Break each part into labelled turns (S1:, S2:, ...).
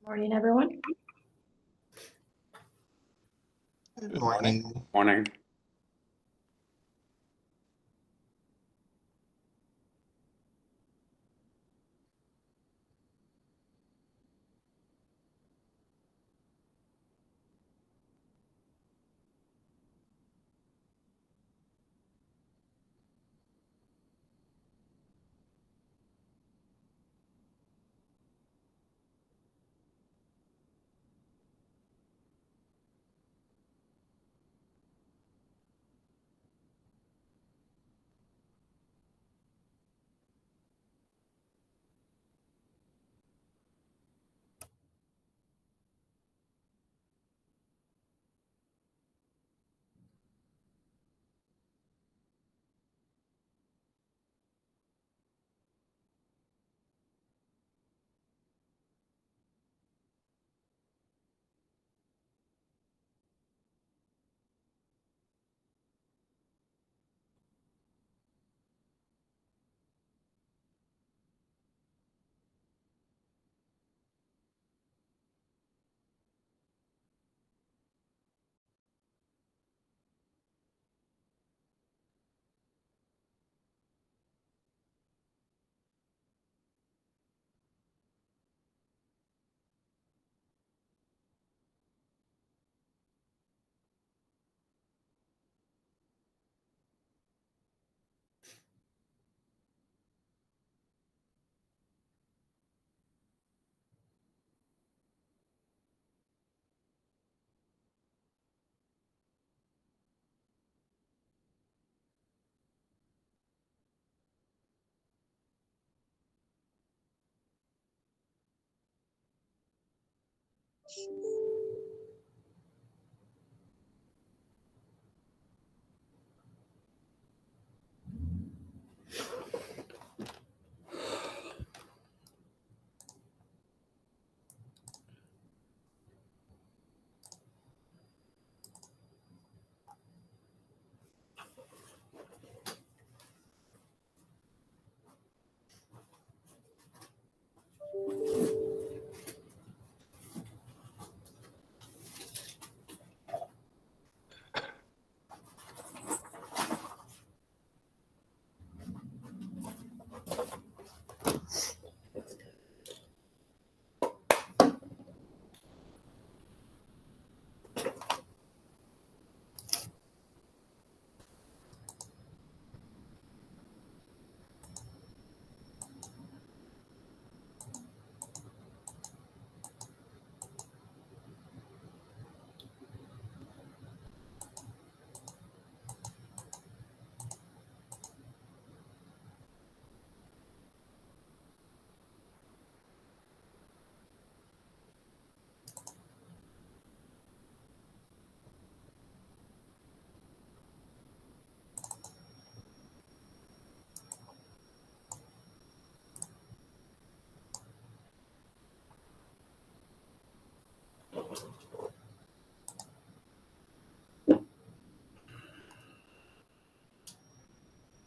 S1: Morning, everyone.
S2: Good morning.
S3: Morning.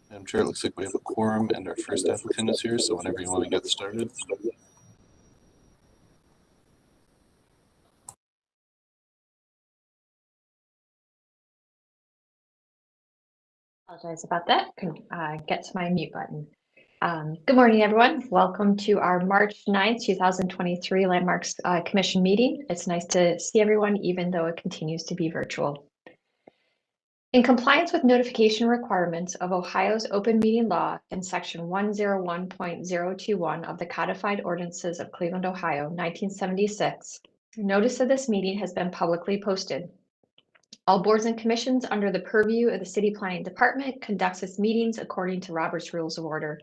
S2: Madam Chair, it looks like we have a quorum and our first applicant is here, so whenever you want to get started.
S1: Apologize about that. Get to my mute button. Good morning, everyone. Welcome to our March 9th, 2023 Landmarks Commission meeting. It's nice to see everyone, even though it continues to be virtual. In compliance with notification requirements of Ohio's open meeting law and section 101.021 of the Codified Ordinances of Cleveland, Ohio, 1976, notice of this meeting has been publicly posted. All boards and commissions under the purview of the City Planning Department conducts its meetings according to Robert's Rules of Order.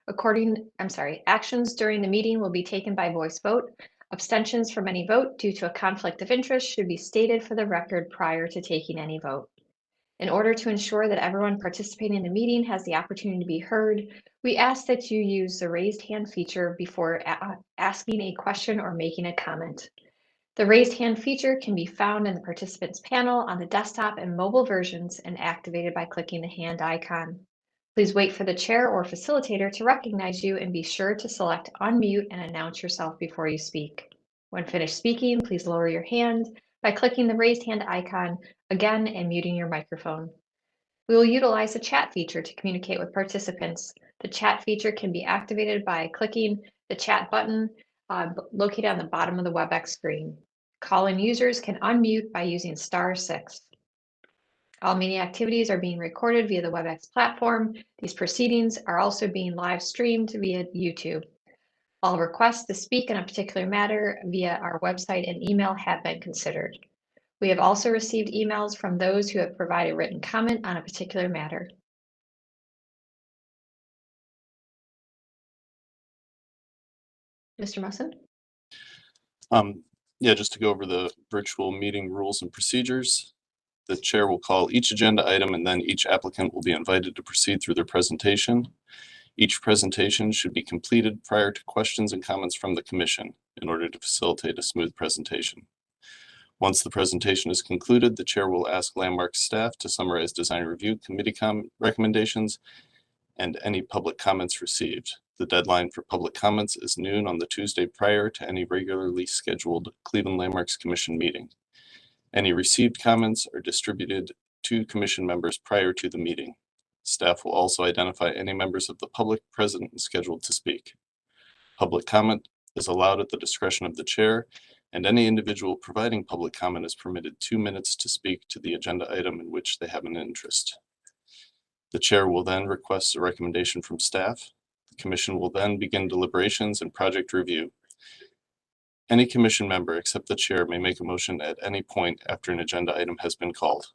S1: Actions during the meeting will be taken by voice vote. Abstentions from any vote due to a conflict of interest should be stated for the record prior to taking any vote. In order to ensure that everyone participating in the meeting has the opportunity to be heard, we ask that you use the raised hand feature before asking a question or making a comment. The raised hand feature can be found in the participants panel on the desktop and mobile versions and activated by clicking the hand icon. Please wait for the chair or facilitator to recognize you and be sure to select unmute and announce yourself before you speak. When finished speaking, please lower your hand by clicking the raised hand icon again and muting your microphone. We will utilize the chat feature to communicate with participants. The chat feature can be activated by clicking the chat button located on the bottom of the WebEx screen. Call-in users can unmute by using *6. All meeting activities are being recorded via the WebEx platform. These proceedings are also being live streamed via YouTube. All requests to speak on a particular matter via our website and email have been considered. We have also received emails from those who have provided written comment on a particular matter. Mr. Musson?
S2: Yeah, just to go over the virtual meeting rules and procedures. The chair will call each agenda item and then each applicant will be invited to proceed through their presentation. Each presentation should be completed prior to questions and comments from the commission in order to facilitate a smooth presentation. Once the presentation is concluded, the chair will ask Landmark staff to summarize design review committee recommendations and any public comments received. The deadline for public comments is noon on the Tuesday prior to any regularly scheduled Cleveland Landmarks Commission meeting. Any received comments are distributed to commission members prior to the meeting. Staff will also identify any members of the public present and scheduled to speak. Public comment is allowed at the discretion of the chair, and any individual providing public comment is permitted 2 minutes to speak to the agenda item in which they have an interest. The chair will then request a recommendation from staff. The commission will then begin deliberations and project review. Any commission member except the chair may make a motion at any point after an agenda item has been called.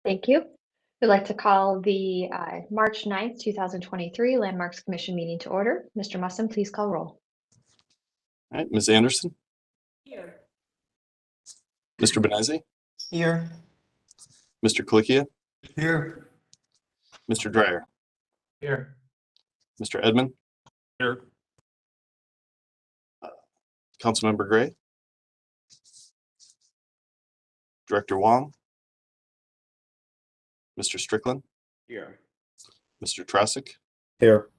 S1: Thank you. We'd like to call the March 9th, 2023 Landmarks Commission meeting to order. Mr. Musson, please call roll.
S2: All right, Ms. Anderson?
S3: Here.
S2: Mr. Benezzi?
S3: Here.
S2: Mr. Kalikia?
S3: Here.
S2: Mr. Dreyer?
S3: Here.
S2: Mr. Edmond?
S3: Here.
S2: Councilmember Gray? Director Wong? Mr. Strickland?
S3: Here.
S2: Mr. Trosick?
S3: Here.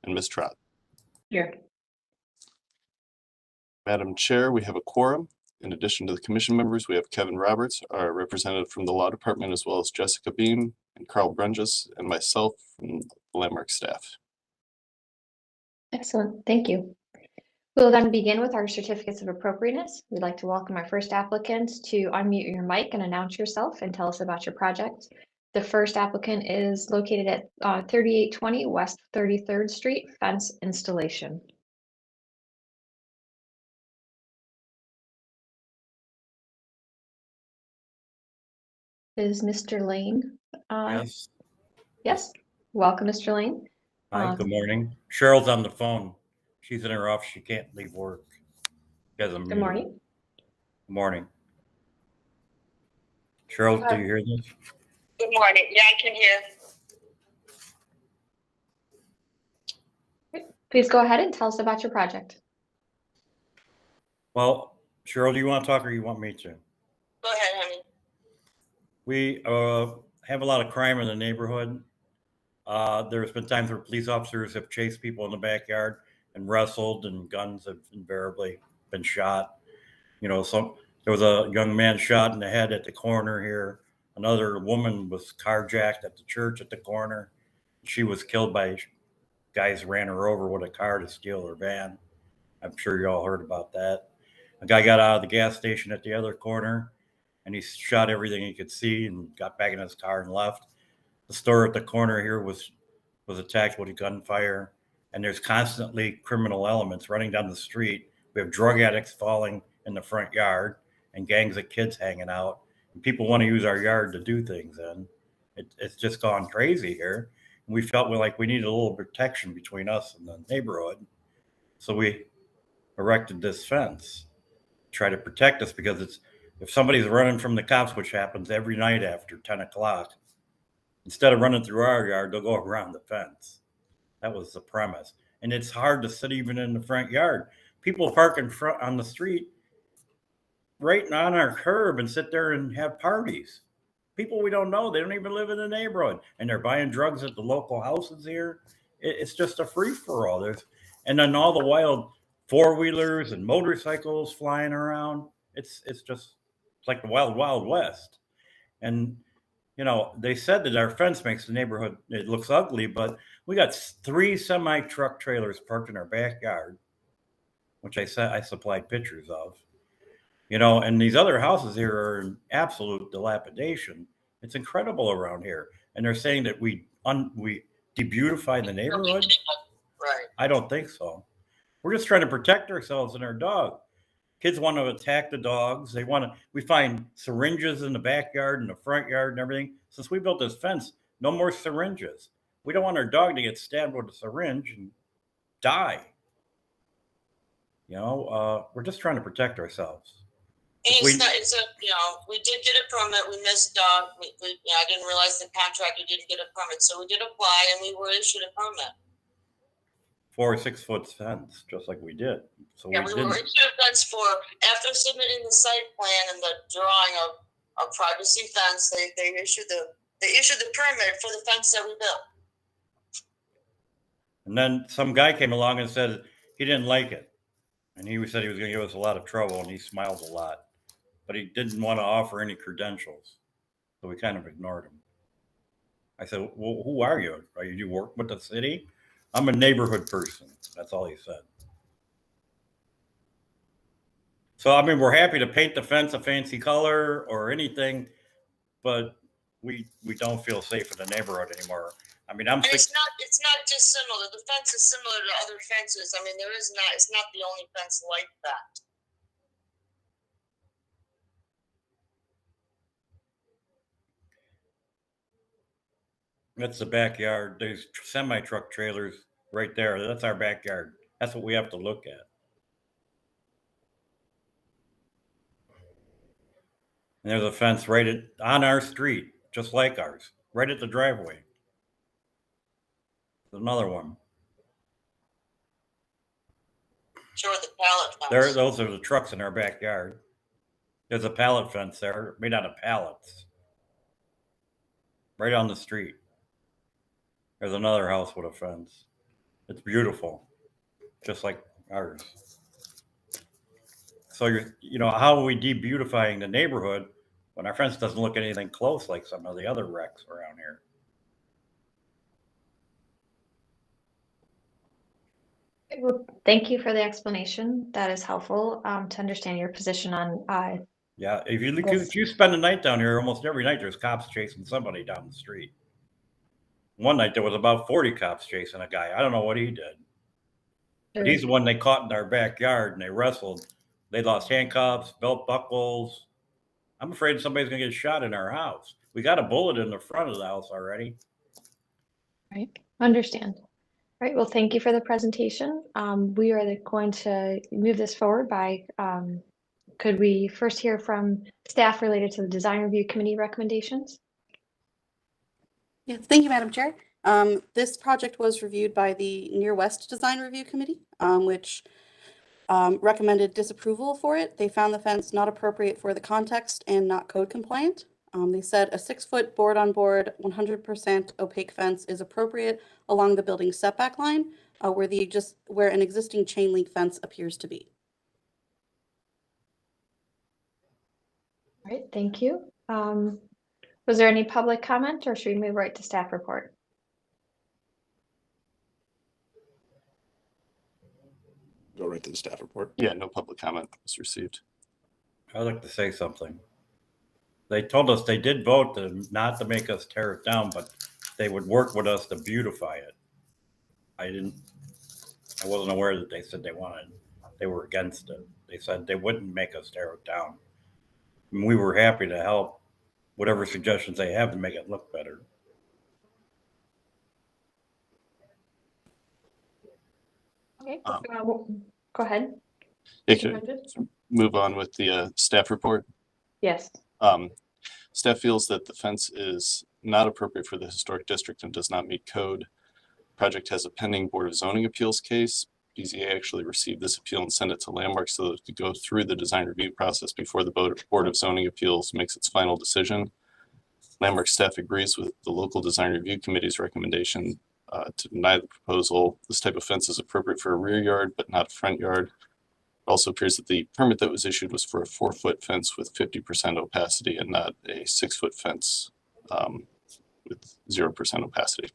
S2: And Ms. Trott.
S1: Here.
S2: Madam Chair, we have a quorum. In addition to the commission members, we have Kevin Roberts, our representative from the Law Department, as well as Jessica Beam and Carl Brunges and myself from the Landmark staff.
S1: Excellent. Thank you. We'll then begin with our certificates of appropriateness. We'd like to welcome our first applicant to unmute your mic and announce yourself and tell us about your project. The first applicant is located at 3820 West 33rd Street, fence installation. Is Mr. Lane?
S4: Yes.
S1: Yes. Welcome, Mr. Lane.
S4: Hi, good morning. Cheryl's on the phone. She's in her office. She can't leave work.
S1: Good morning.
S4: Good morning. Cheryl, do you hear this?
S5: Good morning. Yeah, I can hear.
S1: Please go ahead and tell us about your project.
S4: Well, Cheryl, do you want to talk or you want me to?
S5: Go ahead, honey.
S4: We have a lot of crime in the neighborhood. There's been times where police officers have chased people in the backyard and wrestled, and guns have invariably been shot. You know, there was a young man shot in the head at the corner here. Another woman was carjacked at the church at the corner. She was killed by guys who ran her over with a car to steal her van. I'm sure you all heard about that. A guy got out of the gas station at the other corner and he shot everything he could see and got back in his car and left. The store at the corner here was attacked with a gunfire, and there's constantly criminal elements running down the street. We have drug addicts falling in the front yard and gangs of kids hanging out. And people want to use our yard to do things in. It's just gone crazy here. And we felt like we needed a little protection between us and the neighborhood. So we erected this fence to try to protect us, because if somebody's running from the cops, which happens every night after 10 o'clock, instead of running through our yard, they'll go around the fence. That was the premise. And it's hard to sit even in the front yard. People park in front on the street right on our curb and sit there and have parties. People we don't know, they don't even live in the neighborhood, and they're buying drugs at the local houses here. It's just a free-for-all. And then all the wild four-wheelers and motorcycles flying around. It's like the wild, wild west. And, you know, they said that our fence makes the neighborhood, it looks ugly, but we got 3 semi-truck trailers parked in our backyard, which I supplied pictures of. You know, and these other houses here are in absolute dilapidation. It's incredible around here. And they're saying that we debeautify the neighborhood.
S5: Right.
S4: I don't think so. We're just trying to protect ourselves and our dog. Kids want to attack the dogs. We find syringes in the backyard and the front yard and everything. Since we built this fence, no more syringes. We don't want our dog to get stabbed with a syringe and die. You know, we're just trying to protect ourselves.
S5: And we did get a permit. We missed, I didn't realize the contractor didn't get a permit. So we did apply and we were issued a permit.
S4: 4 or 6 foot fence, just like we did. So
S5: yeah, we were issued a fence after submitting the site plan and the drawing of a privacy fence, they issued the permit for the fence that we built.
S4: And then some guy came along and said he didn't like it. And he said he was going to give us a lot of trouble, and he smiled a lot. But he didn't want to offer any credentials. So we kind of ignored him. I said, well, who are you? You work with the city? I'm a neighborhood person. That's all he said. So, I mean, we're happy to paint the fence a fancy color or anything, but we don't feel safe in the neighborhood anymore. I mean,
S5: it's not dissimilar. The fence is similar to other fences. I mean, it's not the only fence like that.
S4: That's the backyard. There's semi-truck trailers right there. That's our backyard. That's what we have to look at. And there's a fence on our street, just like ours, right at the driveway. There's another one.
S5: Sure, the pallet fence.
S4: Those are the trucks in our backyard. There's a pallet fence there, made out of pallets. Right on the street. There's another house with a fence. It's beautiful, just like ours. So how are we de-beautifying the neighborhood when our fence doesn't look anything close like some of the other wrecks around here?
S1: Well, thank you for the explanation. That is helpful to understand your position on.
S4: Yeah, if you spend the night down here, almost every night there's cops chasing somebody down the street. One night there was about 40 cops chasing a guy. I don't know what he did. But he's the one they caught in our backyard and they wrestled. They lost handcuffs, belt buckles. I'm afraid somebody's going to get shot in our house. We got a bullet in the front of the house already.
S1: Right. Understand. All right. Well, thank you for the presentation. We are going to move this forward by, could we first hear from staff related to the design review committee recommendations?
S6: Yes, thank you, Madam Chair. This project was reviewed by the Near West Design Review Committee, which recommended disapproval for it. They found the fence not appropriate for the context and not code compliant. They said a 6-foot board-on-board, 100% opaque fence is appropriate along the building setback line, where an existing chain link fence appears to be.
S1: All right, thank you. Was there any public comment, or should we move right to staff report?
S7: Go right to the staff report.
S2: Yeah, no public comment was received.
S4: I'd like to say something. They told us they did vote not to make us tear it down, but they would work with us to beautify it. I wasn't aware that they said they were against it. They said they wouldn't make us tear it down. And we were happy to help whatever suggestions they have to make it look better.
S1: Okay, go ahead.
S2: Move on with the staff report.
S1: Yes.
S2: Staff feels that the fence is not appropriate for the historic district and does not meet code. Project has a pending Board of Zoning Appeals case. BZA actually received this appeal and sent it to Landmark so that it could go through the design review process before the Board of Zoning Appeals makes its final decision. Landmark staff agrees with the local design review committee's recommendation to deny the proposal. This type of fence is appropriate for a rear yard, but not a front yard. It also appears that the permit that was issued was for a 4-foot fence with 50% opacity and not a 6-foot fence with 0% opacity.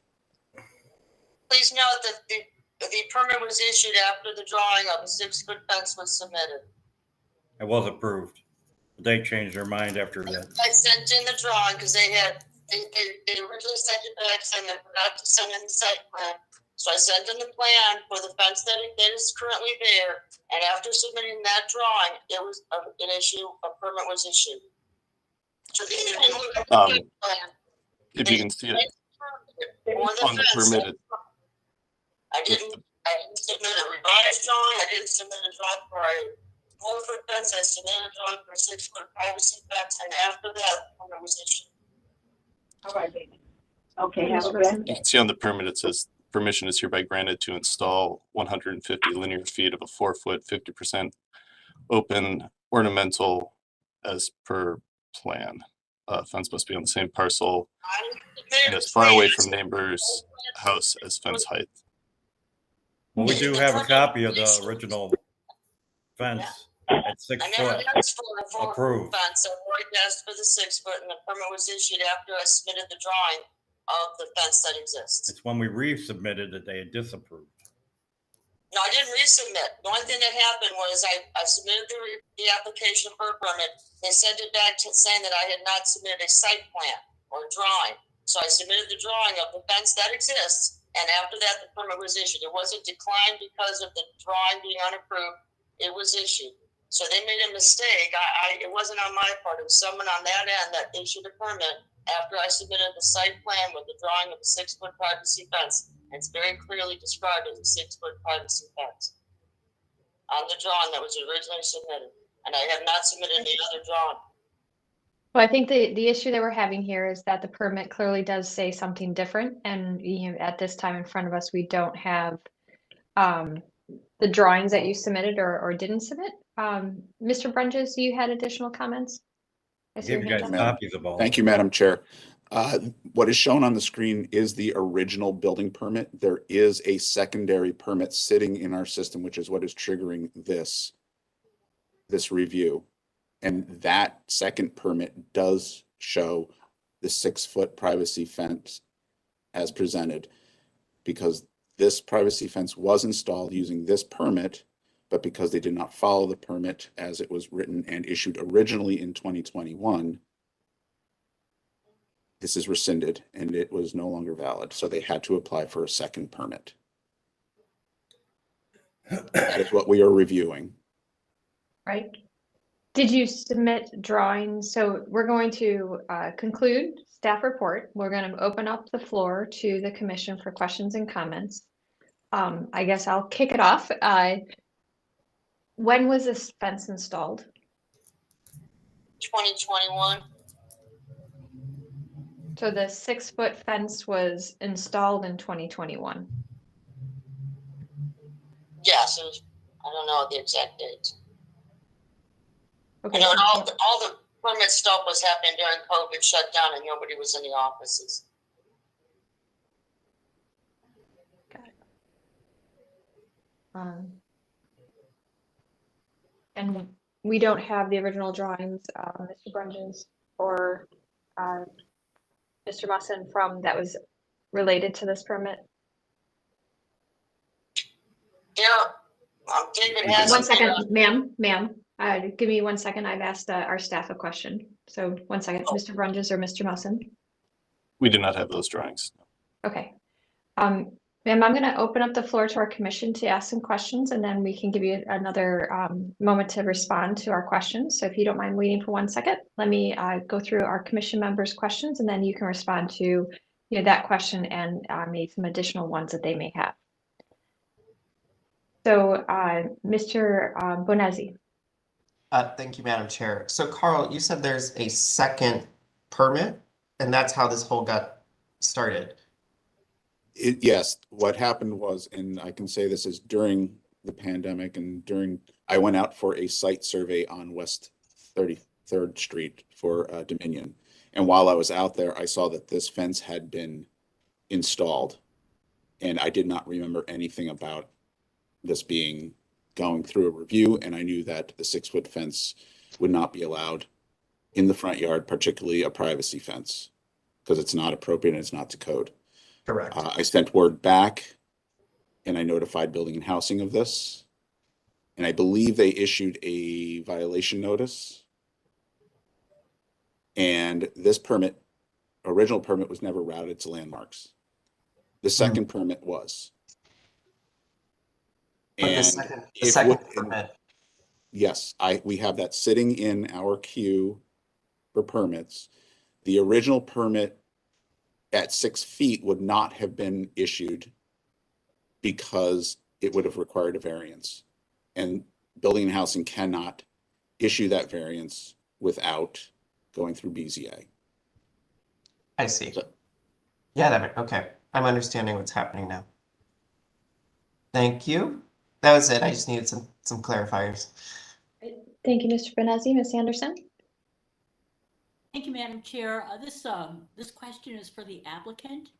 S5: Please note that the permit was issued after the drawing of a 6-foot fence was submitted.
S4: It was approved. They changed their mind after that.
S5: I sent in the drawing because they originally sent it back saying they forgot to send in the site plan. So I sent in the plan for the fence that is currently there, and after submitting that drawing, it was an issue, a permit was issued. So
S2: If you can see it on the permit,
S5: I didn't submit a revised drawing. I didn't submit a drawing for a 4-foot fence. I submitted a drawing for a 6-foot privacy fence, and after that, the permit was issued.
S8: All right, baby. Okay, have a good
S2: you can see on the permit, it says permission is hereby granted to install 150 linear feet of a 4-foot, 50% open ornamental as per plan. Fence must be on the same parcel and as far away from neighbor's house as fence height.
S4: Well, we do have a copy of the original fence at 6
S5: I never
S4: foot.
S5: asked for a
S4: Approved.
S5: fence. I already asked for the 6-foot, and the permit was issued after I submitted the drawing of the fence that exists.
S4: It's when we resubmitted that they had disapproved.
S5: No, I didn't resubmit. The only thing that happened was I submitted the application for a permit. They sent it back to saying that I had not submitted a site plan or drawing. So I submitted the drawing of the fence that exists, and after that, the permit was issued. It wasn't declined because of the drawing being unapproved. It was issued. So they made a mistake. It wasn't on my part. It was someone on that end that issued a permit after I submitted the site plan with the drawing of a 6-foot privacy fence. And it's very clearly described as a 6-foot privacy fence on the drawing that was originally submitted. And I have not submitted any other drawing.
S1: Well, I think the issue that we're having here is that the permit clearly does say something different, and at this time in front of us, we don't have the drawings that you submitted or didn't submit. Mr. Brunges, you had additional comments? I see
S4: Give
S1: your
S4: you
S1: hand
S4: guys
S1: up.
S4: copies of all.
S7: Thank you, Madam Chair. What is shown on the screen is the original building permit. There is a secondary permit sitting in our system, which is what is triggering this review. And that second permit does show the 6-foot privacy fence as presented, because this privacy fence was installed using this permit, but because they did not follow the permit as it was written and issued originally in 2021, this is rescinded and it was no longer valid. So they had to apply for a second permit. That is what we are reviewing.
S1: Right. Did you submit drawings? So we're going to conclude staff report. We're going to open up the floor to the commission for questions and comments. I guess I'll kick it off. When was this fence installed?
S5: 2021.
S1: So the 6-foot fence was installed in 2021.
S5: Yes, it was, I don't know the exact date.
S1: Okay.
S5: You know, and all the permit stuff was happening during COVID shutdown, and nobody was in the offices.
S1: Got it. And we don't have the original drawings, Mr. Brunges or Mr. Musson from that was related to this permit.
S5: Yeah, David has.
S1: 1 second, ma'am. Give me 1 second. I've asked our staff a question. So 1 second, Mr. Brunges or Mr. Musson.
S2: We do not have those drawings.
S1: Okay. Ma'am, I'm going to open up the floor to our commission to ask some questions, and then we can give you another moment to respond to our questions. So if you don't mind waiting for 1 second, let me go through our commission members' questions, and then you can respond to that question and maybe some additional ones that they may have. So Mr. Bonazzi.
S3: Thank you, Madam Chair. So Carl, you said there's a second permit, and that's how this whole got started.
S7: Yes, what happened was, and I can say this is during the pandemic and I went out for a site survey on West 33rd Street for Dominion. And while I was out there, I saw that this fence had been installed. And I did not remember anything about this going through a review, and I knew that the 6-foot fence would not be allowed in the front yard, particularly a privacy fence, because it's not appropriate and it's not to code.
S3: Correct.
S7: I sent word back and I notified Building and Housing of this. And I believe they issued a violation notice. And this original permit was never routed to Landmarks. The second permit was.
S3: But the
S7: And
S3: second permit,
S7: yes, we have that sitting in our queue for permits. The original permit at 6 feet would not have been issued because it would have required a variance. And Building and Housing cannot issue that variance without going through BZA.
S3: I see.
S7: So-
S3: Yeah, okay. I'm understanding what's happening now. Thank you. That was it. I just needed some clarifiers.
S1: Thank you, Mr. Benazzi. Ms. Anderson?
S9: Thank you, Madam Chair. This question is for the applicant.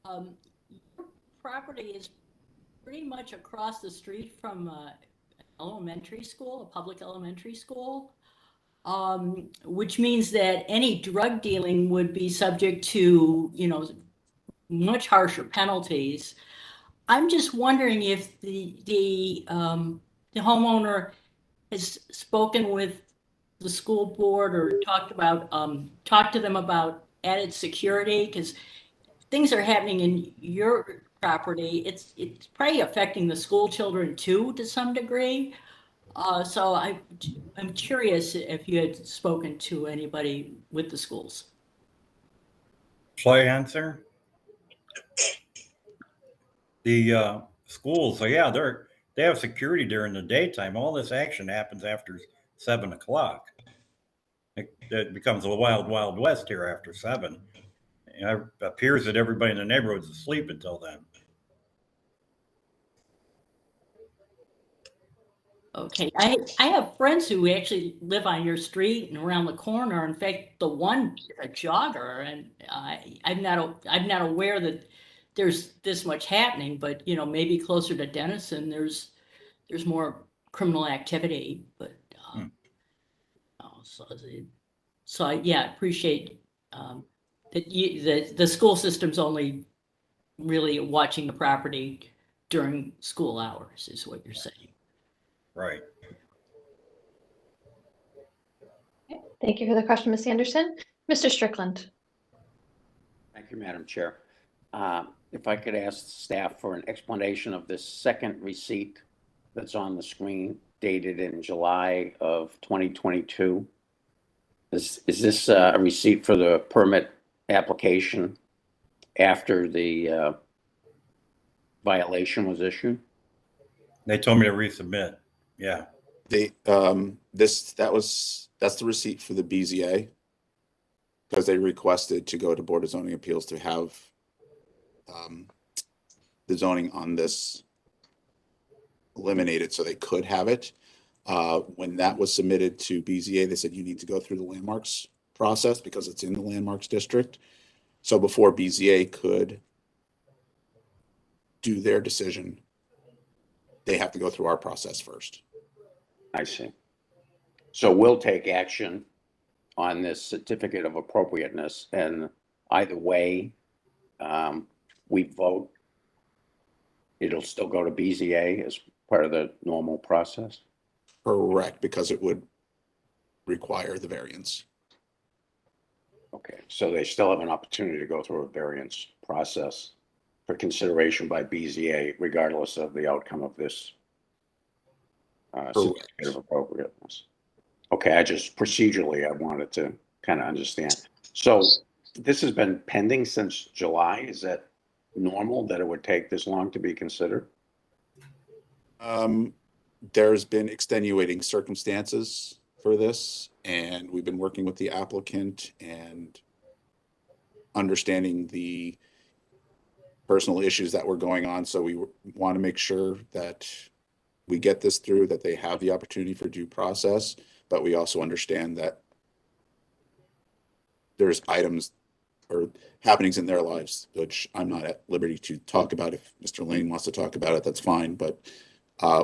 S9: Your property is pretty much across the street from elementary school, a public elementary school, which means that any drug dealing would be subject to, much harsher penalties. I'm just wondering if the homeowner has spoken with the school board or talked to them about added security, because things are happening in your property. It's probably affecting the school children too, to some degree. So I'm curious if you had spoken to anybody with the schools.
S4: Shall I answer? The schools, so yeah, they have security during the daytime. All this action happens after 7 o'clock. It becomes a wild, wild west here after 7. It appears that everybody in the neighborhood's asleep until then.
S9: Okay, I have friends who actually live on your street and around the corner. In fact, the one is a jogger, and I'm not aware that there's this much happening. But maybe closer to Denison, there's more criminal activity. But so I appreciate that the school system's only really watching the property during school hours, is what you're saying.
S4: Right.
S1: Thank you for the question, Ms. Anderson. Mr. Strickland.
S10: Thank you, Madam Chair. If I could ask staff for an explanation of this second receipt that's on the screen dated in July of 2022. Is this a receipt for the permit application after the violation was issued?
S4: They told me to resubmit. Yeah.
S7: That's the receipt for the BZA, because they requested to go to Board of Zoning Appeals to have the zoning on this eliminated so they could have it. When that was submitted to BZA, they said you need to go through the landmarks process because it's in the landmarks district. So before BZA could do their decision, they have to go through our process first.
S10: I see. So we'll take action on this certificate of appropriateness, and either way we vote, it'll still go to BZA as part of the normal process?
S7: Correct, because it would require the variance.
S10: Okay, so they still have an opportunity to go through a variance process for consideration by BZA, regardless of the outcome of this certificate of appropriateness. Okay, I just procedurally, I wanted to kind of understand. So this has been pending since July. Is that normal that it would take this long to be considered?
S7: There's been extenuating circumstances for this, and we've been working with the applicant and understanding the personal issues that were going on. So we want to make sure that we get this through, that they have the opportunity for due process, but we also understand that there's items or happenings in their lives, which I'm not at liberty to talk about. If Mr. Lane wants to talk about it, that's fine. But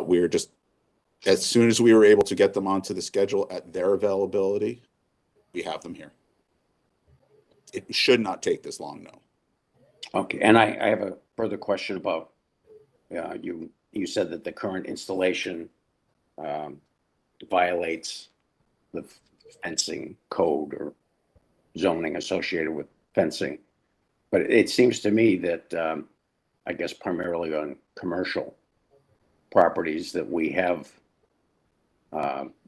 S7: we're just, as soon as we were able to get them onto the schedule at their availability, we have them here. It should not take this long, no.
S10: Okay, and I have a further question about, you said that the current installation violates the fencing code or zoning associated with fencing. But it seems to me that, I guess primarily on commercial properties, that we have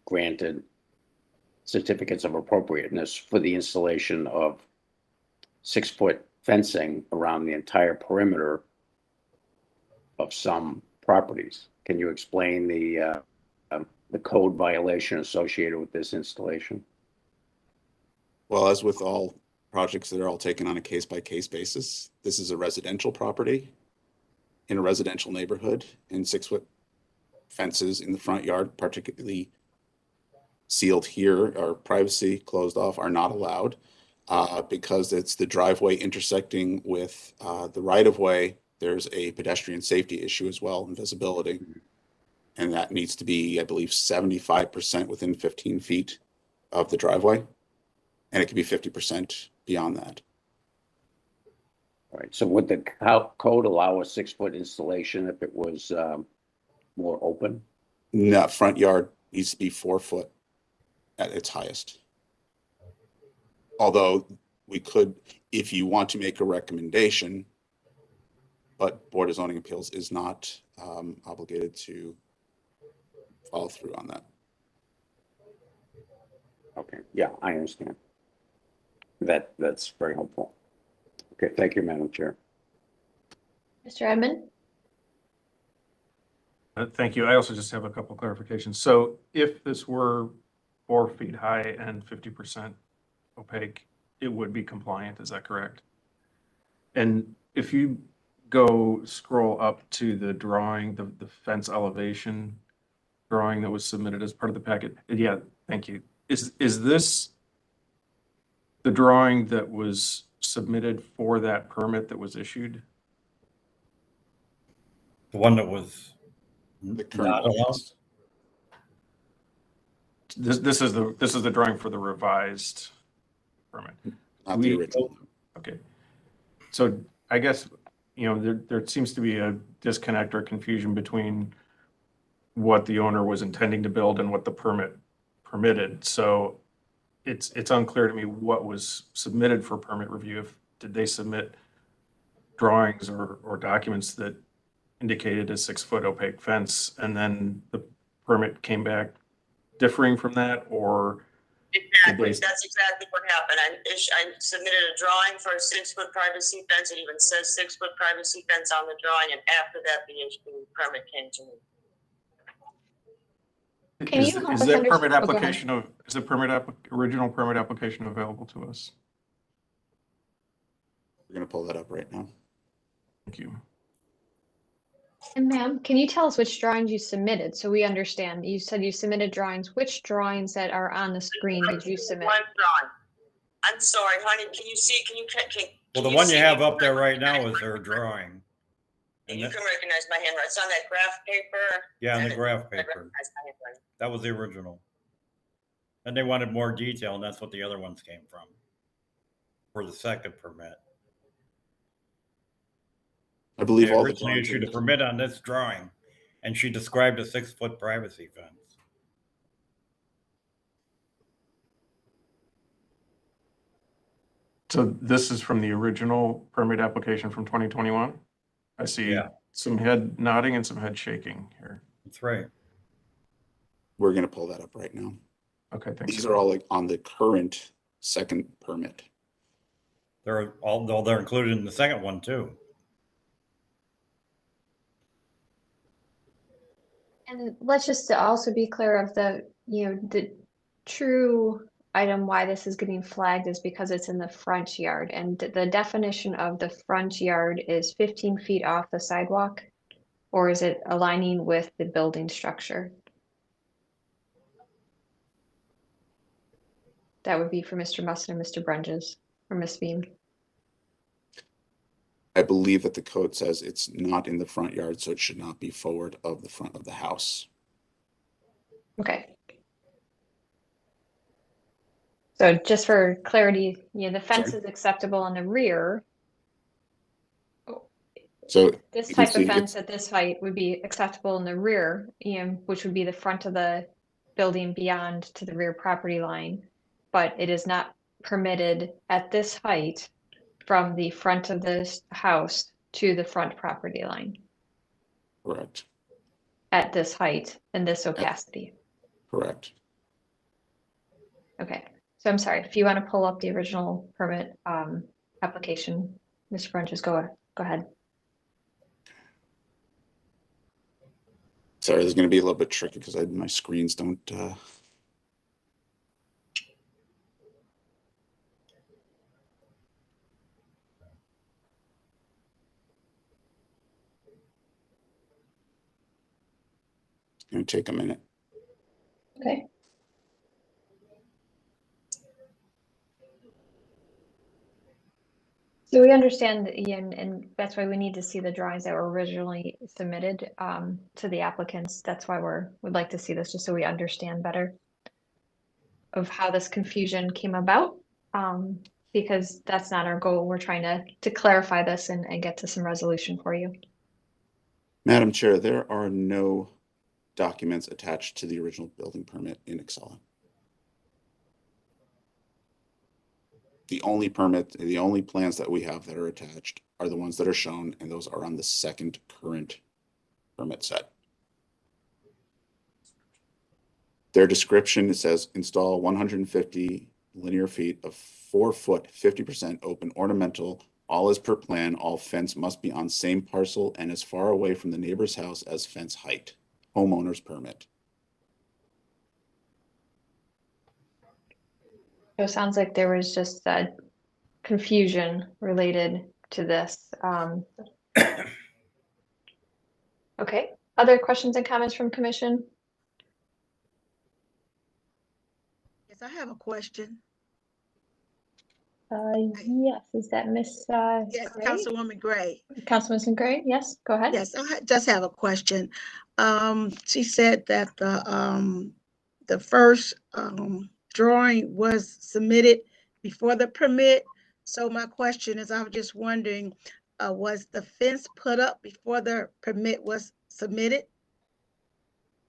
S10: granted certificates of appropriateness for the installation of 6-foot fencing around the entire perimeter of some properties. Can you explain the code violation associated with this installation?
S7: Well, as with all projects that are all taken on a case-by-case basis, this is a residential property in a residential neighborhood, and 6-foot fences in the front yard, particularly sealed here, or privacy closed off, are not allowed because it's the driveway intersecting with the right-of-way. There's a pedestrian safety issue as well, and visibility. And that needs to be, I believe, 75% within 15 feet of the driveway. And it can be 50% beyond that.
S10: All right, so would the code allow a 6-foot installation if it was more open?
S7: No, front yard needs to be 4 foot at its highest. Although we could, if you want to make a recommendation, but Board of Zoning Appeals is not obligated to follow through on that.
S10: Okay, yeah, I understand. That's very helpful. Okay, thank you, Madam Chair.
S1: Mr. Edmund?
S11: Thank you. I also just have a couple clarifications. So if this were 4 feet high and 50% opaque, it would be compliant, is that correct? And if you scroll up to the drawing, the fence elevation drawing that was submitted as part of the packet. Yeah, thank you. Is this the drawing that was submitted for that permit that was issued?
S4: The one that was
S7: The current
S4: not allowed?
S11: This is the drawing for the revised permit.
S7: Not the original.
S11: Okay. So I guess, there seems to be a disconnect or confusion between what the owner was intending to build and what the permit permitted. So it's unclear to me what was submitted for permit review. Did they submit drawings or documents that indicated a 6-foot opaque fence, and then the permit came back differing from that, or?
S5: Exactly, that's exactly what happened. I submitted a drawing for a 6-foot privacy fence. It even says 6-foot privacy fence on the drawing, and after that, the permit came to me.
S1: Can you help
S11: Is
S1: us
S11: that
S1: understand-
S11: permit
S1: oh, go ahead.
S11: application is the original permit application available to us?
S7: We're going to pull that up right now.
S11: Thank you.
S1: And ma'am, can you tell us which drawings you submitted so we understand? You said you submitted drawings. Which drawings that are on the screen did you submit?
S5: One drawing. I'm sorry, honey. Can you see?
S4: Well, the one you have up there right now is her drawing.
S5: And you can recognize my handwriting. It's on that graph paper.
S4: Yeah, on the
S5: And
S4: graph
S5: I
S4: paper.
S5: recognize my handwriting.
S4: That was the original. And they wanted more detail, and that's what the other ones came from for the second permit.
S7: I believe
S4: They
S7: all the
S4: originally issued a permit on this drawing, and she described a 6-foot privacy fence.
S11: So this is from the original permit application from 2021? I see some head nodding and some head shaking here.
S4: That's right.
S7: We're going to pull that up right now.
S11: Okay, thanks.
S7: These are all like on the current second permit.
S4: They're included in the second one too.
S1: And let's just also be clear of the true item why this is getting flagged is because it's in the front yard, and the definition of the front yard is 15 feet off the sidewalk, or is it aligning with the building structure? That would be for Mr. Musson and Mr. Brunges, or Ms. Beam.
S7: I believe that the code says it's not in the front yard, so it should not be forward of the front of the house.
S1: Okay. So just for clarity, the fence
S7: Sorry?
S1: is acceptable in the rear.
S7: So
S1: This
S7: you can
S1: type of
S7: see
S1: fence
S7: it's,
S1: at this height would be acceptable in the rear, which would be the front of the building beyond to the rear property line. But it is not permitted at this height from the front of this house to the front property line
S7: correct,
S1: at this height and this opacity.
S7: correct.
S1: Okay, so I'm sorry, if you want to pull up the original permit application, Mr. Brunches, go ahead.
S7: Sorry, this is going to be a little bit tricky because my screens don't. It's going to take a minute.
S1: Okay. So we understand that, Ian, and that's why we need to see the drawings that were originally submitted to the applicants. That's why we'd like to see this, just so we understand better of how this confusion came about, because that's not our goal. We're trying to clarify this and get to some resolution for you.
S7: Madam Chair, there are no documents attached to the original building permit in Excel. The only plans that we have that are attached are the ones that are shown, and those are on the second current permit set. Their description, it says install 150 linear feet of 4-foot, 50% open ornamental. All is per plan. All fence must be on same parcel and as far away from the neighbor's house as fence height. Homeowner's permit.
S1: So it sounds like there was just a confusion related to this. Okay, other questions and comments from commission?
S8: Yes, I have a question.
S1: Yes, is that Miss
S8: Yes,
S1: Gray?
S8: Councilwoman Gray.
S1: Councilwoman Gray, yes, go ahead.
S8: Yes, just have a question. She said that the first drawing was submitted before the permit. So my question is, I'm just wondering, was the fence put up before the permit was submitted?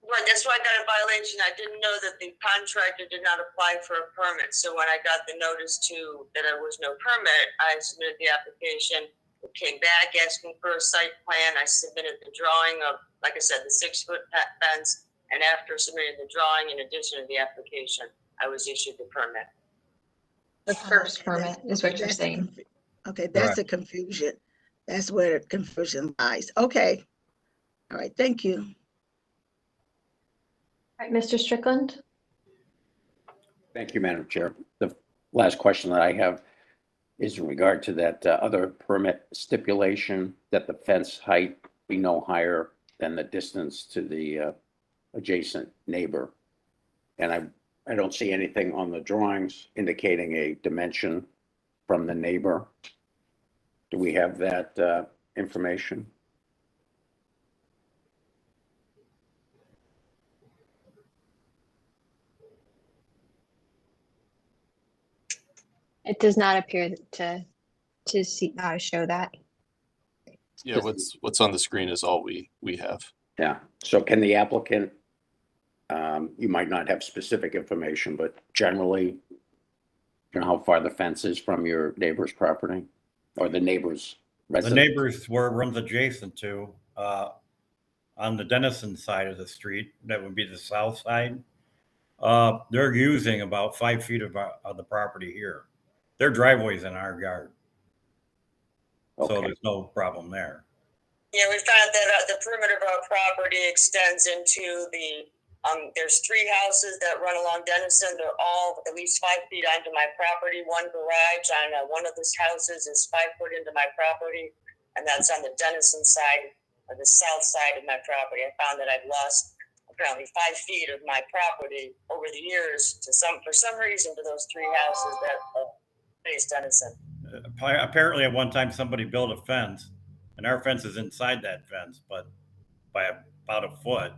S5: Right, that's why I got a violation. I didn't know that the contractor did not apply for a permit. So when I got the notice that there was no permit, I submitted the application. It came back asking for a site plan. I submitted the drawing of, like I said, the 6-foot fence. And after submitting the drawing, in addition to the application, I was issued the permit.
S1: The first permit is what you're saying.
S8: Okay, that's the confusion. That's where the confusion lies. Okay. All right, thank you.
S1: All right, Mr. Strickland?
S10: Thank you, Madam Chair. The last question that I have is in regard to that other permit stipulation that the fence height be no higher than the distance to the adjacent neighbor. And I don't see anything on the drawings indicating a dimension from the neighbor. Do we have that information?
S1: It does not appear to see show that.
S2: Yeah, what's on the screen is all we have.
S10: Yeah. So can the applicant, you might not have specific information, but generally, you know how far the fence is from your neighbor's property or the neighbor's residence?
S4: The neighbors where it runs adjacent to, on the Dennison side of the street, that would be the south side. They're using about 5 feet of the property here. Their driveway's in our yard.
S10: Okay.
S4: So there's no problem there.
S5: Yeah, we found that the perimeter of our property extends into there's 3 houses that run along Dennison. They're all at least 5 feet onto my property. One garage on one of those houses is 5 foot into my property, and that's on the Dennison side, or the south side of my property. I found that I've lost apparently 5 feet of my property over the years for some reason to those 3 houses that face Dennison.
S4: Apparently at one time somebody built a fence and our fence is inside that fence, but by about a foot.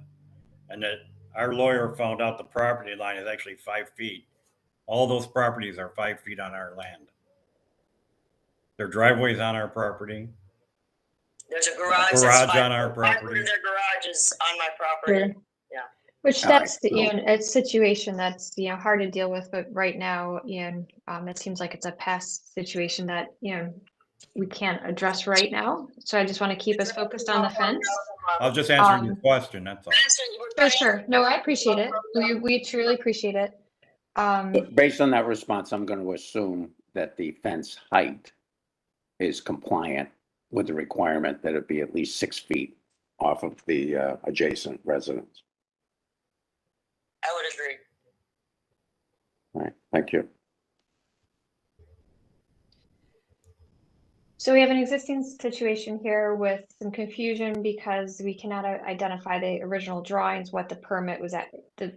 S4: And that our lawyer found out the property line is actually 5 feet. All those properties are 5 feet on our land. Their driveway's on our property.
S5: There's a garage.
S4: Garage on our
S5: Their
S4: property.
S5: garage is on my property.
S1: Sure.
S5: Yeah.
S1: Which
S10: All right,
S1: that's, you know, a situation that's, you know, hard to deal with, but right now, you know, it seems like it's a past situation that, you know, we can't address right now. So I just want to keep us focused on the fence.
S4: I was just answering your question, that's all.
S1: Sure. No, I appreciate it. We truly appreciate it.
S10: But based on that response, I'm going to assume that the fence height is compliant with the requirement that it be at least 6 feet off of the adjacent residence.
S5: I would agree.
S10: All right, thank you.
S1: So we have an existing situation here with some confusion because we cannot identify the original drawings, what the permit was at. The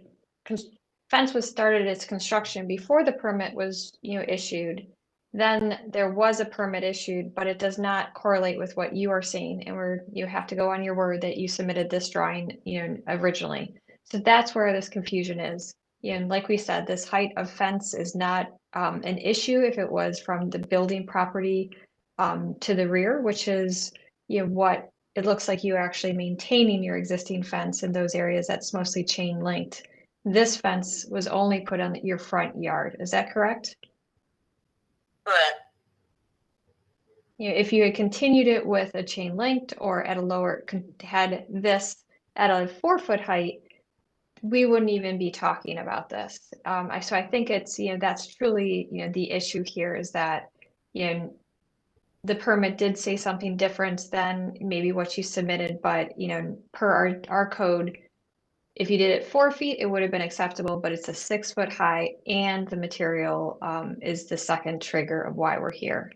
S1: fence was started its construction before the permit was, you know, issued. Then there was a permit issued, but it does not correlate with what you are saying. And you have to go on your word that you submitted this drawing, you know, originally. So that's where this confusion is. And like we said, this height of fence is not an issue if it was from the building property to the rear, which is, you know, what it looks like you are actually maintaining your existing fence in those areas that's mostly chain linked. This fence was only put on your front yard. Is that correct?
S5: Correct.
S1: You know, if you had continued it with a chain linked or at a lower, had this at a 4-foot height, we wouldn't even be talking about this. So I think it's, you know, that's truly, you know, the issue here is that, you know, the permit did say something different than maybe what you submitted, but, you know, per our code, if you did it 4 feet, it would have been acceptable, but it's a 6-foot high and the material is the second trigger of why we're here.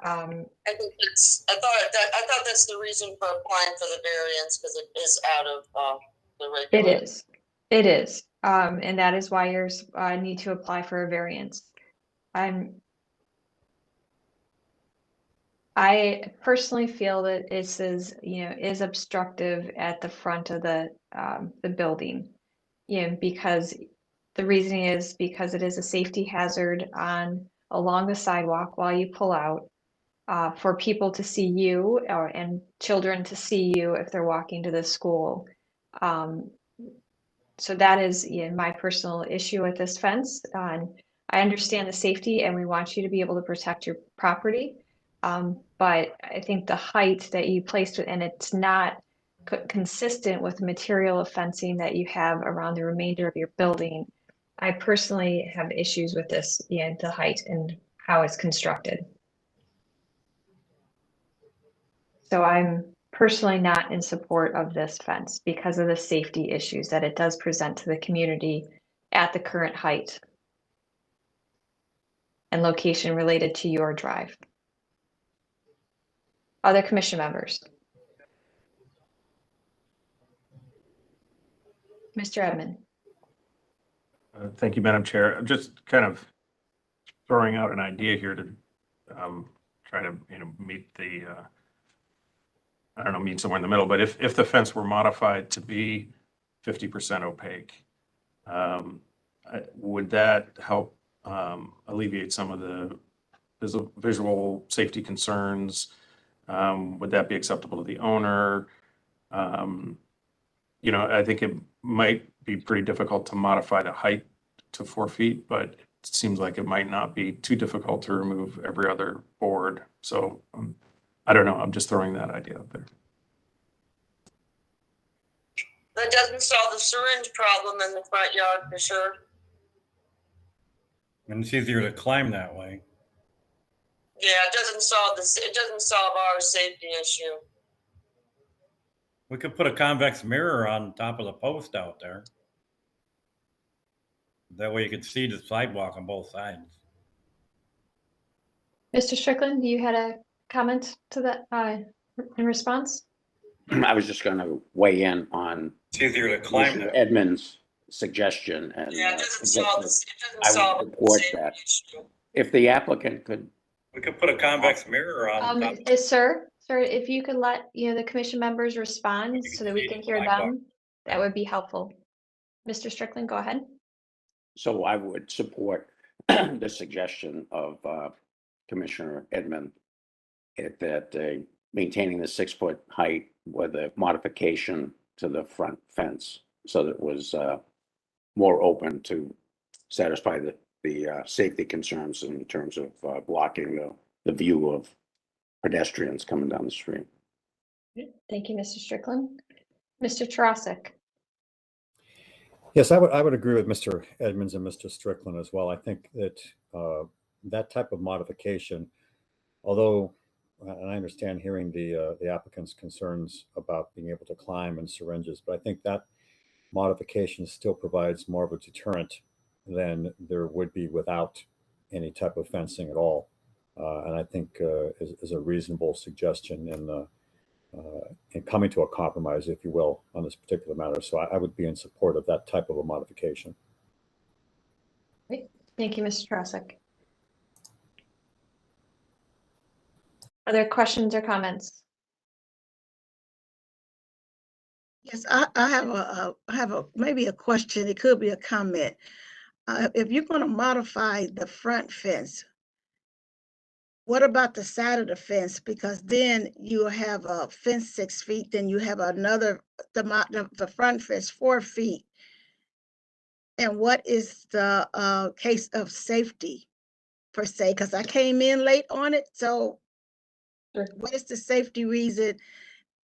S5: I think I thought that's the reason for applying for the variance, because it is out of the regular.
S1: It is. And that is why you need to apply for a variance. I personally feel that this is, you know, is obstructive at the front of the building. You know, because the reasoning is because it is a safety hazard along the sidewalk while you pull out. For people to see you and children to see you if they're walking to the school. So that is, you know, my personal issue with this fence. I understand the safety and we want you to be able to protect your property. But I think the height that you placed it, and it's not consistent with the material of fencing that you have around the remainder of your building. I personally have issues with this, you know, the height and how it's constructed. So I'm personally not in support of this fence because of the safety issues that it does present to the community at the current height and location related to your drive. Other commission members? Mr. Edmond.
S11: Thank you, Madam Chair. I'm just kind of throwing out an idea here to try to, you know, meet the I don't know, meet somewhere in the middle, but if the fence were modified to be 50% opaque, would that help alleviate some of the visual safety concerns? Would that be acceptable to the owner? You know, I think it might be pretty difficult to modify the height to 4 feet, but it seems like it might not be too difficult to remove every other board. So I don't know. I'm just throwing that idea out there.
S5: That doesn't solve the syringe problem in the front yard for sure.
S4: And it's easier to climb that way.
S5: Yeah, it doesn't solve our safety issue.
S4: We could put a convex mirror on top of the post out there. That way you could see the sidewalk on both sides.
S1: Mr. Strickland, you had a comment to that in response?
S10: I was just going to weigh in on
S4: It's easier to climb that.
S10: Edmund's suggestion, and
S5: Yeah, it doesn't
S10: I
S5: solve
S10: would
S5: the
S10: support
S5: safety
S10: that.
S5: issue.
S10: If the applicant could
S4: We could put a convex mirror on top.
S1: Sir, if you could let, the commission members respond so that we can hear them, that would be helpful. Mr. Strickland, go ahead.
S10: So I would support the suggestion of Commissioner Edmund that maintaining the 6-foot height with a modification to the front fence so that it was more open to satisfy the safety concerns in terms of blocking the view of pedestrians coming down the street.
S1: Thank you, Mr. Strickland. Mr. Tarasik.
S12: Yes, I would agree with Mr. Edmonds and Mr. Strickland as well. I think that that type of modification, although, and I understand hearing the applicant's concerns about being able to climb and syringes, but I think that modification still provides more of a deterrent than there would be without any type of fencing at all. And I think is a reasonable suggestion in coming to a compromise, if you will, on this particular matter. So I would be in support of that type of a modification.
S1: Great. Thank you, Mr. Tarasik. Other questions or comments?
S8: Yes, I have a maybe a question. It could be a comment. If you're going to modify the front fence, what about the side of the fence? Because then you have a fence 6 feet, then you have another, the front fence 4 feet. And what is the case of safety per se? Because I came in late on it. So what is the safety reason?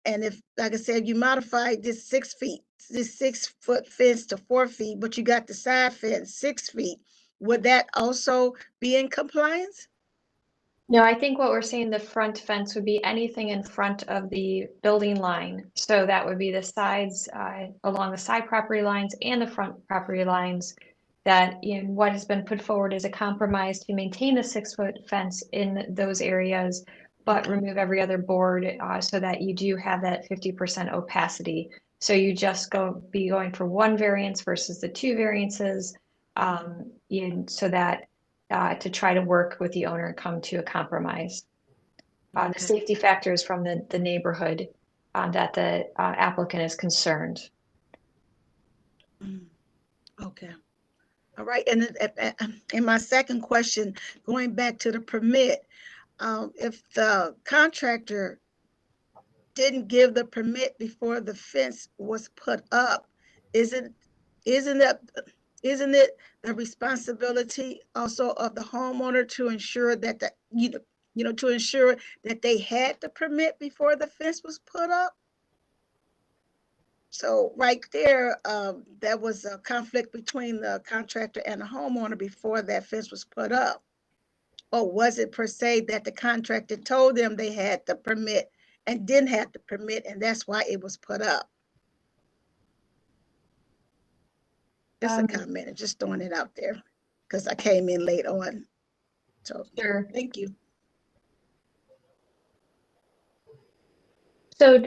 S8: And if, like I said, you modified this 6 feet, this 6-foot fence to 4 feet, but you got the side fence 6 feet, would that also be in compliance?
S1: No, I think what we're saying, the front fence would be anything in front of the building line. So that would be the sides along the side property lines and the front property lines, that in what has been put forward as a compromise to maintain the 6-foot fence in those areas, but remove every other board so that you do have that 50% opacity. So you just be going for one variance versus the 2 variances, so that to try to work with the owner and come to a compromise. The safety factors from the neighborhood that the applicant is concerned.
S8: Okay. All right. And my second question, going back to the permit, if the contractor didn't give the permit before the fence was put up, isn't it the responsibility also of the homeowner to ensure that to ensure that they had the permit before the fence was put up? So right there, there was a conflict between the contractor and the homeowner before that fence was put up. Or was it per se that the contractor told them they had the permit and didn't have the permit, and that's why it was put up? Just a comment, just throwing it out there, because I came in late on. So
S1: Sure.
S8: Thank you.
S1: So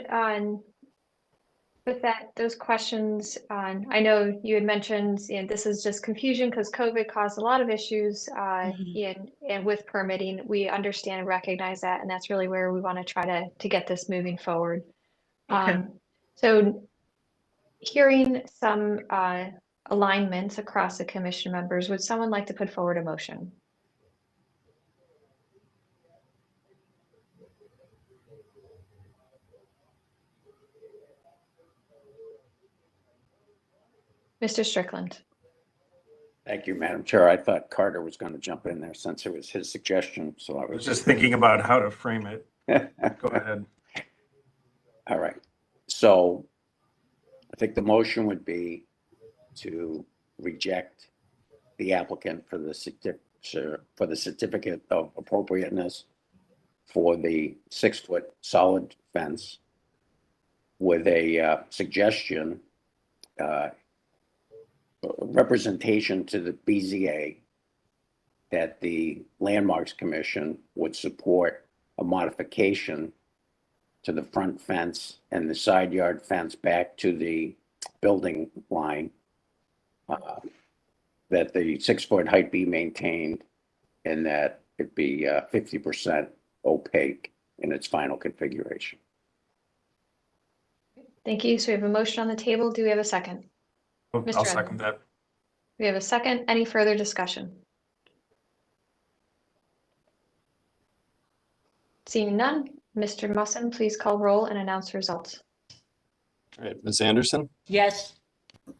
S1: with those questions, I know you had mentioned, this is just confusion because COVID caused a lot of issues and with permitting. We understand and recognize that, and that's really where we want to try to get this moving forward.
S8: Okay.
S1: So hearing some alignments across the commission members, would someone like to put forward a motion? Mr. Strickland.
S10: Thank you, Madam Chair. I thought Carter was going to jump in there since it was his suggestion, so I
S11: I was just thinking about how to frame it. Go ahead.
S10: All right. So I think the motion would be to reject the applicant for the certificate of appropriateness for the 6-foot solid fence with a suggestion, representation to the BZA that the Landmarks Commission would support a modification to the front fence and the side yard fence back to the building line, that the 6-foot height be maintained, and that it be 50% opaque in its final configuration.
S1: Thank you. So we have a motion on the table. Do we have a second?
S11: I'll
S1: Mr.
S11: second that.
S1: We have a second. Any further discussion? Seeing none, Mr. Musson, please call roll and announce results.
S2: All right, Ms. Anderson,
S9: Yes.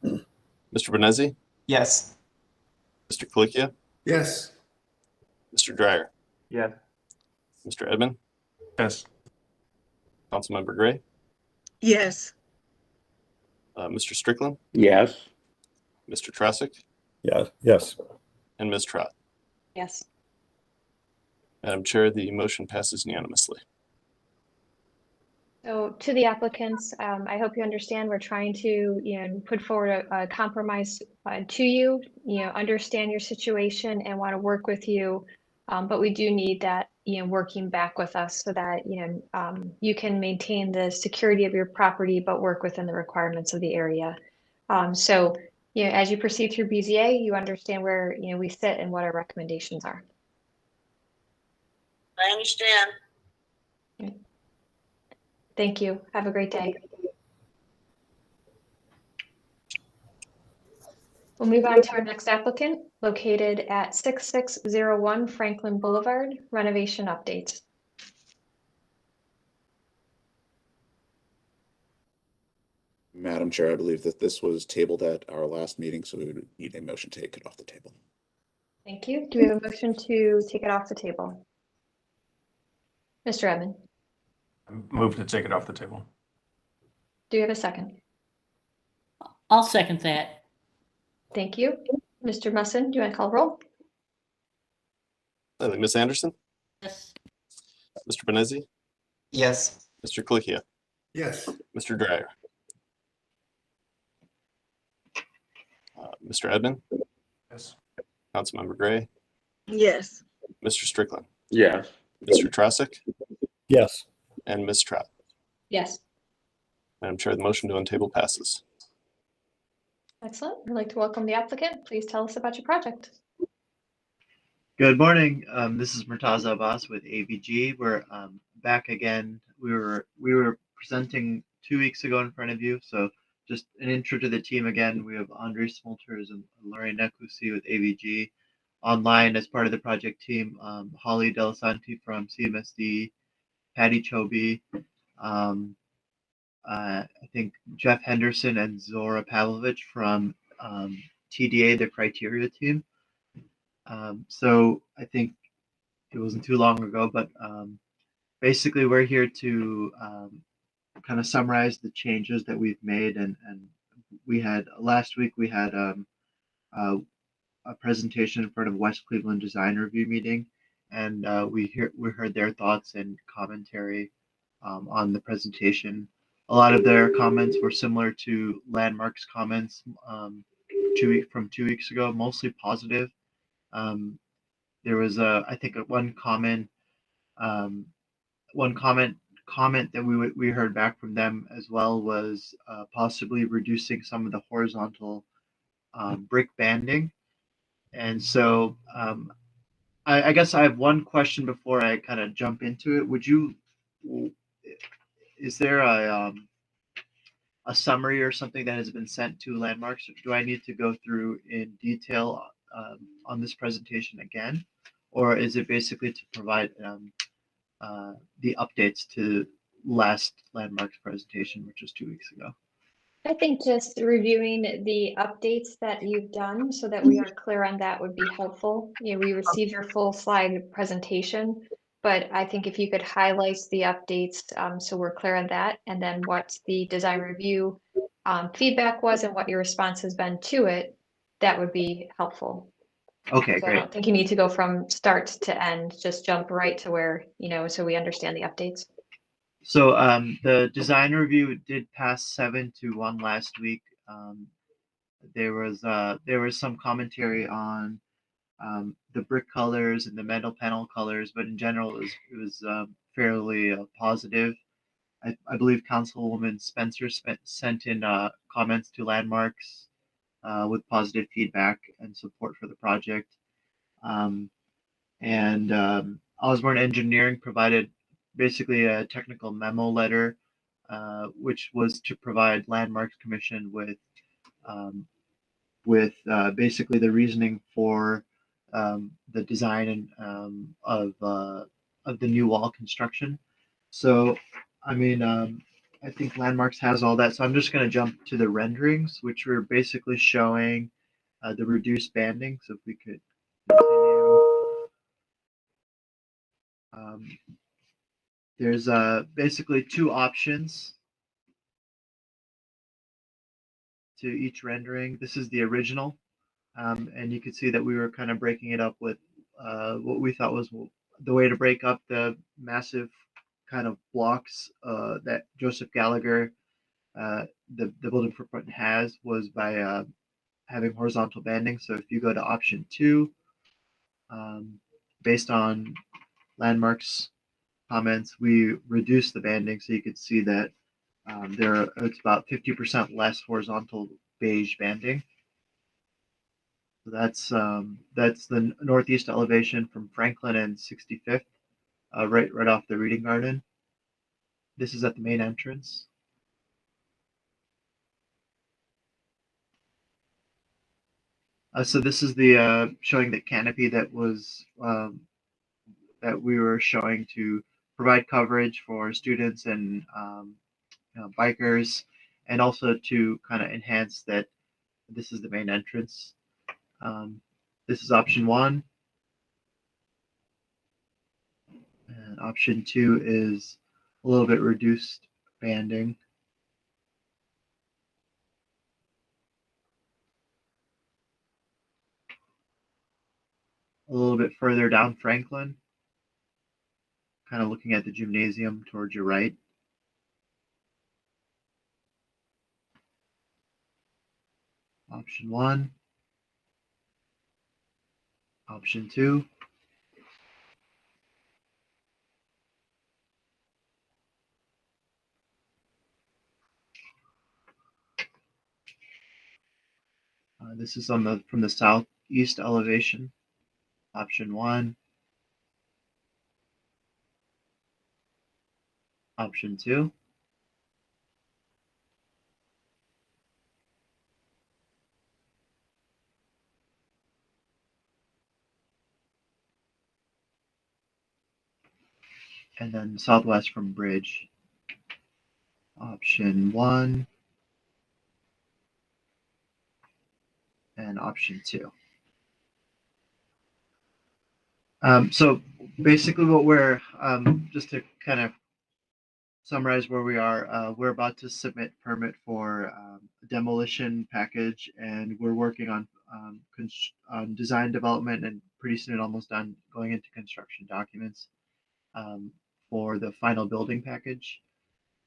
S2: Mr. Benezi,
S3: Yes.
S2: Mr. Colicchio,
S13: Yes.
S2: Mr. Dryer,
S11: Yes.
S2: Mr. Edmond,
S11: Yes.
S2: Councilmember Gray,
S8: Yes.
S2: Mr. Strickland,
S10: Yes.
S2: Mr. Trasick,
S12: Yes, yes.
S2: and Ms. Trot.
S1: Yes.
S2: Madam Chair, the motion passes unanimously.
S1: So to the applicants, I hope you understand we're trying to, put forward a compromise to you, understand your situation and want to work with you. But we do need that, working back with us so that, you can maintain the security of your property, but work within the requirements of the area. So, as you proceed through BZA, you understand where, we sit and what our recommendations are.
S5: I understand.
S1: Thank you. Have a great day. We'll move on to our next applicant, located at 6601 Franklin Boulevard, renovation updates.
S7: Madam Chair, I believe that this was tabled at our last meeting, so we would need a motion to take it off the table.
S1: Thank you. Do we have a motion to take it off the table? Mr. Edmond,
S11: Move to take it off the table.
S1: do you have a second?
S9: I'll second that.
S1: Thank you. Mr. Musson, do you want to call roll?
S2: Ms. Anderson,
S9: Yes.
S2: Mr. Benezi,
S3: Yes.
S2: Mr. Colicchio,
S13: Yes.
S2: Mr. Dryer, Mr. Edmond,
S11: Yes.
S2: Councilmember Gray,
S8: Yes.
S2: Mr. Strickland,
S10: Yes.
S2: Mr. Trasick,
S12: Yes,
S2: and Ms. Trot.
S1: Yes.
S2: Madam Chair, the motion to untable passes.
S1: Excellent. I'd like to welcome the applicant. Please tell us about your project.
S14: Good morning. This is Murtaza Abbas with AVG. We're back again. We were presenting 2 weeks ago in front of you. So just an intro to the team again. We have Andre Smolters and Lori Nekusi with AVG. Online as part of the project team, Holly Delasanti from CMSD, Patty Chobe, I think Jeff Henderson and Zora Pavlovich from TDA, the criteria team. So I think it wasn't too long ago, but basically we're here to kind of summarize the changes that we've made. And we had last week, we had a presentation in front of West Cleveland Design Review meeting. And we heard their thoughts and commentary on the presentation. A lot of their comments were similar to Landmark's comments from 2 weeks ago, mostly positive. There was I think one comment that we heard back from them as well was possibly reducing some of the horizontal brick banding. And so I guess I have one question before I kind of jump into it. Is there a summary or something that has been sent to Landmarks? Do I need to go through in detail on this presentation again? Or is it basically to provide the updates to last Landmarks presentation, which was 2 weeks ago?
S1: I think just reviewing the updates that you've done so that we are clear on that would be helpful. We received your full slide presentation, but I think if you could highlight the updates so we're clear on that, and then what the design review feedback was and what your response has been to it, that would be helpful.
S14: Okay,
S1: So
S14: great.
S1: I don't think you need to go from start to end, just jump right to where, so we understand the updates.
S14: So the design review did pass 7-1 last week. There was some commentary on the brick colors and the metal panel colors, but in general it was fairly positive. I believe Councilwoman Spencer sent in comments to Landmarks with positive feedback and support for the project. And Osborne Engineering provided basically a technical memo letter, which was to provide Landmarks Commission with basically the reasoning for the design and of the new wall construction. So, I mean, I think Landmarks has all that. So I'm just going to jump to the renderings, which were basically showing the reduced banding. So if we could continue. There's basically two options to each rendering. This is the original. And you can see that we were kind of breaking it up with what we thought was the way to break up the massive kind of blocks that Joseph Gallagher, the building footprint has, was by having horizontal banding. So if you go to option 2, based on Landmarks comments, we reduced the banding so you could see that it's about 50% less horizontal beige banding. So that's the northeast elevation from Franklin and 65th, right off the Reading Garden. This is at the main entrance. So this is the showing the canopy that was that we were showing to provide coverage for students and bikers, and also to kind of enhance that this is the main entrance. This is option 1. And option 2 is a little bit reduced banding. A little bit further down Franklin, kind of looking at the gymnasium towards your right. Option 1. Option 2. This is from the southeast elevation. Option 1. Option 2. And then southwest from Bridge. Option 1. And option 2. So basically what we're, just to kind of summarize where we are, we're about to submit permit for a demolition package, and we're working on design development, and pretty soon almost done going into construction documents for the final building package.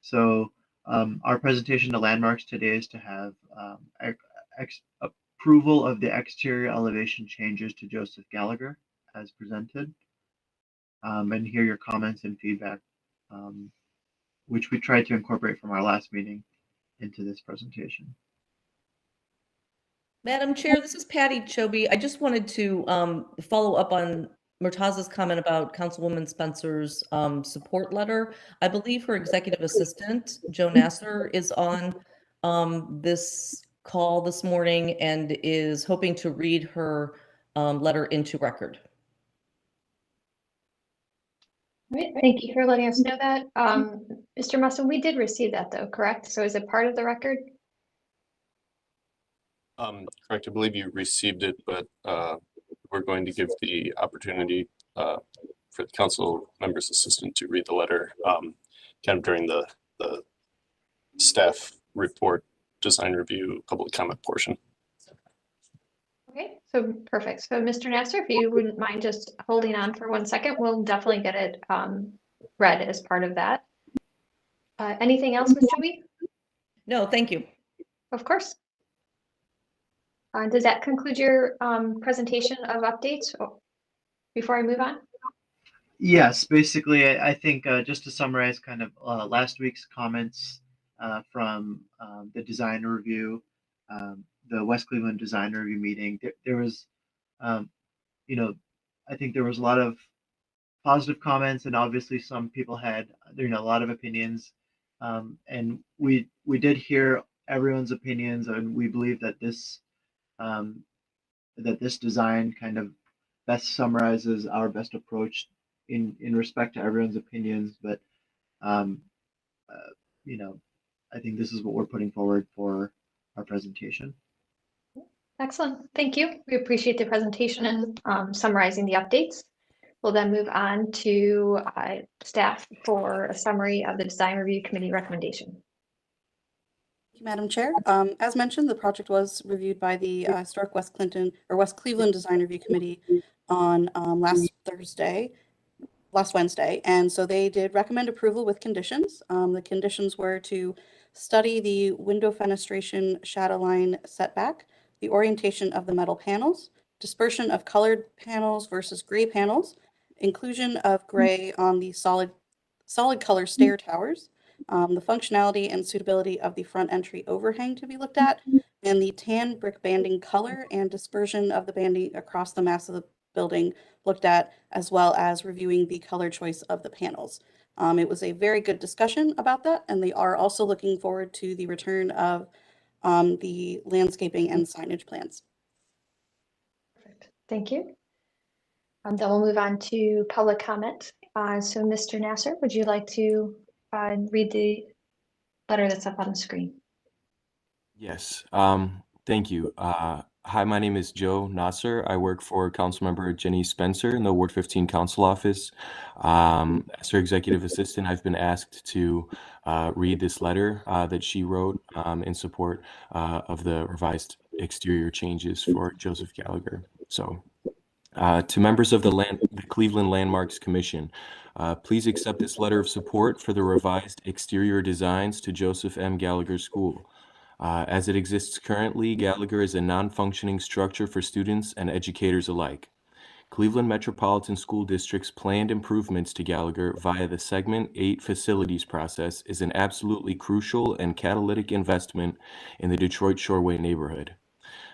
S14: So our presentation to Landmarks today is to have approval of the exterior elevation changes to Joseph Gallagher as presented, and hear your comments and feedback, which we tried to incorporate from our last meeting into this presentation.
S13: Madam Chair, this is Patty Chobe. I just wanted to follow up on Murtaza's comment about Councilwoman Spencer's support letter. I believe her executive assistant, Joe Nasser, is on this call this morning and is hoping to read her letter into record.
S1: All right, thank you for letting us know that. Mr. Musson, we did receive that though, correct? So is it part of the record?
S2: Correct. I believe you received it, but we're going to give the opportunity for the council member's assistant to read the letter kind of during the staff report, design review, public comment portion.
S1: Okay, so perfect. So Mr. Nasser, if you wouldn't mind just holding on for 1 second, we'll definitely get it read as part of that. Anything else, Ms. Chobe?
S13: No, thank you.
S1: Of course. Does that conclude your presentation of updates before I move on?
S14: Yes, basically, I think just to summarize kind of last week's comments from the design review, the West Cleveland design review meeting, there was, you know, I think there was a lot of positive comments, and obviously some people had, a lot of opinions. And we did hear everyone's opinions, and we believe that this design kind of best summarizes our best approach in respect to everyone's opinions. But I think this is what we're putting forward for our presentation.
S1: Excellent. Thank you. We appreciate the presentation and summarizing the updates. We'll then move on to staff for a summary of the Design Review Committee recommendation.
S6: Thank you, Madam Chair. As mentioned, the project was reviewed by the Historic West Cleveland Design Review Committee on last Wednesday. And so they did recommend approval with conditions. The conditions were to study the window fenestration shadow line setback, the orientation of the metal panels, dispersion of colored panels versus gray panels, inclusion of gray on the solid color stair towers, the functionality and suitability of the front entry overhang to be looked at, and the tan brick banding color and dispersion of the banding across the mass of the building looked at, as well as reviewing the color choice of the panels. It was a very good discussion about that, and they are also looking forward to the return of the landscaping and signage plans.
S1: Perfect. Thank you. Then we'll move on to public comment. So Mr. Nasser, would you like to read the letter that's up on the screen?
S15: Yes, thank you. Hi, my name is Joe Nasser. I work for Councilmember Jenny Spencer in the Ward 15 Council Office. As her executive assistant, I've been asked to read this letter that she wrote in support of the revised exterior changes for Joseph Gallagher. So, to members of the Cleveland Landmarks Commission, please accept this letter of support for the revised exterior designs to Joseph M. Gallagher School. As it exists currently, Gallagher is a non-functioning structure for students and educators alike. Cleveland Metropolitan School District's planned improvements to Gallagher via the Segment 8 facilities process is an absolutely crucial and catalytic investment in the Detroit Shoreway neighborhood.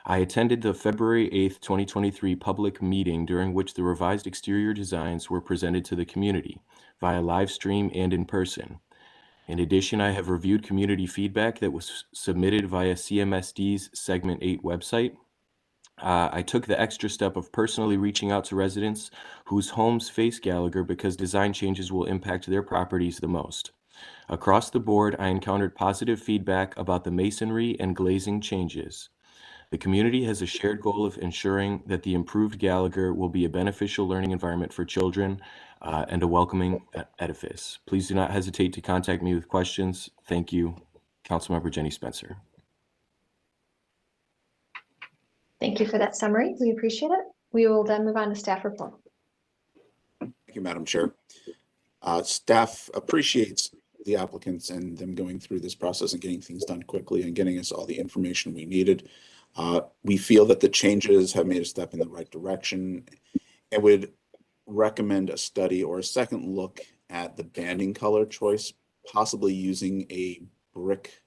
S15: I attended the February 8th, 2023 public meeting during which the revised exterior designs were presented to the community via live stream and in person. In addition, I have reviewed community feedback that was submitted via CMSD's Segment 8 website. I took the extra step of personally reaching out to residents whose homes face Gallagher because design changes will impact their properties the most. Across the board, I encountered positive feedback about the masonry and glazing changes. The community has a shared goal of ensuring that the improved Gallagher will be a beneficial learning environment for children and a welcoming edifice. Please do not hesitate to contact me with questions. Thank you, Councilmember Jenny Spencer.
S1: Thank you for that summary. We appreciate it. We will then move on to staff report.
S7: Thank you, Madam Chair. Staff appreciates the applicants and them going through this process and getting things done quickly and getting us all the information we needed. We feel that the changes have made a step in the right direction and would recommend a study or a second look at the banding color choice, possibly using a brick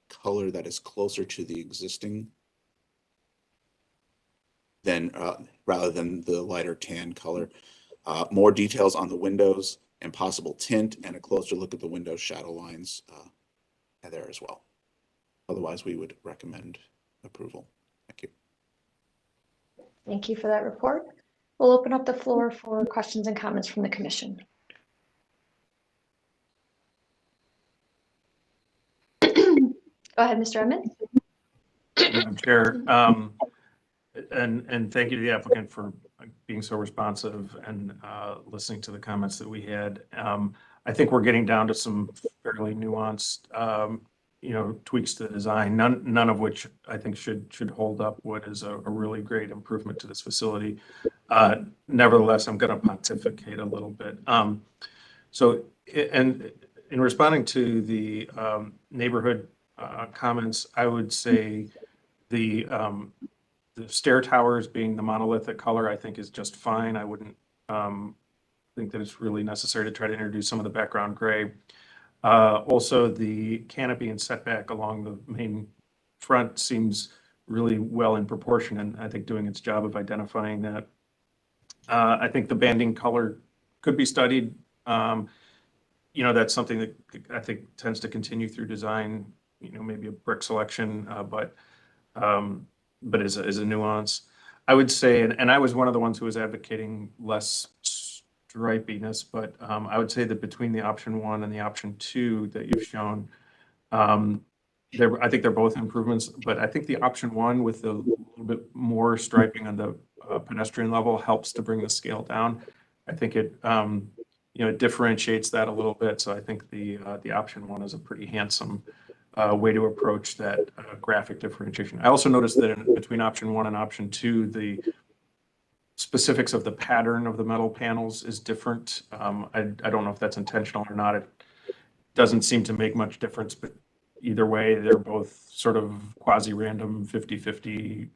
S7: color that is closer to the existing than rather than the lighter tan color. More details on the windows and possible tint and a closer look at the window shadow lines there as well. Otherwise, we would recommend approval. Thank you.
S1: Thank you for that report. We'll open up the floor for questions and comments from the commission. Go ahead, Mr. Edmond.
S11: Madam Chair, and thank you to the applicant for being so responsive and listening to the comments that we had. I think we're getting down to some fairly nuanced tweaks to the design, none of which I think should hold up what is a really great improvement to this facility. Nevertheless, I'm going to pontificate a little bit. So, and in responding to the neighborhood comments, I would say the stair towers being the monolithic color, I think is just fine. I wouldn't think that it's really necessary to try to introduce some of the background gray. Also, the canopy and setback along the main front seems really well in proportion, and I think doing its job of identifying that I think the banding color could be studied. That's something that I think tends to continue through design, maybe a brick selection, but is a nuance. I would say, and I was one of the ones who was advocating less stripiness, but I would say that between the option 1 and the option 2 that you've shown, I think they're both improvements, but I think the option 1 with a little bit more striping on the pedestrian level helps to bring the scale down. I think it it differentiates that a little bit. So I think the option 1 is a pretty handsome way to approach that graphic differentiation. I also noticed that between option 1 and option 2, the specifics of the pattern of the metal panels is different. I don't know if that's intentional or not. It doesn't seem to make much difference, but either way, they're both sort of quasi-random 50-50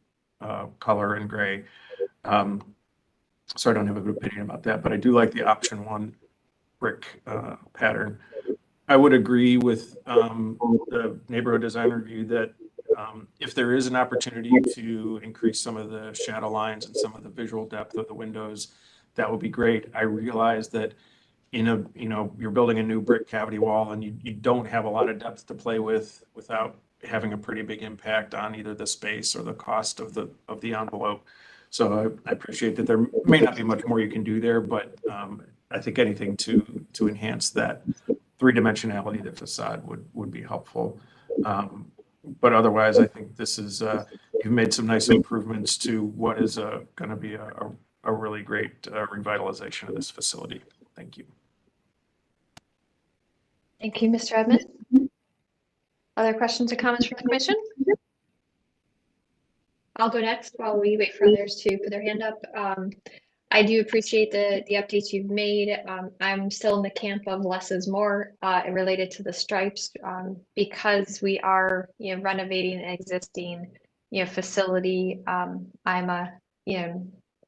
S11: color and gray. So I don't have a good opinion about that, but I do like the option 1 brick pattern. I would agree with the neighborhood design review that if there is an opportunity to increase some of the shadow lines and some of the visual depth of the windows, that would be great. I realize that you're building a new brick cavity wall and you don't have a lot of depth to play with without having a pretty big impact on either the space or the cost of the envelope. So I appreciate that there may not be much more you can do there, but I think anything to enhance that three-dimensionality of the facade would be helpful. But otherwise, I think this is you've made some nice improvements to what is going to be a really great revitalization of this facility. Thank you.
S1: Thank you, Mr. Edmond. Other questions or comments from the commission? I'll go next while we wait for others to put their hand up. I do appreciate the updates you've made. I'm still in the camp of less is more related to the stripes because we are renovating an existing facility. I'm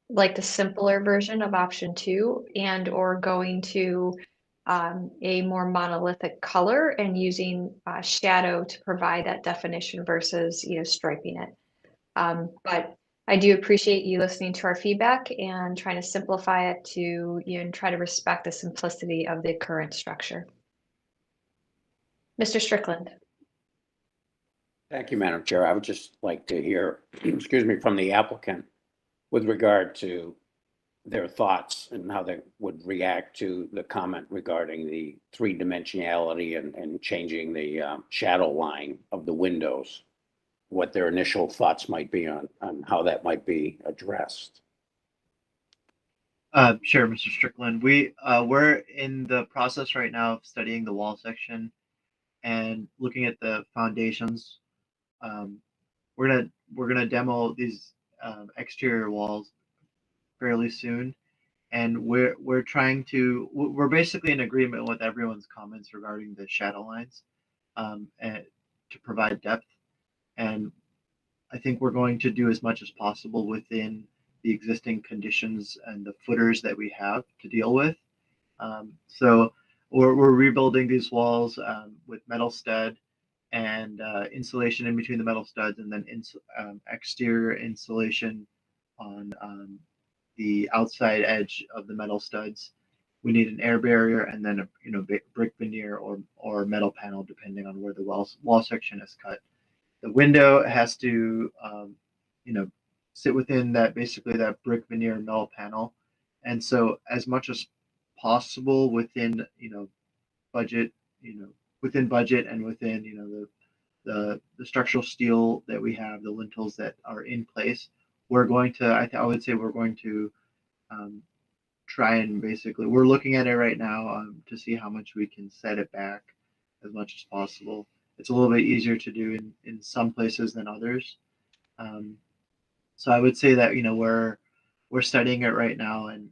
S1: like the simpler version of option 2 and or going to a more monolithic color and using shadow to provide that definition versus striping it. But I do appreciate you listening to our feedback and trying to simplify it to and try to respect the simplicity of the current structure. Mr. Strickland.
S10: Thank you, Madam Chair. I would just like to hear, excuse me, from the applicant with regard to their thoughts and how they would react to the comment regarding the three-dimensionality and changing the shadow line of the windows, what their initial thoughts might be on how that might be addressed.
S14: Sure, Mr. Strickland. We're in the process right now of studying the wall section and looking at the foundations. We're gonna demo these exterior walls fairly soon, and we're basically in agreement with everyone's comments regarding the shadow lines and to provide depth. And I think we're going to do as much as possible within the existing conditions and the footers that we have to deal with. So we're rebuilding these walls with metal stud and insulation in between the metal studs, and then exterior insulation on the outside edge of the metal studs. We need an air barrier and then a brick veneer or metal panel depending on where the wall section is cut. The window has to sit within that, basically that brick veneer metal panel. And so as much as possible within budget, within budget and within the structural steel that we have, the lintels that are in place, we're going to, I would say we're going to try and basically, we're looking at it right now to see how much we can set it back as much as possible. It's a little bit easier to do in some places than others. So I would say that, we're studying it right now, and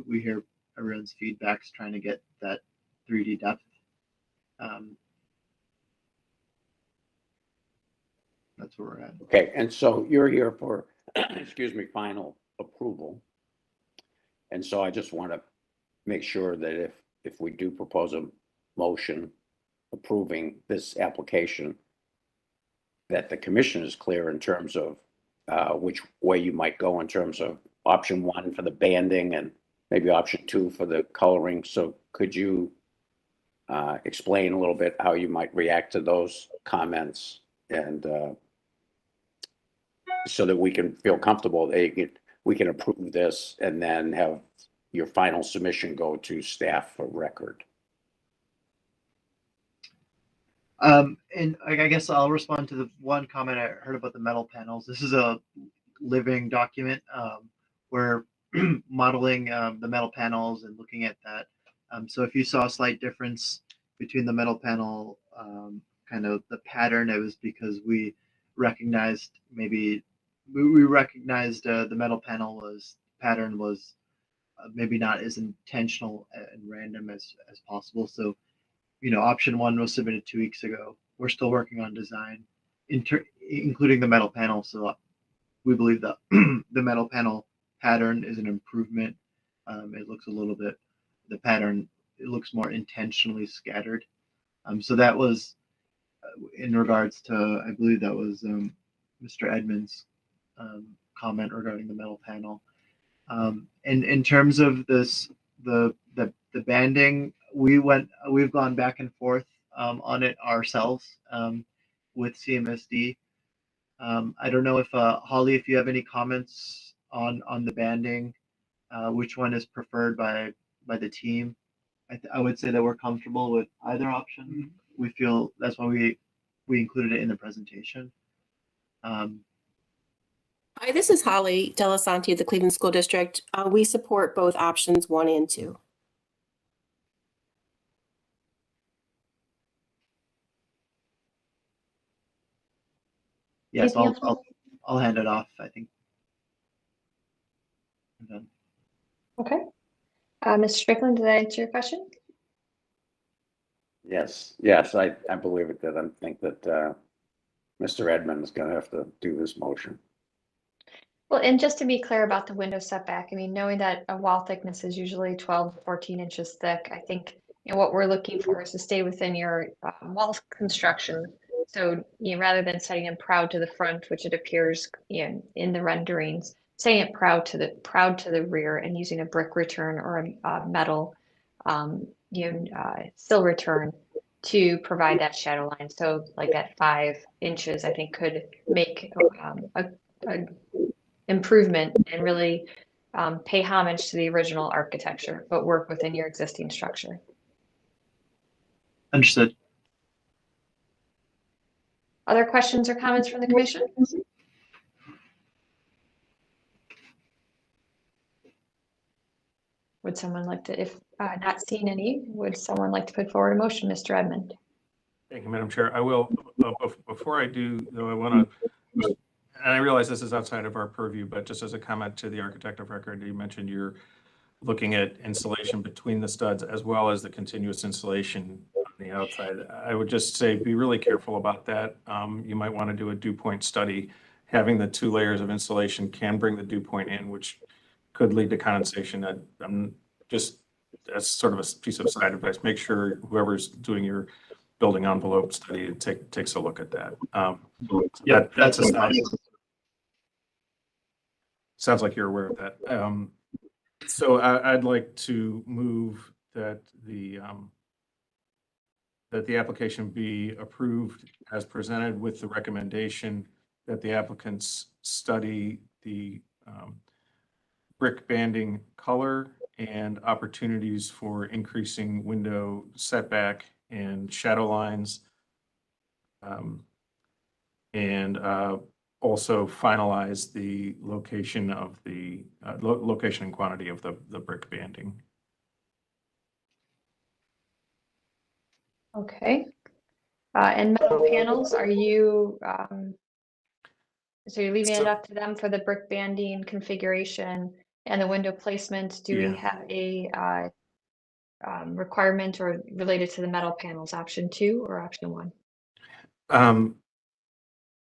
S14: we hear everyone's feedbacks trying to get that 3D depth. That's where we're at.
S10: Okay, and so you're here for, excuse me, final approval. And so I just want to make sure that if we do propose a motion approving this application, that the commission is clear in terms of which way you might go in terms of option 1 for the banding and maybe option 2 for the coloring. So could you explain a little bit how you might react to those comments, and so that we can feel comfortable that we can approve this and then have your final submission go to staff for record?
S14: And I guess I'll respond to the one comment I heard about the metal panels. This is a living document. We're modeling the metal panels and looking at that. So if you saw a slight difference between the metal panel, kind of the pattern, it was because we recognized the metal panel pattern was maybe not as intentional and random as possible. So, option 1 was submitted 2 weeks ago. We're still working on design, including the metal panel. So we believe that the metal panel pattern is an improvement. It looks the pattern, it looks more intentionally scattered. So that was in regards to, I believe that was Mr. Edmonds' comment regarding the metal panel. And in terms of this, the banding, we've gone back and forth on it ourselves with CMSD. I don't know if Holly, if you have any comments on the banding, which one is preferred by the team. I would say that we're comfortable with either option. We feel that's why we included it in the presentation.
S16: Hi, this is Holly Delasanti of the Cleveland School District. We support both options 1 and 2.
S14: Yes, I'll hand it off, I think. I'm done.
S1: Okay. Mr. Strickland, did I answer your question?
S10: Yes, I believe it did. I think that Mr. Edmonds is going to have to do this motion.
S1: Well, and just to be clear about the window setback, I mean, knowing that a wall thickness is usually 12 to 14 inches thick, I think what we're looking for is to stay within your wall construction. So rather than setting it proud to the front, which it appears in the renderings, setting it proud to the rear and using a brick return or a metal sill return to provide that shadow line. So like that 5 inches, I think could make a improvement and really pay homage to the original architecture, but work within your existing structure.
S14: Understood.
S1: Other questions or comments from the commission? Would someone like to, if not seeing any, would someone like to put forward a motion, Mr. Edmond?
S11: Thank you, Madam Chair. I will, before I do, though, I want to, and I realize this is outside of our purview, but just as a comment to the architect of record, you mentioned you're looking at insulation between the studs as well as the continuous insulation on the outside. I would just say be really careful about that. You might want to do a dew point study. Having the 2 layers of insulation can bring the dew point in, which could lead to condensation. Just as sort of a piece of side advice, make sure whoever's doing your building envelope study takes a look at that. Yeah, that's a side. Sounds like you're aware of that. So I'd like to move that the application be approved as presented with the recommendation that the applicants study the brick banding color and opportunities for increasing window setback and shadow lines, and also finalize the location of the location and quantity of the brick banding.
S1: Okay. And metal panels, are you, so you're leaving it up to them for the brick banding configuration and the window placement? Do we have a requirement or related to the metal panels, option 2 or option 1?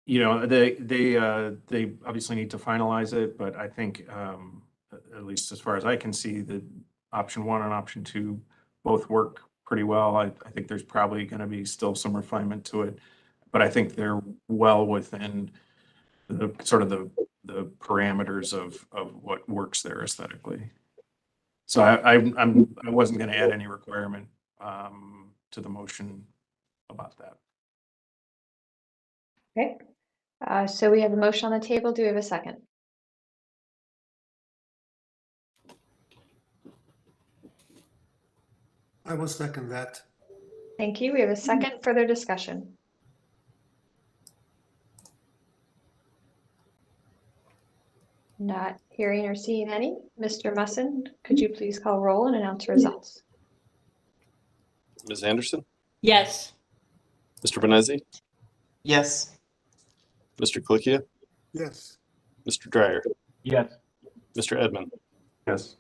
S1: They obviously need to finalize it, but I think at least as far as I can see, the option 1 and option 2 both work pretty well. I think there's probably going to be still some refinement to it, but I think they're well within the sort of the
S11: the parameters of what works there aesthetically. So I wasn't going to add any requirement to the motion about that.
S1: Okay, so we have a motion on the table. Do we have a second?
S17: I will second that.
S1: Thank you. We have a second. Further discussion. Not hearing or seeing any. Mr. Musson, could you please call roll and announce results?
S2: Ms. Anderson,
S9: Yes.
S2: Mr. Benezzi,
S3: Yes.
S2: Mr. Clicchia,
S17: Yes.
S2: Mr. Dryer,
S4: Yes.
S2: Mr. Edmund,
S11: Yes.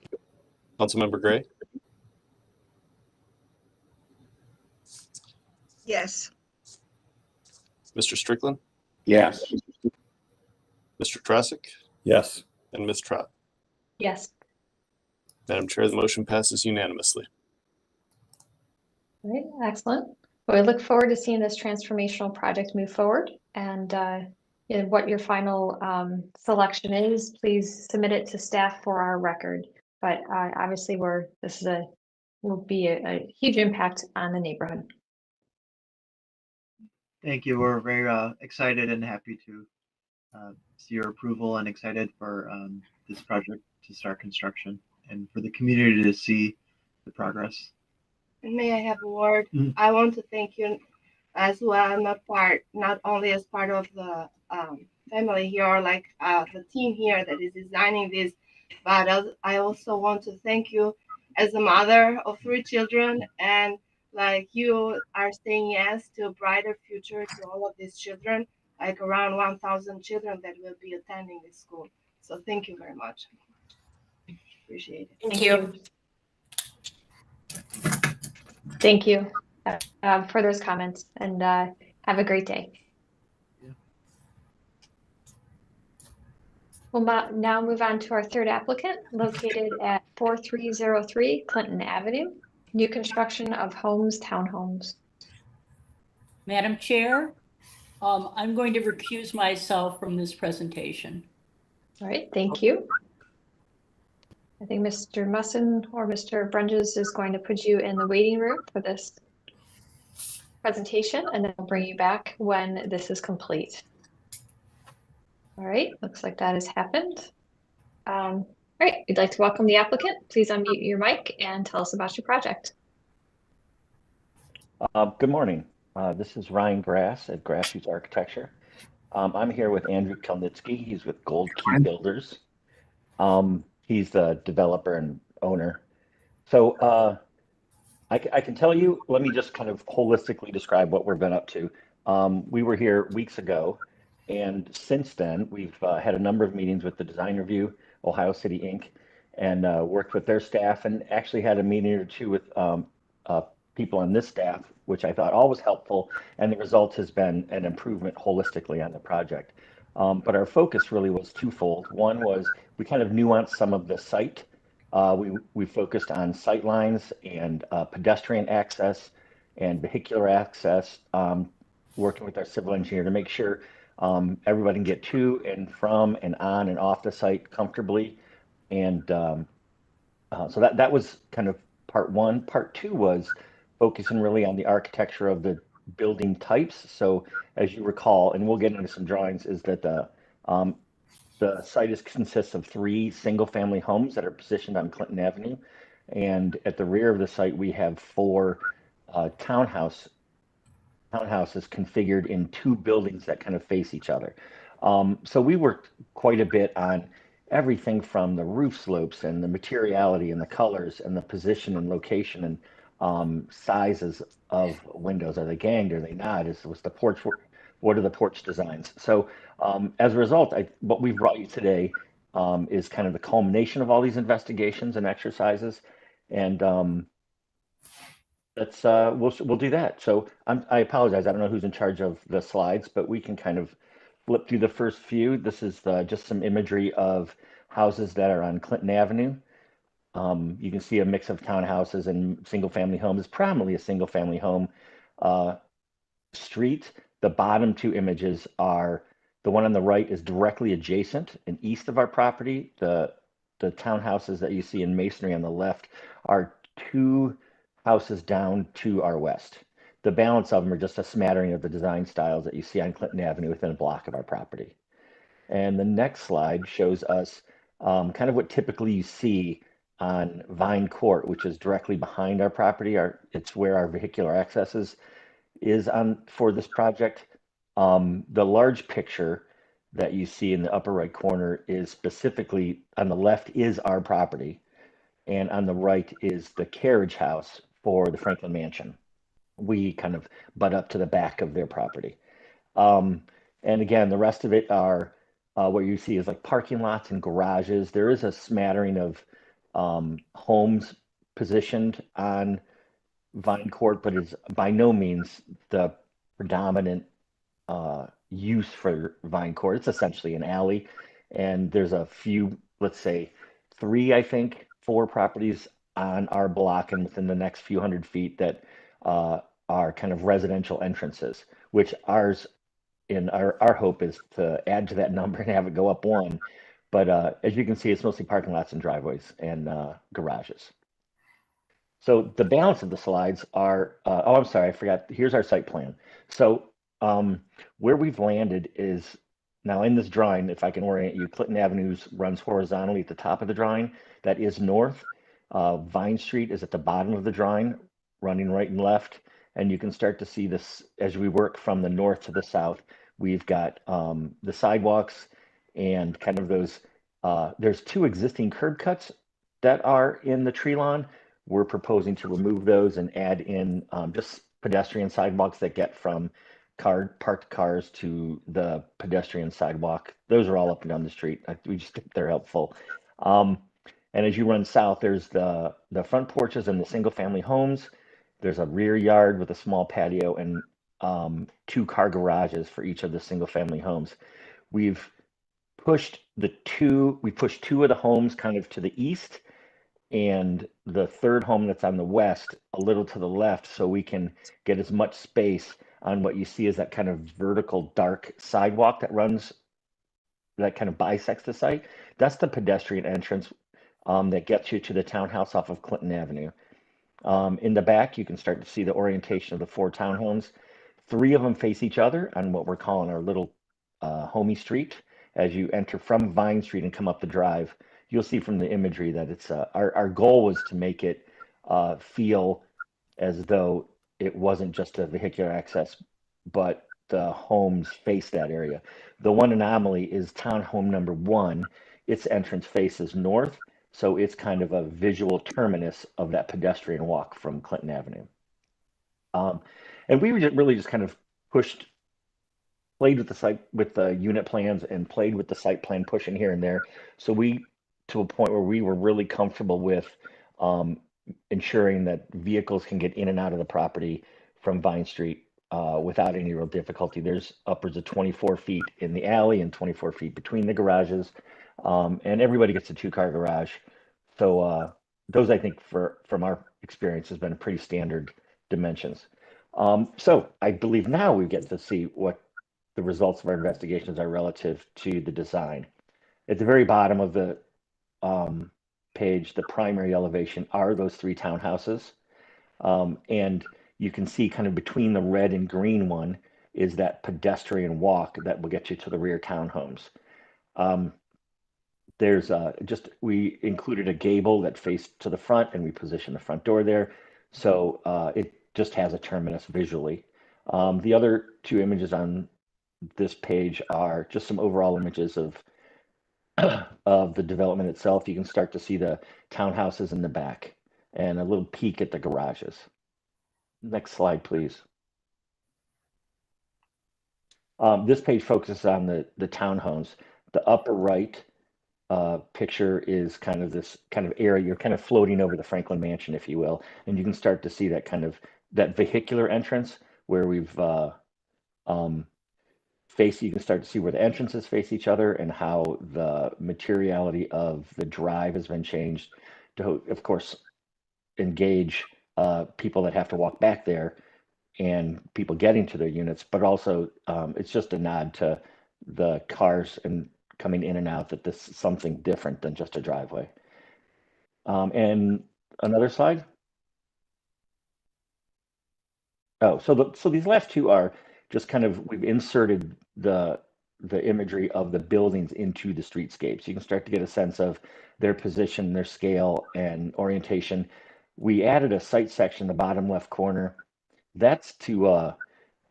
S2: Councilmember Gray,
S8: Yes.
S2: Mr. Strickland,
S10: Yes.
S2: Mr. Trosick,
S12: Yes.
S2: and Ms. Trott.
S1: Yes.
S2: Madam Chair, the motion passes unanimously.
S1: All right, excellent. Well, we look forward to seeing this transformational project move forward, and what your final selection is, please submit it to staff for our record. But obviously, this will be a huge impact on the neighborhood.
S14: Thank you. We're very excited and happy to see your approval and excited for this project to start construction and for the community to see the progress.
S18: May I have a word? I want to thank you as well, not only as part of the family here, or like the team here that is designing this, but I also want to thank you as a mother of 3 children, and like you are saying yes to a brighter future to all of these children, like around 1,000 children that will be attending this school. So thank you very much. Appreciate it.
S16: Thank you.
S1: Thank you for those comments, and have a great day. We'll now move on to our third applicant, located at 4303 Clinton Avenue, new construction of homes, townhomes.
S9: Madam Chair, I'm going to recuse myself from this presentation.
S1: All right, thank you. I think Mr. Musson or Mr. Brunges is going to put you in the waiting room for this presentation, and then I'll bring you back when this is complete. All right, looks like that has happened. All right, we'd like to welcome the applicant. Please unmute your mic and tell us about your project.
S19: Good morning. This is Ryan Grass at Grassroots Architecture. I'm here with Andrew Kelnitsky. He's with Gold Key Builders. He's the developer and owner. So I can tell you, let me just kind of holistically describe what we've been up to. We were here weeks ago, and since then, we've had a number of meetings with the Design Review, Ohio City Inc., and worked with their staff, and actually had a meeting or two with people on this staff, which I thought all was helpful, and the result has been an improvement holistically on the project. But our focus really was twofold. One was we kind of nuanced some of the site. We focused on sight lines and pedestrian access and vehicular access, working with our civil engineer to make sure everybody can get to and from and on and off the site comfortably. And so that was kind of part one. Part two was focusing really on the architecture of the building types. So as you recall, and we'll get into some drawings, is that the site consists of 3 single-family homes that are positioned on Clinton Avenue. And at the rear of the site, we have 4 townhouses configured in 2 buildings that kind of face each other. So we worked quite a bit on everything from the roof slopes and the materiality and the colors and the position and location and sizes of windows. Are they ganged? Are they not? Was the porch? What are the porch designs? So as a result, what we've brought you today is kind of the culmination of all these investigations and exercises, and we'll do that. So I apologize. I don't know who's in charge of the slides, but we can kind of flip through the first few. This is just some imagery of houses that are on Clinton Avenue. You can see a mix of townhouses and single-family homes. It's primarily a single-family home street. The bottom 2 images are The one on the right is directly adjacent and east of our property. The townhouses that you see in masonry on the left are 2 houses down to our west. The balance of them are just a smattering of the design styles that you see on Clinton Avenue within a block of our property. And the next slide shows us kind of what typically you see on Vine Court, which is directly behind our property. It's where our vehicular access is on for this project. The large picture that you see in the upper right corner is specifically on the left is our property, and on the right is the carriage house for the Franklin Mansion. We kind of butt up to the back of their property. And again, the rest of it are what you see is like parking lots and garages. There is a smattering of homes positioned on Vine Court, but it's by no means the predominant use for Vine Court. It's essentially an alley, and there's a few, let's say 3, I think, 4 properties on our block and within the next few hundred feet that are kind of residential entrances, which ours in our hope is to add to that number and have it go up 1. But as you can see, it's mostly parking lots and driveways and garages. So the balance of the slides are, oh, I'm sorry, I forgot. Here's our site plan. So where we've landed is now in this drawing, if I can orient you, Clinton Avenue runs horizontally at the top of the drawing. That is north. Vine Street is at the bottom of the drawing, running right and left. And you can start to see this as we work from the north to the south. We've got the sidewalks and kind of those, there's 2 existing curb cuts that are in the tree lawn. We're proposing to remove those and add in just pedestrian sidewalks that get from parked cars to the pedestrian sidewalk. Those are all up and down the street. We just think they're helpful. And as you run south, there's the front porches and the single family homes. There's a rear yard with a small patio and 2 car garages for each of the single family homes. We've pushed 2 of the homes kind of to the east, and the 3rd home that's on the west a little to the left, so we can get as much space on what you see as that kind of vertical dark sidewalk that runs, that kind of bisects the site. That's the pedestrian entrance that gets you to the townhouse off of Clinton Avenue. In the back, you can start to see the orientation of the 4 townhomes. 3 of them face each other on what we're calling our little homey street. As you enter from Vine Street and come up the drive, you'll see from the imagery that it's our goal was to make it feel as though it wasn't just a vehicular access, but the homes face that area. The one anomaly is townhome number 1. Its entrance faces north, so it's kind of a visual terminus of that pedestrian walk from Clinton Avenue. And we really just kind of played with the site, with the unit plans, and played with the site plan, pushing here and there. So to a point where we were really comfortable with ensuring that vehicles can get in and out of the property from Vine Street without any real difficulty. There's upwards of 24 feet in the alley and 24 feet between the garages, and everybody gets a 2-car garage. So those, I think, from our experience, has been pretty standard dimensions. So I believe now we get to see what the results of our investigations are relative to the design. At the very bottom of the page, the primary elevation are those 3 townhouses. And you can see kind of between the red and green one is that pedestrian walk that will get you to the rear townhomes. There's we included a gable that faced to the front, and we positioned the front door there. So it just has a terminus visually. The other 2 images on this page are just some overall images of the development itself. You can start to see the townhouses in the back and a little peek at the garages. Next slide, please. This page focuses on the townhomes. The upper right picture is kind of this kind of area. You're kind of floating over the Franklin Mansion, if you will, and you can start to see that kind of that vehicular entrance where we've you can start to see where the entrances face each other and how the materiality of the drive has been changed to, of course, engage people that have to walk back there and people getting to their units, but also it's just a nod to the cars and coming in and out, that this is something different than just a driveway. And another slide. Oh, so these last two are just kind of, we've inserted the imagery of the buildings into the streetscape. So you can start to get a sense of their position, their scale, and orientation. We added a site section in the bottom left corner. That's to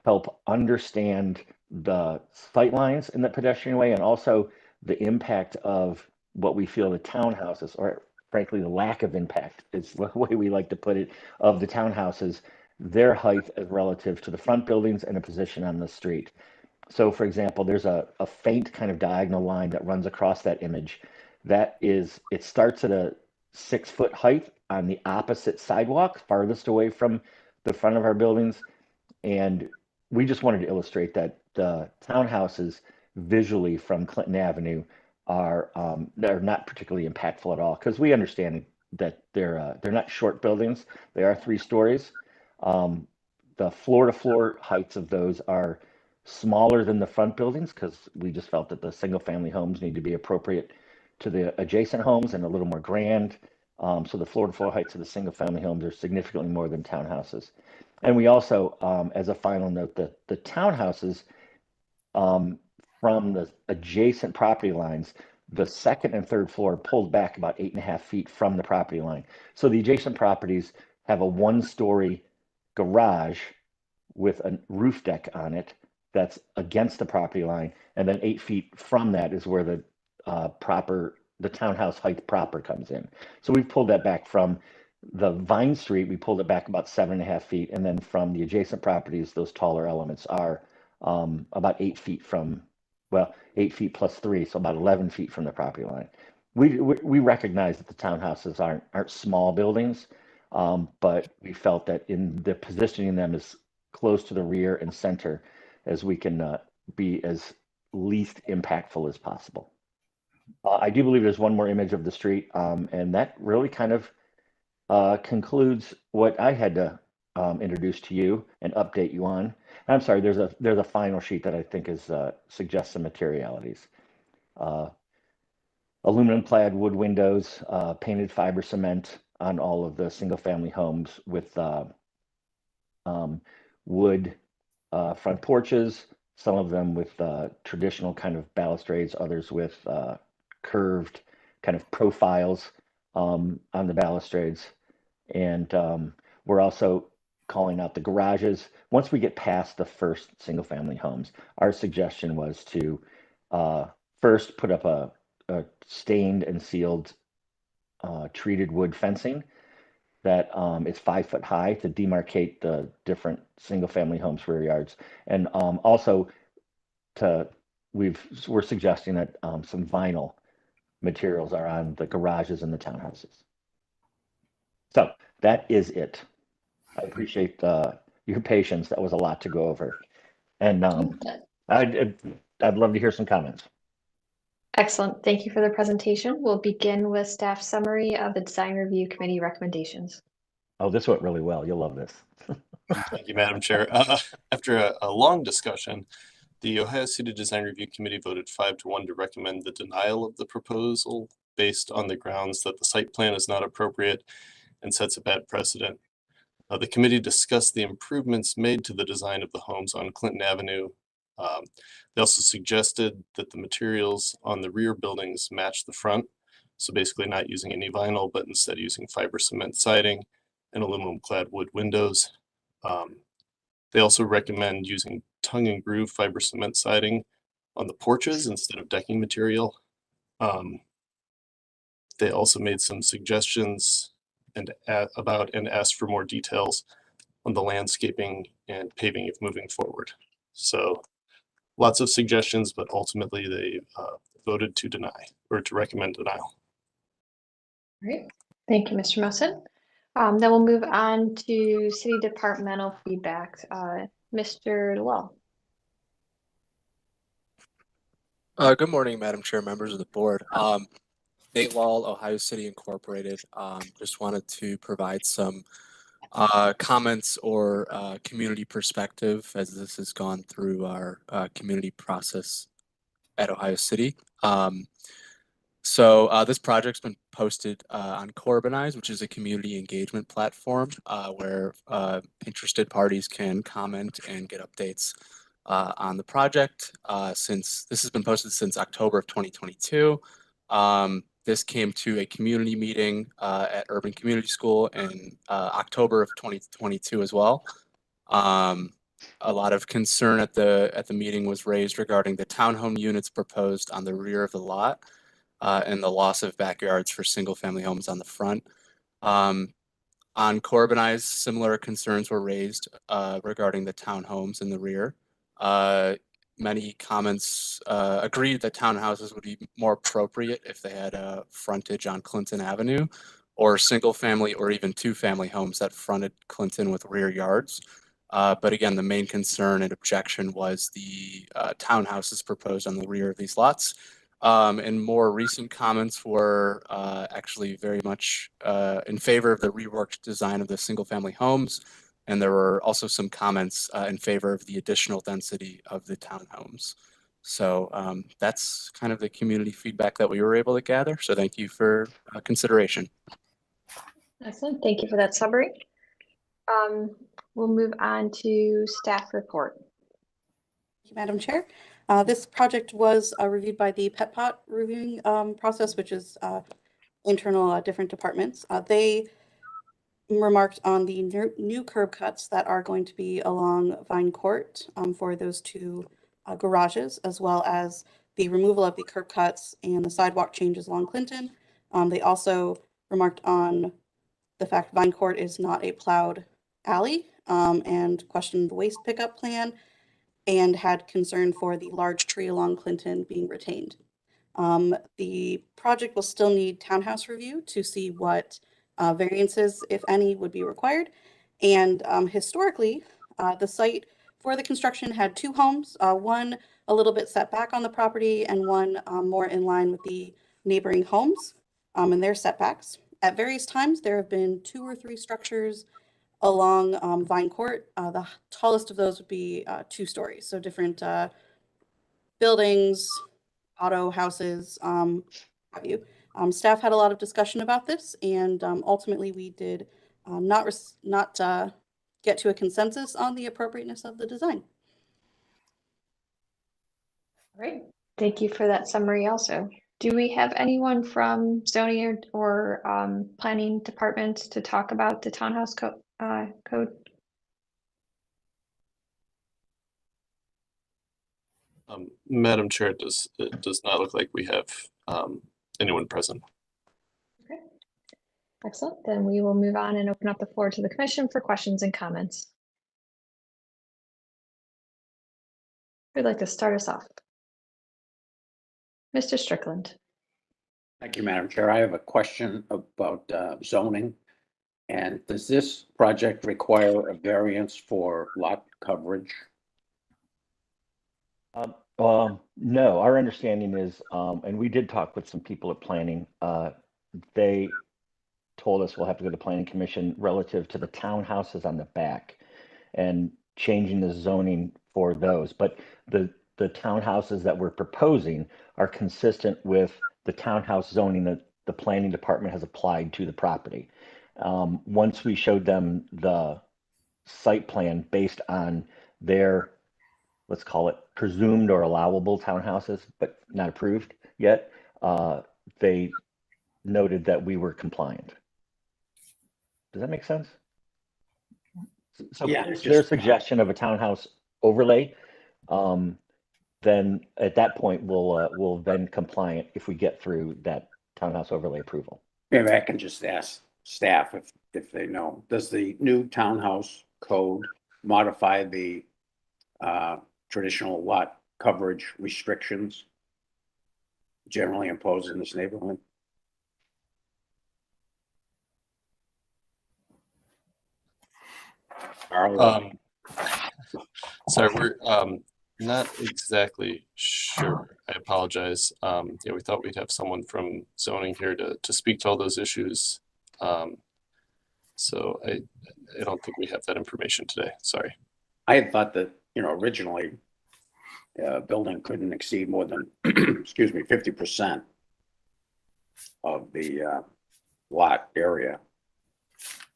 S19: help understand the sight lines in the pedestrian way, and also the impact of what we feel the townhouses, or frankly, the lack of impact is the way we like to put it, of the townhouses, their height as relative to the front buildings and a position on the street. So for example, there's a faint kind of diagonal line that runs across that image. That is, it starts at a 6-foot height on the opposite sidewalk, farthest away from the front of our buildings. And we just wanted to illustrate that the townhouses visually from Clinton Avenue are they're not particularly impactful at all, because we understand that they're not short buildings. They are 3 stories. The floor-to-floor heights of those are smaller than the front buildings, because we just felt that the single-family homes need to be appropriate to the adjacent homes and a little more grand. So the floor-to-floor heights of the single-family homes are significantly more than townhouses. And we also, as a final note, the townhouses from the adjacent property lines, the second and third floor pulled back about 8.5 feet from the property line. So the adjacent properties have a 1-story garage with a roof deck on it that's against the property line, and then 8 feet from that is where the townhouse height proper comes in. So we've pulled that back from the Vine Street. We pulled it back about 7.5 feet, and then from the adjacent properties, those taller elements are about 8 feet from, well, 8 feet plus 3, so about 11 feet from the property line. We recognize that the townhouses aren't small buildings, but we felt that in the positioning them as close to the rear and center as we can be as least impactful as possible. I do believe there's one more image of the street, and that really kind of concludes what I had to introduce to you and update you on. I'm sorry, there's a final sheet that I think is suggests some materialities. Aluminum clad wood windows, painted fiber cement on all of the single family homes with wood front porches, some of them with traditional kind of balustrades, others with curved kind of profiles on the balustrades. And we're also calling out the garages. Once we get past the first single family homes, our suggestion was to first put up a stained and sealed treated wood fencing that is 5 foot high to demarcate the different single family homes rear yards. And also we're suggesting that some vinyl materials are on the garages and the townhouses. So that is it. I appreciate your patience. That was a lot to go over. And I'd love to hear some comments.
S1: Excellent. Thank you for the presentation. We'll begin with staff summary of the Design Review Committee recommendations.
S19: Oh, this went really well. You'll love this.
S2: Thank you, Madam Chair. After a long discussion, the Ohio City Design Review Committee voted 5-1 to recommend the denial of the proposal based on the grounds that the site plan is not appropriate and sets a bad precedent. The committee discussed the improvements made to the design of the homes on Clinton Avenue. They also suggested that the materials on the rear buildings match the front. So basically not using any vinyl, but instead using fiber cement siding and aluminum clad wood windows. They also recommend using tongue and groove fiber cement siding on the porches instead of decking material. They also made some suggestions and asked for more details on the landscaping and paving if moving forward. So lots of suggestions, but ultimately they voted to deny or to recommend denial.
S1: All right. Thank you, Mr. Mosen. Then we'll move on to city departmental feedback. Mr. Lull.
S20: Good morning, Madam Chair, members of the board. Nate Lull, Ohio City Incorporated. Just wanted to provide some comments or community perspective as this has gone through our community process at Ohio City. This project's been posted on Corbinize, which is a community engagement platform where interested parties can comment and get updates on the project. Since this has been posted since October of 2022, this came to a community meeting at Urban Community School in October of 2022 as well. A lot of concern at the meeting was raised regarding the townhome units proposed on the rear of the lot and the loss of backyards for single-family homes on the front. On Corbinize, similar concerns were raised regarding the townhomes in the rear. Many comments agreed that townhouses would be more appropriate if they had a frontage on Clinton Avenue, or single-family or even two-family homes that fronted Clinton with rear yards. But again, the main concern and objection was the townhouses proposed on the rear of these lots. And more recent comments were actually very much in favor of the reworked design of the single-family homes. And there were also some comments in favor of the additional density of the townhomes. So that's kind of the community feedback that we were able to gather. So thank you for consideration.
S1: Excellent. Thank you for that summary. We'll move on to staff report.
S6: Thank you, Madam Chair. This project was reviewed by the PetPot reviewing process, which is internal different departments. They remarked on the new curb cuts that are going to be along Vine Court for those two garages, as well as the removal of the curb cuts and the sidewalk changes along Clinton. They also remarked on the fact Vine Court is not a plowed alley and questioned the waste pickup plan and had concern for the large tree along Clinton being retained. The project will still need townhouse review to see what variances, if any, would be required. And historically, the site for the construction had two homes, one a little bit set back on the property and one more in line with the neighboring homes and their setbacks. At various times, there have been 2 or 3 structures along Vine Court. The tallest of those would be 2 stories, so different buildings, auto houses, have you. Staff had a lot of discussion about this, and ultimately we did not get to a consensus on the appropriateness of the design.
S1: All right, thank you for that summary also. Do we have anyone from zoning or planning department to talk about the townhouse code?
S2: Madam Chair, it does not look like we have anyone present.
S1: Okay, excellent. Then we will move on and open up the floor to the commission for questions and comments. Who'd like to start us off? Mr. Strickland.
S10: Thank you, Madam Chair. I have a question about zoning. And does this project require a variance for lot coverage?
S19: No, our understanding is, and we did talk with some people at planning, they told us we'll have to go to planning commission relative to the townhouses on the back and changing the zoning for those. But the townhouses that we're proposing are consistent with the townhouse zoning that the planning department has applied to the property. Once we showed them the site plan based on their, let's call it presumed or allowable townhouses, but not approved yet, they noted that we were compliant. Does that make sense? So
S10: yeah,
S19: their suggestion of a townhouse overlay, then at that point we'll then compliant if we get through that townhouse overlay approval.
S10: Maybe I can just ask staff if they know. Does the new townhouse code modify the traditional lot coverage restrictions generally imposed in this neighborhood?
S2: Sorry, we're not exactly sure. I apologize. Yeah, we thought we'd have someone from zoning here to speak to all those issues. So I don't think we have that information today. Sorry.
S10: I had thought that, originally building couldn't exceed more than, excuse me, 50% of the lot area.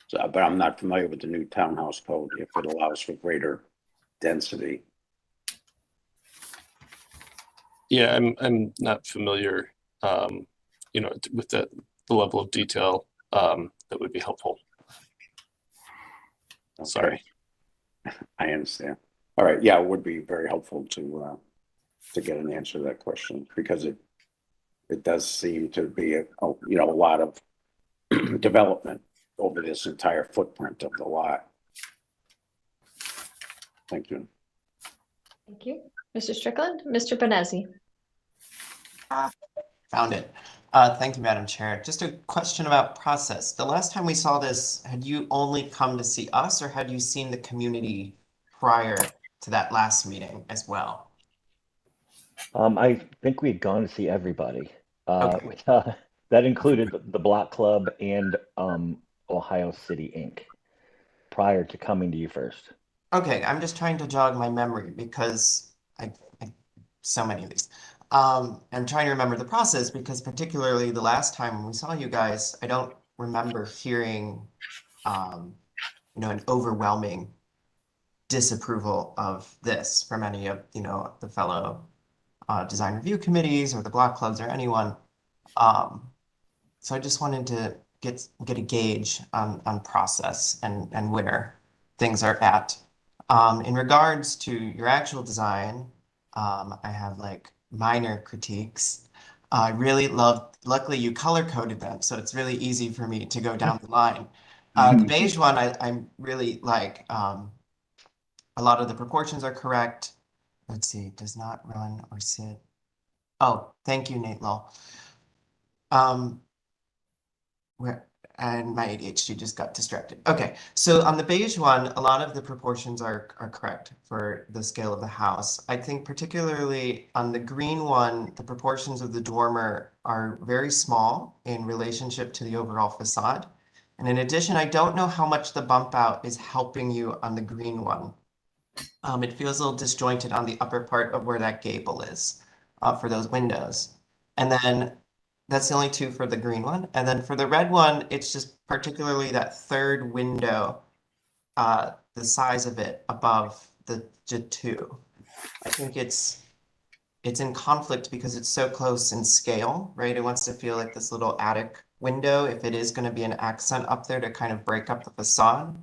S10: So, but I'm not familiar with the new townhouse code, if it allows for greater density.
S2: Yeah, I'm not familiar, you know, with the level of detail that would be helpful.
S10: Okay.
S2: Sorry.
S10: I understand. All right, yeah, it would be very helpful to get an answer to that question, because it does seem to be a lot of development over this entire footprint of the lot. Thank you.
S1: Thank you. Mr. Strickland, Mr. Benesi.
S3: Found it. Thank you, Madam Chair. Just a question about process. The last time we saw this, had you only come to see us, or had you seen the community prior to that last meeting as well?
S19: I think we had gone to see everybody.
S3: Okay.
S19: That included the Block Club and Ohio City Inc. prior to coming to you first.
S3: Okay, I'm just trying to jog my memory because I so many of these. I'm trying to remember the process because particularly the last time when we saw you guys, I don't remember hearing, an overwhelming disapproval of this from any of, the fellow design review committees or the block clubs or anyone. So I just wanted to get a gauge on process and where things are at. In regards to your actual design, I have like minor critiques. I really luckily you color coded them, so it's really easy for me to go down the line. The beige one, I really like. A lot of the proportions are correct. Let's see, does not run or sit. Oh, thank you, Nate Law. And my ADHD just got distracted. Okay, so on the beige one, a lot of the proportions are correct for the scale of the house. I think particularly on the green one, the proportions of the dormer are very small in relationship to the overall facade. And in addition, I don't know how much the bump out is helping you on the green one. It feels a little disjointed on the upper part of where that gable is for those windows. And then that's the only two for the green one. And then for the red one, it's just particularly that third window, the size of it above the two. I think it's in conflict because it's so close in scale, right? It wants to feel like this little attic window if it is going to be an accent up there to kind of break up the facade.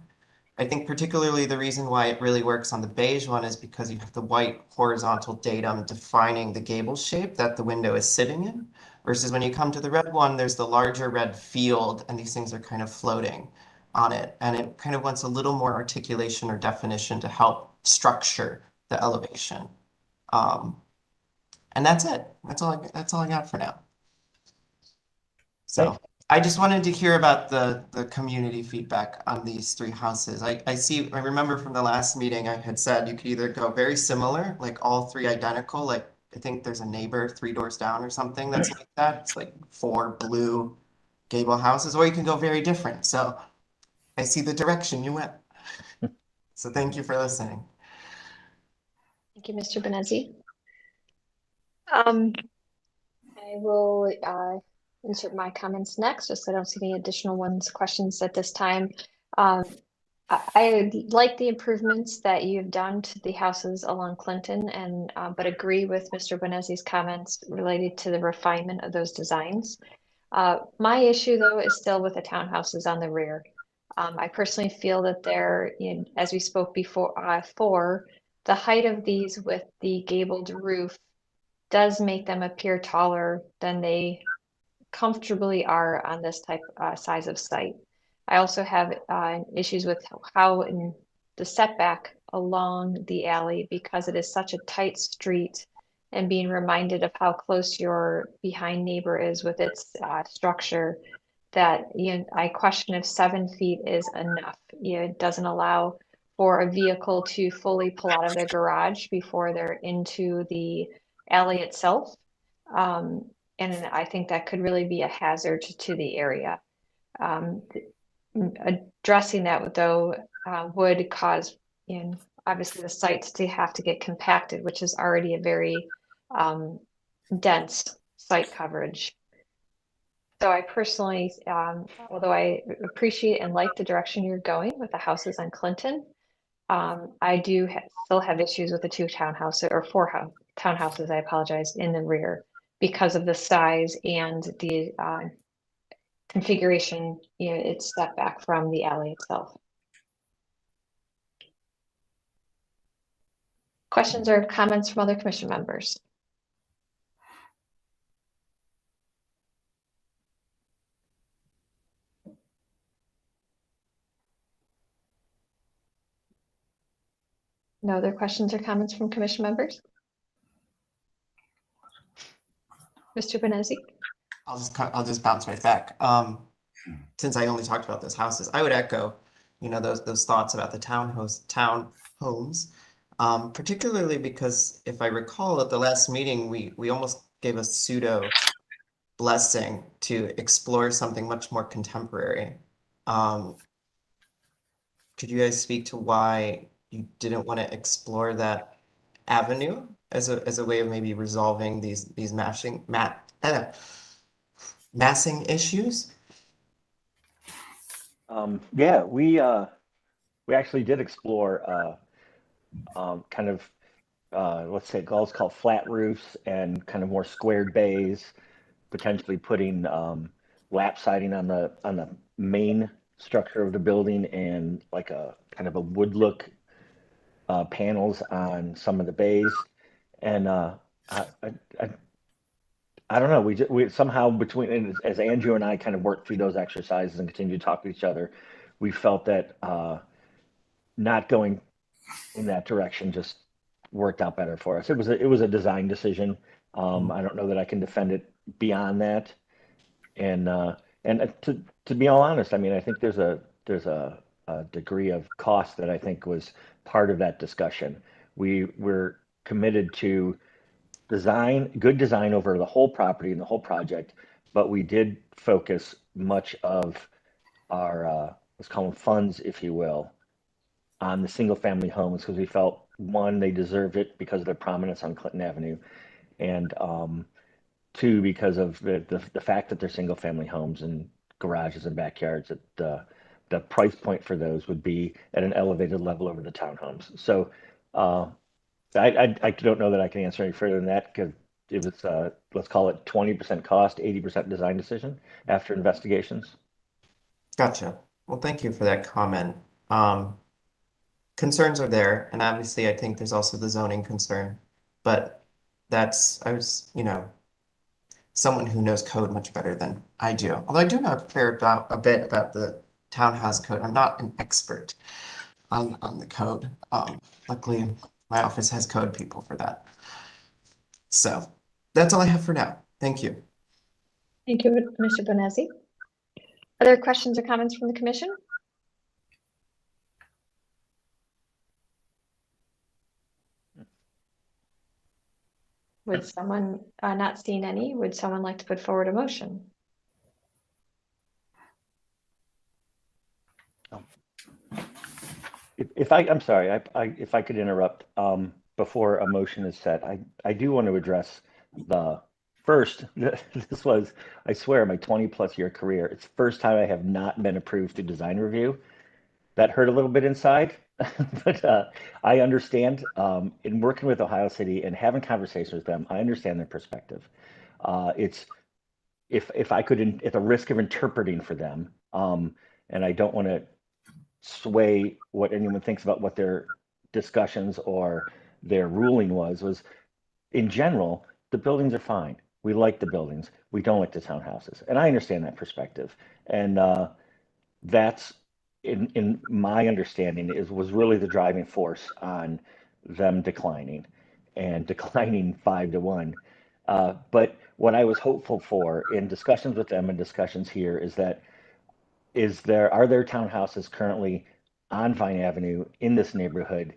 S3: I think particularly the reason why it really works on the beige one is because you have the white horizontal datum defining the gable shape that the window is sitting in, versus when you come to the red one, there's the larger red field and these things are kind of floating on it. And it kind of wants a little more articulation or definition to help structure the elevation. And that's it. That's all I got for now. So I just wanted to hear about the community feedback on these three houses. I remember from the last meeting, I had said you could either go very similar, like all three identical, like I think there's a neighbor 3 doors down or something that's like that. It's like 4 blue gable houses, or you can go very different. So I see the direction you went. So thank you for listening.
S1: Thank you, Mr. Benesi. I will insert my comments next, just so I don't see any additional questions at this time. I like the improvements that you've done to the houses along Clinton, and but agree with Mr. Benesi's comments related to the refinement of those designs. My issue, though, is still with the townhouses on the rear. I personally feel that they're, as we spoke before, the height of these with the gabled roof does make them appear taller than they comfortably are on this type size of site. I also have issues with how in the setback along the alley, because it is such a tight street, and being reminded of how close your behind neighbor is with its structure, that I question if 7 feet is enough. It doesn't allow for a vehicle to fully pull out of their garage before they're into the alley itself. And I think that could really be a hazard to the area. Addressing that, though, would cause obviously the sites to have to get compacted, which is already a very dense site coverage. So I personally, although I appreciate and like the direction you're going with the houses on Clinton, I do still have issues with the two townhouses or four townhouses, I apologize, in the rear because of the size and the configuration. You know, it's set back from the alley itself. Questions or comments from other commission members? No other questions or comments from commission members? Mr. Benesi?
S3: I'll just bounce right back. Since I only talked about those houses, I would echo, you know, those thoughts about the townhomes, particularly because if I recall at the last meeting, we almost gave a pseudo blessing to explore something much more contemporary. Could you guys speak to why you didn't want to explore that avenue as a way of maybe resolving these massing issues?
S19: Yeah, we actually did explore kind of let's say it's called flat roofs and kind of more squared bays, potentially putting lap siding on the main structure of the building and like a kind of a wood look panels on some of the bays. And I don't know, we somehow between, as Andrew and I kind of worked through those exercises and continued to talk to each other, we felt that not going in that direction just worked out better for us. It was a design decision. I don't know that I can defend it beyond that. And to be all honest, I mean, I think there's a degree of cost that I think was part of that discussion. We're committed to good design over the whole property and the whole project, but we did focus much of our let's call them funds, if you will, on the single family homes because we felt, one, they deserved it because of their prominence on Clinton Avenue, and two, because of the fact that they're single family homes and garages and backyards, that the price point for those would be at an elevated level over the townhomes. So I don't know that I can answer any further than that because it was, let's call it 20% cost, 80% design decision after investigations.
S3: Gotcha. Well, thank you for that comment. Concerns are there, and obviously I think there's also the zoning concern, but I was, you know, someone who knows code much better than I do. Although I do know a bit about the townhouse code. I'm not an expert on the code. Luckily, my office has code people for that. So that's all I have for now. Thank you.
S1: Thank you, Mr. Benesi. Other questions or comments from the commission? Would someone, not seeing any, would someone like to put forward a motion?
S19: I'm sorry, if I could interrupt before a motion is set, I do want to address the first. This was, I swear, my 20+ year career. It's the first time I have not been approved to design review. That hurt a little bit inside, but I understand. In working with Ohio City and having conversations with them, I understand their perspective. It's if I could, at the risk of interpreting for them, and I don't want to sway what anyone thinks about what their discussions or their ruling was in general, the buildings are fine. We like the buildings. We don't like the townhouses. And I understand that perspective. And that's in my understanding was really the driving force on them declining 5-1. But what I was hopeful for in discussions with them and discussions here is that are there townhouses currently on Vine Avenue in this neighborhood?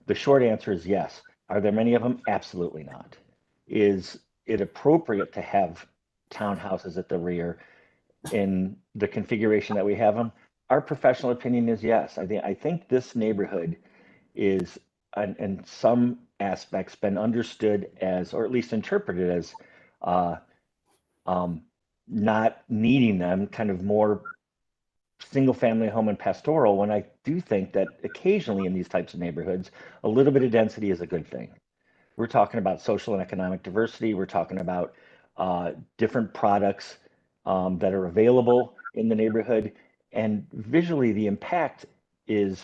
S19: The short answer is yes. Are there many of them? Absolutely not. Is it appropriate to have townhouses at the rear in the configuration that we have them? Our professional opinion is yes. I think this neighborhood is in some aspects been understood as, or at least interpreted as, not needing them, kind of more single family home and pastoral, when I do think that occasionally in these types of neighborhoods, a little bit of density is a good thing. We're talking about social and economic diversity. We're talking about different products that are available in the neighborhood. And visually, the impact is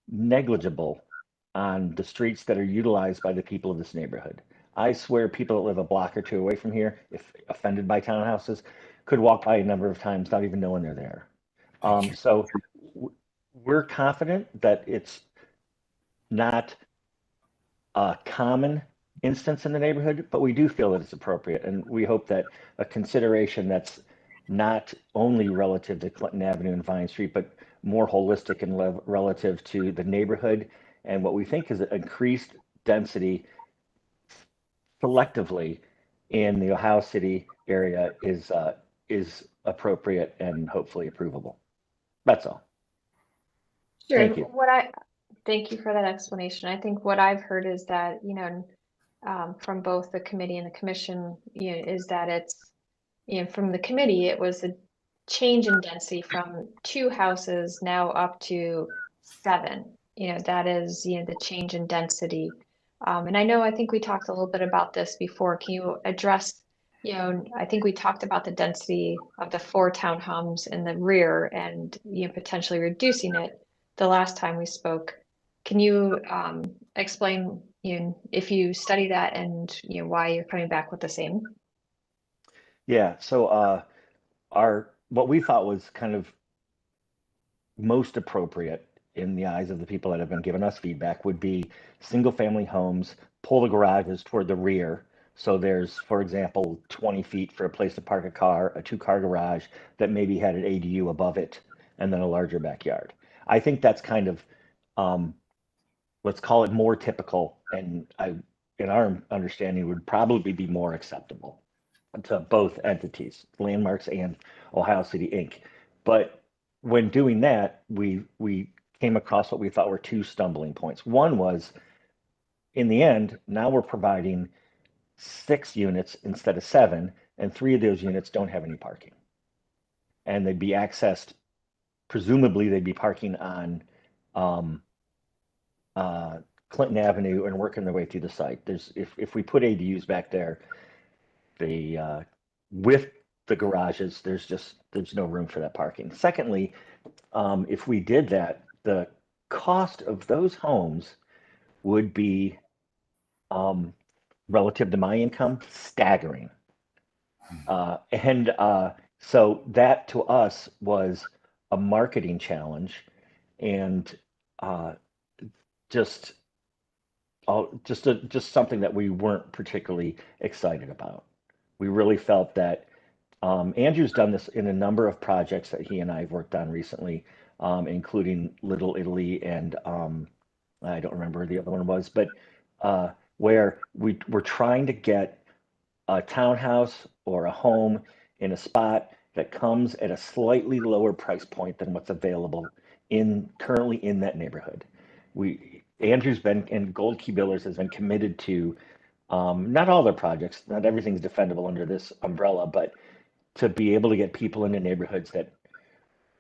S19: negligible on the streets that are utilized by the people of this neighborhood. I swear people that live a block or two away from here, if offended by townhouses, could walk by a number of times, not even knowing they're there. So we're confident that it's not a common instance in the neighborhood, but we do feel that it's appropriate. And we hope that a consideration that's not only relative to Clinton Avenue and Vine Street, but more holistic and relative to the neighborhood and what we think is increased density selectively in the Ohio City area is appropriate and hopefully approvable. That's all.
S1: Sure.
S19: Thank you.
S1: Thank you for that explanation. I think what I've heard is that, from both the committee and the commission, is that it's, from the committee, it was a change in density from 2 houses now up to 7. That is, the change in density. And I think we talked a little bit about this before. Can you address, I think we talked about the density of the 4 townhomes in the rear and, potentially reducing it the last time we spoke. Can you explain, if you study that and, why you're coming back with the same?
S19: Yeah, so what we thought was kind of most appropriate in the eyes of the people that have been giving us feedback would be single family homes, pull the garages toward the rear. So there's, for example, 20 feet for a place to park a car, a 2-car garage that maybe had an ADU above it, and then a larger backyard. I think that's kind of, let's call it more typical, and in our understanding would probably be more acceptable to both entities, Landmarks and Ohio City Inc. But when doing that, we came across what we thought were 2 stumbling points. One was, in the end, now we're providing 6 units instead of 7, and 3 of those units don't have any parking. And they'd be accessed, presumably they'd be parking on Clinton Avenue and working their way through the site. If we put ADUs back there, with the garages, there's no room for that parking. Secondly, if we did that, the cost of those homes would be, relative to my income, staggering. So that to us was a marketing challenge, and just something that we weren't particularly excited about. We really felt that Andrew's done this in a number of projects that he and I have worked on recently, including Little Italy and I don't remember who the other one was, but where we're trying to get a townhouse or a home in a spot that comes at a slightly lower price point than what's available currently in that neighborhood. Andrew's been, and Gold Key Builders has been committed to, not all their projects, not everything's defendable under this umbrella, but to be able to get people into neighborhoods that,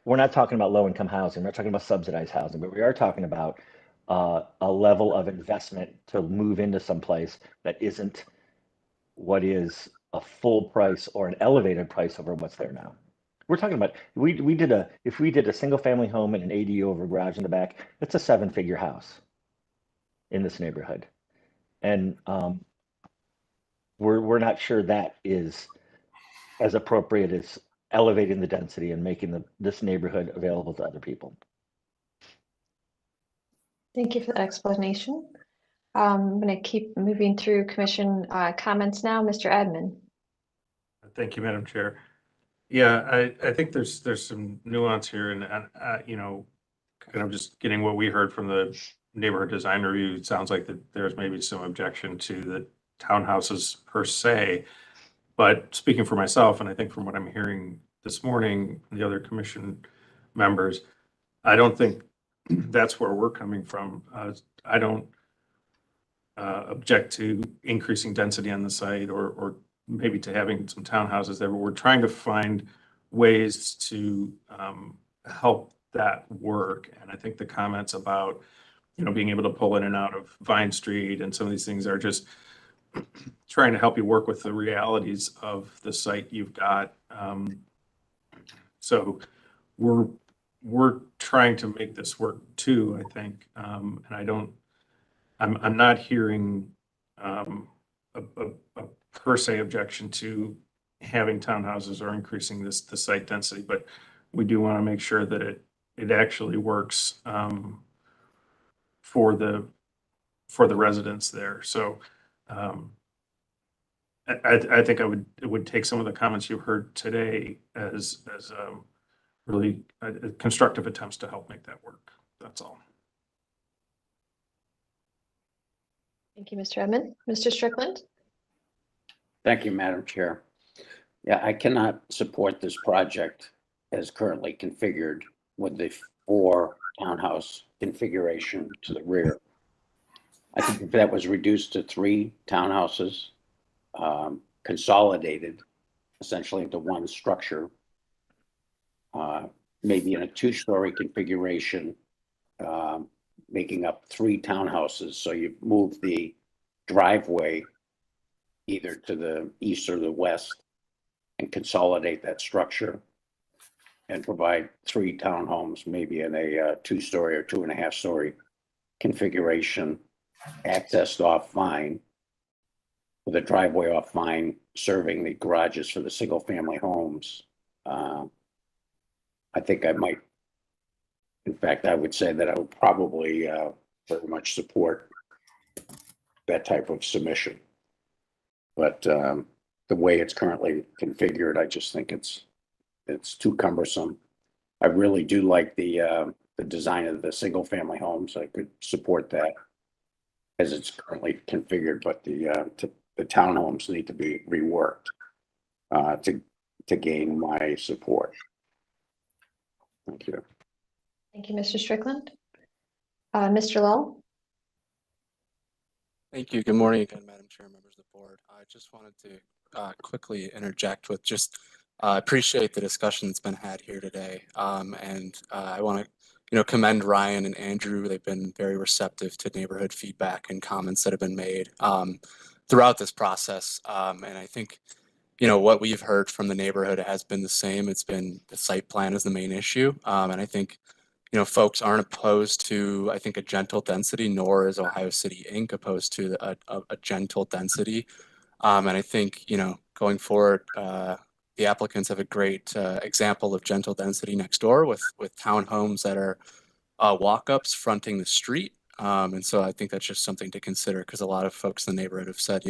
S19: we're not talking about low income housing, we're not talking about subsidized housing, but we are talking about a level of investment to move into some place that isn't what is a full price or an elevated price over what's there now. We're talking about, if we did a single family home and an ADU over a garage in the back, that's a 7-figure house in this neighborhood. And we're not sure that is as appropriate as elevating the density and making this neighborhood available to other people.
S1: Thank you for that explanation. I'm going to keep moving through commission comments now. Mr. Edmond.
S11: Thank you, Madam Chair. Yeah, I think there's some nuance here, and kind of just getting what we heard from the neighborhood design review. It sounds like that there's maybe some objection to the townhouses per se, but speaking for myself, and I think from what I'm hearing this morning, the other commission members, I don't think that's where we're coming from. object to increasing density on the site or maybe to having some townhouses there, but we're trying to find ways to help that work. And I think the comments about, being able to pull in and out of Vine Street and some of these things are just trying to help you work with the realities of the site you've got. So we're trying to make this work too, I think. And I'm not hearing a per se objection to having townhouses or increasing the site density, but we do want to make sure that it actually works for the residents there. So I think it would take some of the comments you heard today as really constructive attempts to help make that work. That's all.
S1: Thank you, Mr. Edmund. Mr. Strickland?
S10: Thank you, Madam Chair. Yeah, I cannot support this project as currently configured with the 4 townhouse configuration to the rear. I think if that was reduced to 3 townhouses, consolidated essentially into one structure, maybe in a 2-story configuration, making up 3 townhouses. So you move the driveway either to the east or the west and consolidate that structure and provide 3 townhomes, maybe in a 2-story or 2.5-story configuration, accessed off Vine, with a driveway off Vine serving the garages for the single-family homes. I think I might, in fact, I would say that I would probably very much support that type of submission. But the way it's currently configured, I just think it's too cumbersome. I really do like the design of the single-family homes. I could support that as it's currently configured, but the townhomes need to be reworked to gain my support. Thank you.
S1: Thank you, Mr. Strickland. Mr. Lull?
S20: Thank you. Good morning again, Madam Chair, members of the board. I just wanted to quickly interject with just appreciate the discussion that's been had here today. And I want to commend Ryan and Andrew. They've been very receptive to neighborhood feedback and comments that have been made throughout this process. And I think, what we've heard from the neighborhood has been the same. It's been the site plan is the main issue. And I think, folks aren't opposed to, I think, a gentle density, nor is Ohio City Inc. opposed to a gentle density. And I think, going forward, the applicants have a great example of gentle density next door with townhomes that are walk-ups fronting the street. And so I think that's just something to consider, because a lot of folks in the neighborhood have said,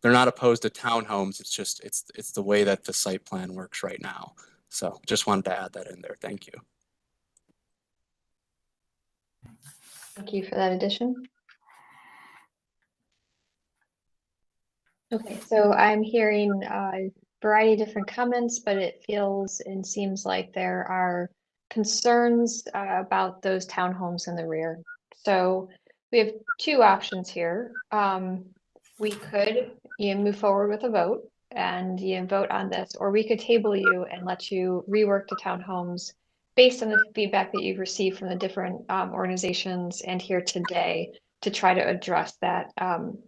S20: they're not opposed to townhomes. It's just, it's the way that the site plan works right now. So just wanted to add that in there. Thank you.
S1: Thank you for that addition. Okay, so I'm hearing a variety of different comments, but it feels and seems like there are concerns about those townhomes in the rear. So we have 2 options here. We could move forward with a vote and vote on this, or we could table you and let you rework the townhomes based on the feedback that you've received from the different organizations and here today to try to address that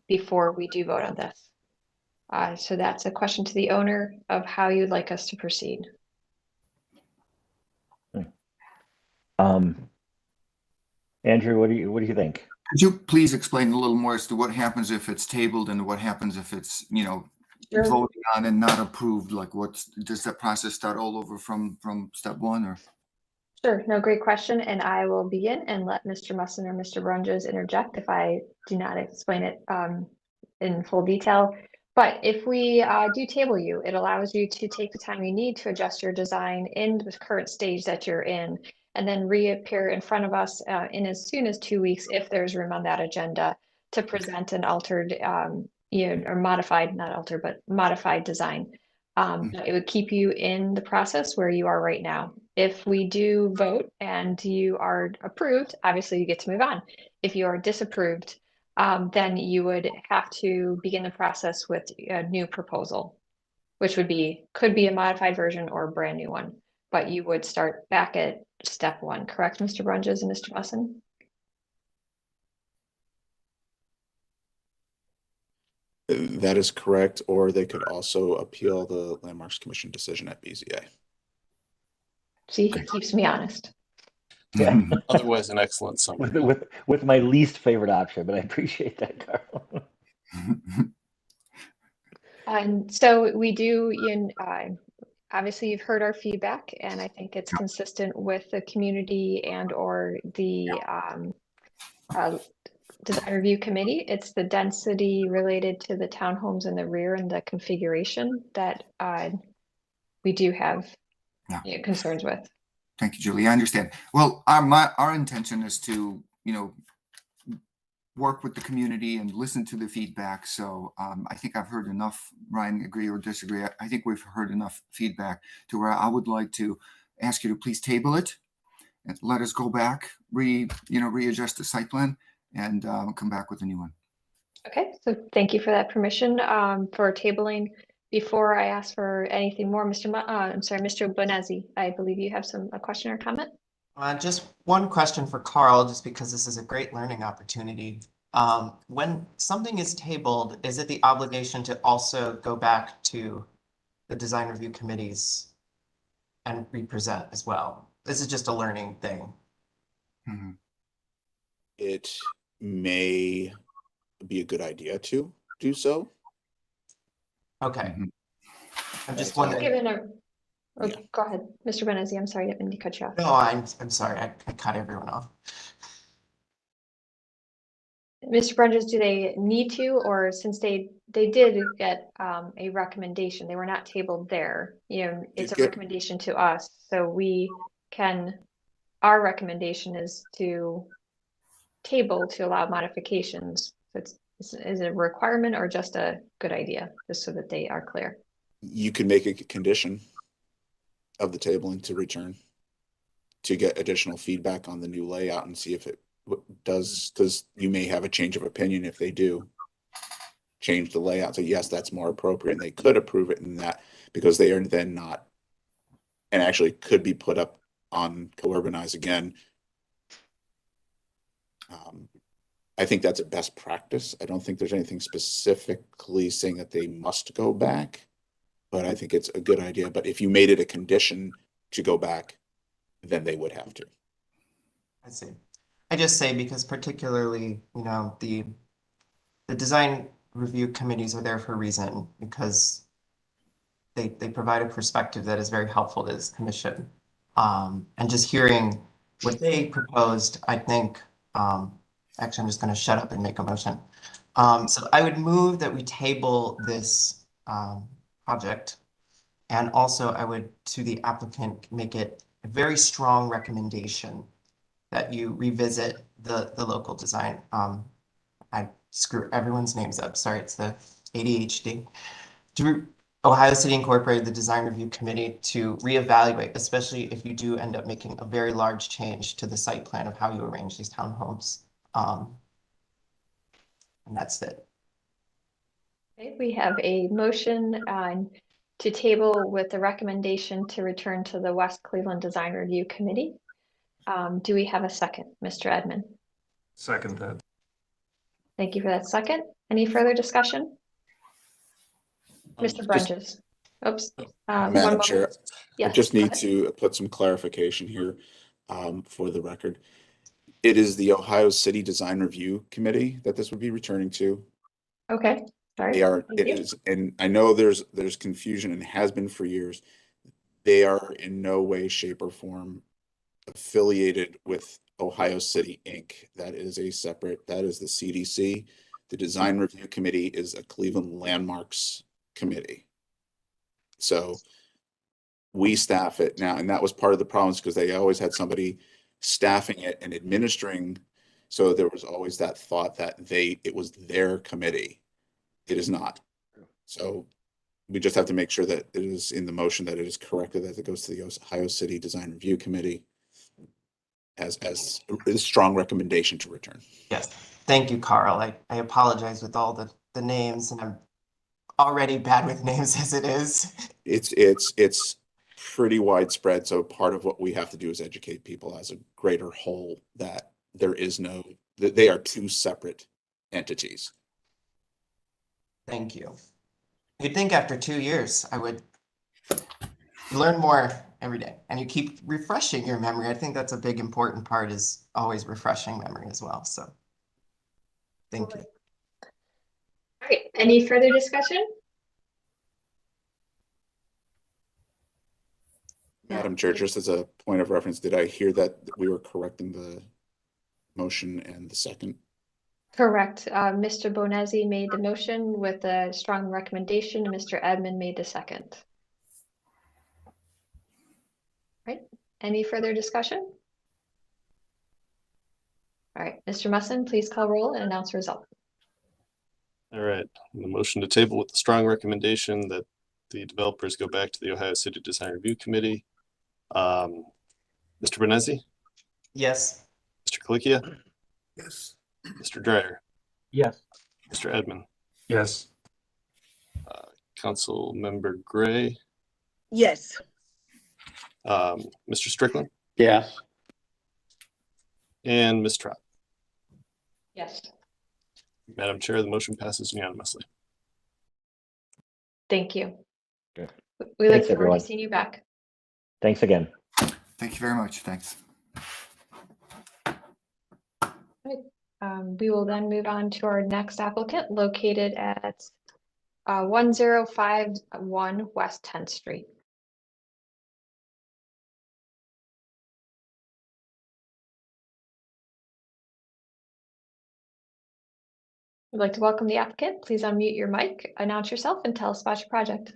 S1: before we do vote on this. So that's a question to the owner of how you'd like us to proceed.
S19: Andrew, what do you think?
S21: Could you please explain a little more as to what happens if it's tabled and what happens if it's,
S1: Sure.
S21: voted on and not approved? Like, does that process start all over from step 1 or?
S1: Sure, no, great question. And I will begin and let Mr. Musson or Mr. Brunges interject if I do not explain it in full detail. But if we do table you, it allows you to take the time you need to adjust your design in the current stage that you're in, and then reappear in front of us in as soon as 2 weeks, if there's room on that agenda, to present an altered, or modified, not altered, but modified design. It would keep you in the process where you are right now. If we do vote and you are approved, obviously you get to move on. If you are disapproved, then you would have to begin the process with a new proposal, which could be a modified version or a brand new one. But you would start back at step one, correct, Mr. Brunges and Mr. Bussin?
S7: That is correct, or they could also appeal the Landmarks Commission decision at BZA.
S1: See, he keeps me honest.
S19: Yeah.
S2: Otherwise, an excellent summary.
S19: With my least favorite option, but I appreciate that, Carl.
S1: And so we do, obviously you've heard our feedback, and I think it's consistent with the community and or the design review committee. It's the density related to the townhomes in the rear and the configuration that we do have concerns with.
S21: Thank you, Julie. I understand. Well, our intention is to, work with the community and listen to the feedback. So I think I've heard enough. Ryan, agree or disagree? I think we've heard enough feedback to where I would like to ask you to please table it and let us go back, readjust the site plan and come back with a new one.
S1: Okay, so thank you for that permission for tabling. Before I ask for anything more, Mr. Bonazzi, I believe you have a question or comment?
S3: Just one question for Carl, just because this is a great learning opportunity. When something is tabled, is it the obligation to also go back to the design review committees and represent as well? This is just a learning thing.
S21: Mm-hmm.
S7: It may be a good idea to do so.
S3: Okay.
S21: Mm-hmm.
S3: I'm just wondering.
S1: Go ahead, Mr. Benazzi. I'm sorry, I didn't mean to cut you off.
S3: No, I'm sorry. I cut everyone off.
S1: Mr. Brunges, do they need to, or since they did get a recommendation, they were not tabled there, it's a recommendation to us, so our recommendation is to table to allow modifications. So is it a requirement or just a good idea, just so that they are clear?
S7: You can make a condition of the tabling to return to get additional feedback on the new layout and see if it does, because you may have a change of opinion if they do change the layout. So yes, that's more appropriate, and they could approve it in that because they are then not, and actually could be put up on Co-Urbanize again. I think that's a best practice. I don't think there's anything specifically saying that they must go back, but I think it's a good idea. But if you made it a condition to go back, then they would have to.
S3: I see. I just say because particularly, the design review committees are there for a reason, because they provide a perspective that is very helpful to this commission. And just hearing what they proposed, I think, actually, I'm just going to shut up and make a motion. So I would move that we table this project. And also I would, to the applicant, make it a very strong recommendation that you revisit the local design. I screw everyone's names up. Sorry, it's the ADHD. Ohio City Incorporated, the Design Review Committee, to reevaluate, especially if you do end up making a very large change to the site plan of how you arrange these townhomes. And that's it.
S1: Okay, we have a motion to table with the recommendation to return to the West Cleveland Design Review Committee. Do we have a second, Mr. Edmond?
S11: Second that.
S1: Thank you for that second. Any further discussion? Mr. Brunges. Oops.
S7: Madam Chair,
S1: yes,
S7: I just need to put some clarification here for the record. It is the Ohio City Design Review Committee that this would be returning to.
S1: Okay. Sorry.
S7: They are, it is, and I know there's confusion and has been for years. They are in no way, shape, or form affiliated with Ohio City Inc. That is a separate, that is the CDC. The Design Review Committee is a Cleveland Landmarks committee. So we staff it now, and that was part of the problems because they always had somebody staffing it and administering. So there was always that thought that it was their committee. It is not. So we just have to make sure that it is in the motion that it is corrected, that it goes to the Ohio City Design Review Committee. as a strong recommendation to return.
S3: Yes, thank you, Carl. I apologize with all the names, and I'm already bad with names as it is.
S7: It's pretty widespread. So part of what we have to do is educate people as a greater whole that that they are two separate entities.
S3: Thank you. You'd think after 2 years, I would learn more every day, and you keep refreshing your memory. I think that's a big important part, is always refreshing memory as well. So thank you.
S1: All right, any further discussion?
S7: Madam Chair, just as a point of reference, did I hear that we were correcting the motion and the second?
S1: Correct. Mr. Bonezzi made the motion with a strong recommendation. Mr. Edmond made the second. Right. Any further discussion? All right, Mr. Musson, please call roll and announce result.
S2: All right, the motion to table with the strong recommendation that the developers go back to the Ohio City Design Review Committee. Mr. Bonezzi?
S3: Yes.
S2: Mr. Colicchio?
S17: Yes.
S2: Mr. Dreyer?
S19: Yes.
S2: Mr. Edmond?
S11: Yes.
S2: Council Member Gray?
S8: Yes.
S2: Mr. Strickland?
S10: Yes.
S2: And Ms. Trott?
S1: Yes.
S2: Madam Chair, the motion passes unanimously.
S1: Thank you.
S19: Good.
S1: We look
S19: Thanks,
S1: forward
S19: everyone.
S1: to seeing you back.
S19: Thanks again.
S21: Thank you very much. Thanks.
S1: Right. We will then move on to our next applicant located at 1051 West 10th Street. I'd like to welcome the applicant. Please unmute your mic, announce yourself, and tell us about your project.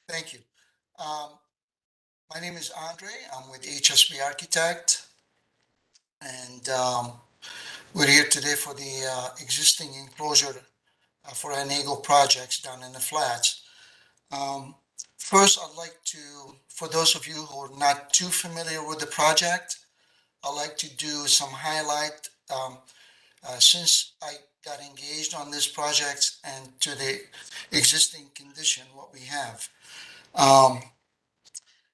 S5: Thank you. My name is Andre. I'm with HSB Architect, and we're here today for the existing enclosure for our Nago projects down in the flats. First, I'd like to, for those of you who are not too familiar with the project, I'd like to do some highlight since I got engaged on this project and to the existing condition, what we have.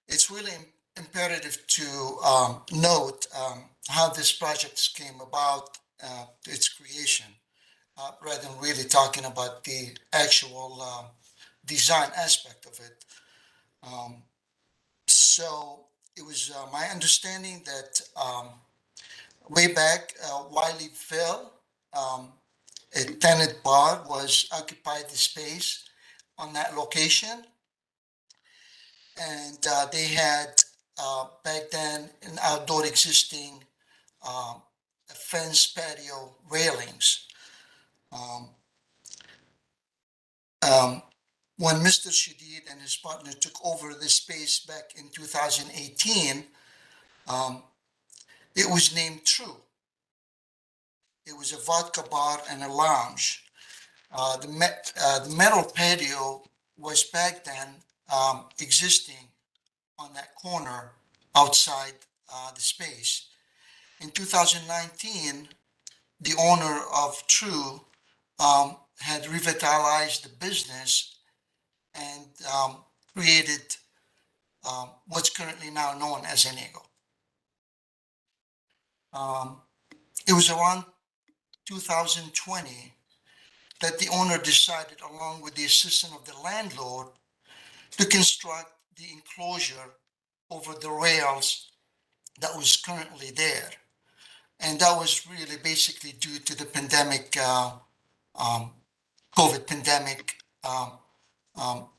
S5: It's really imperative to note how this project came about, its creation, rather than really talking about the actual design aspect of it. So it was my understanding that way back, Wileyville, a tenant bar was occupied the space on that location. And they had back then an outdoor existing fence patio railings. When Mr. Shadid and his partner took over this space back in 2018, it was named True. It was a vodka bar and a lounge. The metal patio was back then existing on that corner outside the space. In 2019, the owner of True had revitalized the business and created what's currently now known as Nago. It was around 2020 that the owner decided, along with the assistance of the landlord, to construct the enclosure over the rails that was currently there. And that was really basically due to the pandemic, COVID pandemic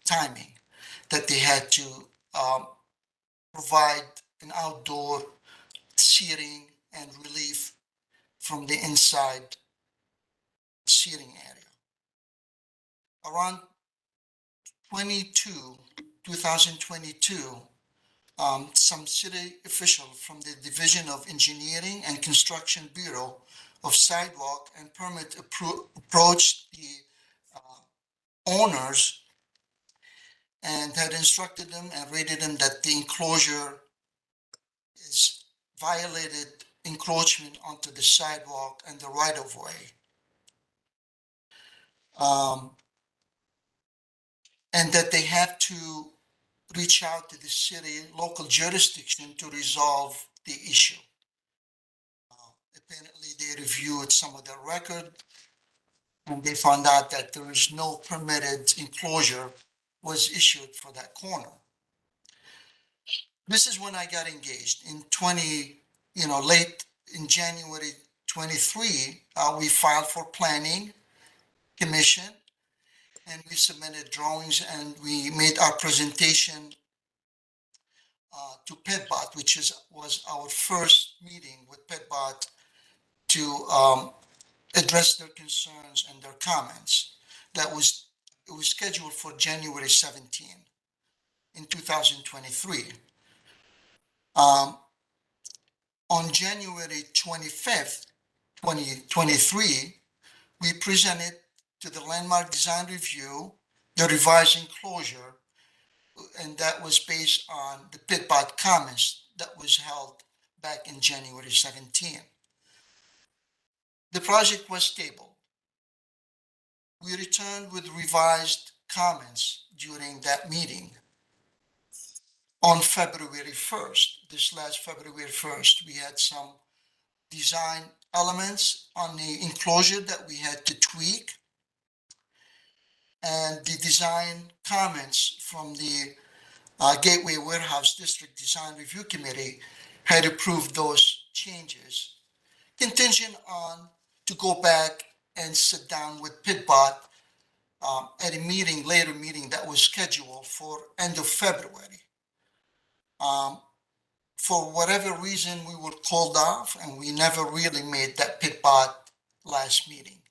S5: timing, that they had to provide an outdoor seating and relief from the inside seating area. Around 2022, some city official from the Division of Engineering and Construction Bureau of Sidewalk and Permit approached the owners and had instructed them and rated them that the enclosure violated encroachment onto the sidewalk and the right of way. And that they have to reach out to the city local jurisdiction to resolve the issue. Apparently, they reviewed some of the record and they found out that there is no permitted enclosure was issued for that corner. This is when I got engaged in late in January 23, we filed for planning commission and we submitted drawings and we made our presentation to PEDBOT, which was our first meeting with PEDBOT to address their concerns and their comments. It was scheduled for January 17 in 2023. On January 25th, 2023, we presented to the Landmark Design Review the revised enclosure, and that was based on the PITBOT comments that was held back in January 17. The project was tabled. We returned with revised comments during that meeting. On February 1st, this last February 1st, we had some design elements on the enclosure that we had to tweak. And the design comments from the Gateway Warehouse District Design Review Committee had approved those changes, contingent on to go back and sit down with PITBOT at a later meeting that was scheduled for end of February. For whatever reason, we were called off and we never really made that PITBOT last meeting.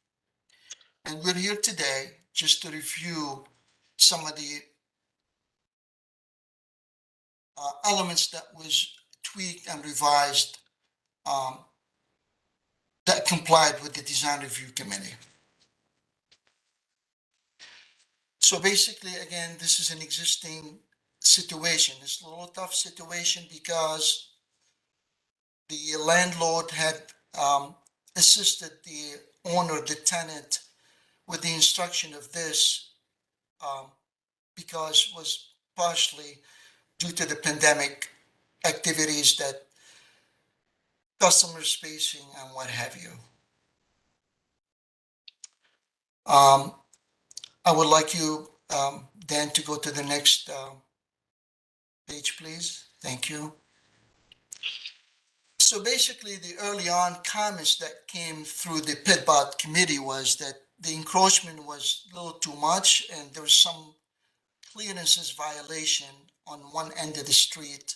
S5: And we're here today just to review some of the elements that was tweaked and revised that complied with the Design Review Committee. So basically, again, this is an existing situation. It's a little tough situation because the landlord had assisted the owner, the tenant, with the instruction of this because it was partially due to the pandemic activities that customers facing and what have you. I would like you, Dan, to go to the next page, please. Thank you. So basically, the early on comments that came through the PITBOT committee was that the encroachment was a little too much and there was some clearances violation on one end of the street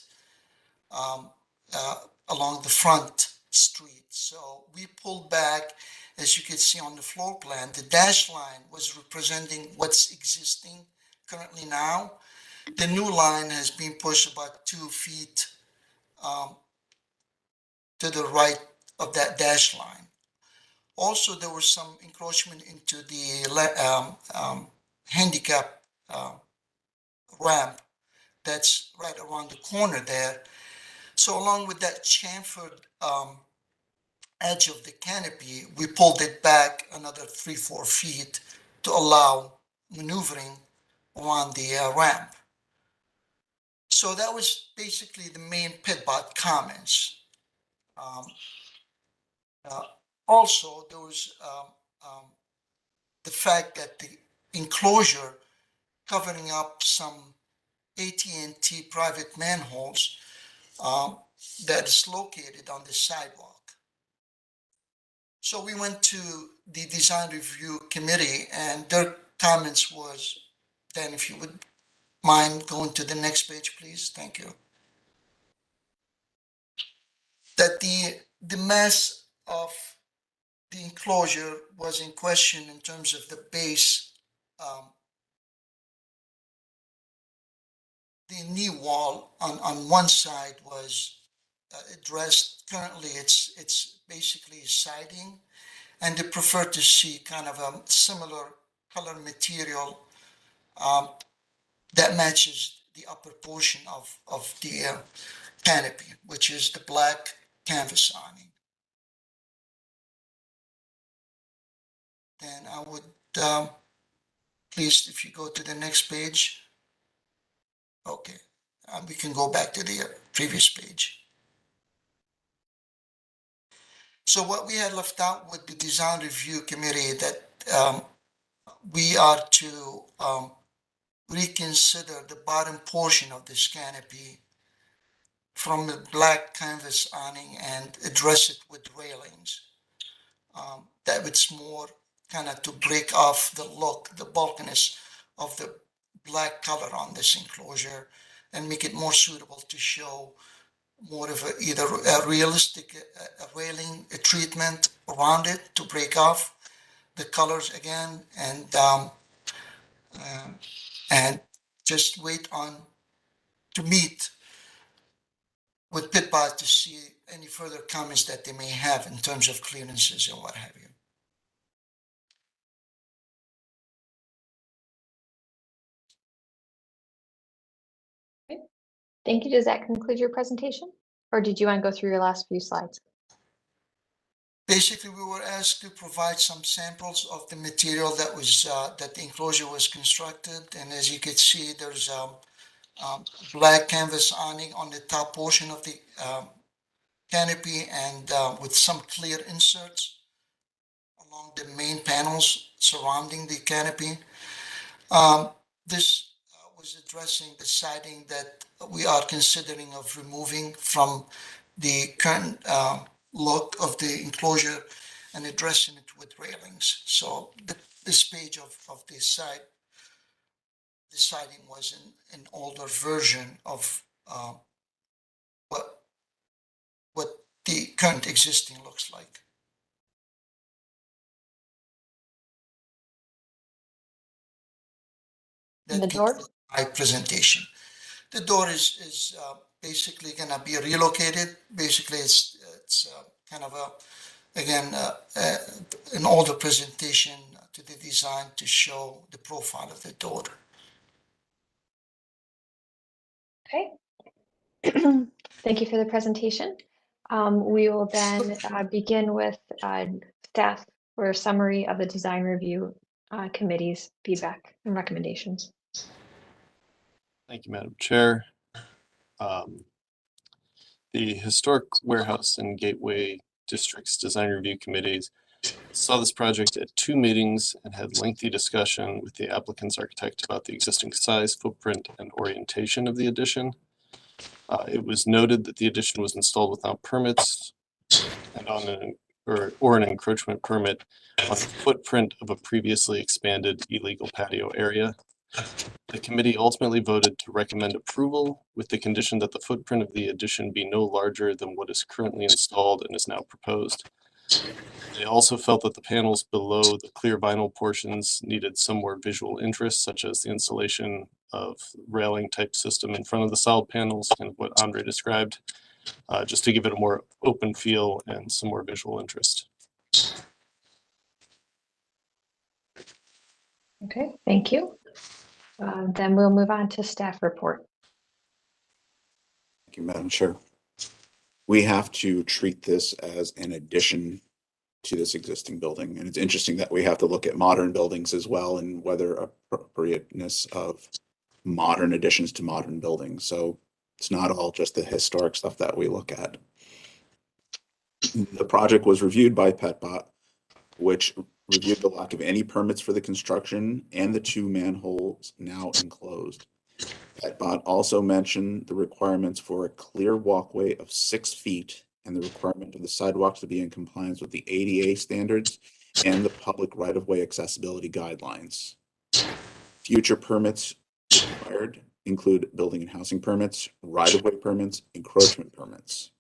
S5: along the front street. So we pulled back, as you can see on the floor plan, the dash line was representing what's existing currently now. The new line has been pushed about 2 feet to the right of that dash line. Also, there was some encroachment into the handicap ramp that's right around the corner there. So along with that chamfered edge of the canopy, we pulled it back another 3-4 feet to allow maneuvering around the ramp. So that was basically the main PITBOT comments. Also, there was the fact that the enclosure covering up some AT&T private manholes that is located on the sidewalk. So we went to the Design Review Committee and their comments was, Dan, if you would mind going to the next page, please. Thank you. That the mass of the enclosure was in question in terms of the base. The knee wall on one side was addressed. Currently, it's basically siding, and they prefer to see kind of a similar color material that matches the upper portion of the canopy, which is the black canvas awning. Then I would, please, if you go to the next page. Okay, we can go back to the previous page. So what we had left out with the design review committee that we are to reconsider the bottom portion of this canopy from the black canvas awning and address it with railings. That it's more kind of to break off the look, the bulkiness of the black color on this enclosure and make it more suitable to show more of either a realistic railing treatment around it to break off the colors again, and just wait on to meet with PitBot to see any further comments that they may have in terms of clearances and what have you.
S1: Thank you. Does that conclude your presentation? Or did you want to go through your last few slides?
S5: Basically, we were asked to provide some samples of the material that was that the enclosure was constructed, and as you can see, there's black canvas awning on the top portion of the canopy, and with some clear inserts along the main panels surrounding the canopy. This was addressing the siding that we are considering of removing from the current look of the enclosure and addressing it with railings. So this page of the siding was an older version of what the current existing looks like.
S1: The door?
S5: My presentation. The door is basically going to be relocated. Basically, it's kind of an older presentation to the design to show the profile of the door.
S1: Okay. Thank you for the presentation. We will then begin with staff for a summary of the design review committee's feedback and recommendations.
S2: Thank you, Madam Chair. The Historic Warehouse and Gateway Districts Design Review Committees saw this project at 2 meetings and had lengthy discussion with the applicant's architect about the existing size, footprint, and orientation of the addition. It was noted that the addition was installed without permits and on an encroachment permit on the footprint of a previously expanded illegal patio area. The committee ultimately voted to recommend approval with the condition that the footprint of the addition be no larger than what is currently installed and is now proposed. They also felt that the panels below the clear vinyl portions needed some more visual interest, such as the installation of railing type system in front of the solid panels, kind of what Andre described, just to give it a more open feel and some more visual interest.
S1: Okay, thank you. Then we'll move on to staff report.
S7: Thank you, Madam Chair. We have to treat this as an addition to this existing building. And it's interesting that we have to look at modern buildings as well and whether appropriateness of modern additions to modern buildings. So it's not all just the historic stuff that we look at. The project was reviewed by PetBot, which reviewed the lack of any permits for the construction and the 2 manholes now enclosed. PetBot also mentioned the requirements for a clear walkway of 6 feet and the requirement of the sidewalks to be in compliance with the ADA standards and the public right-of-way accessibility guidelines. Future permits required include building and housing permits, right-of-way permits, encroachment permits.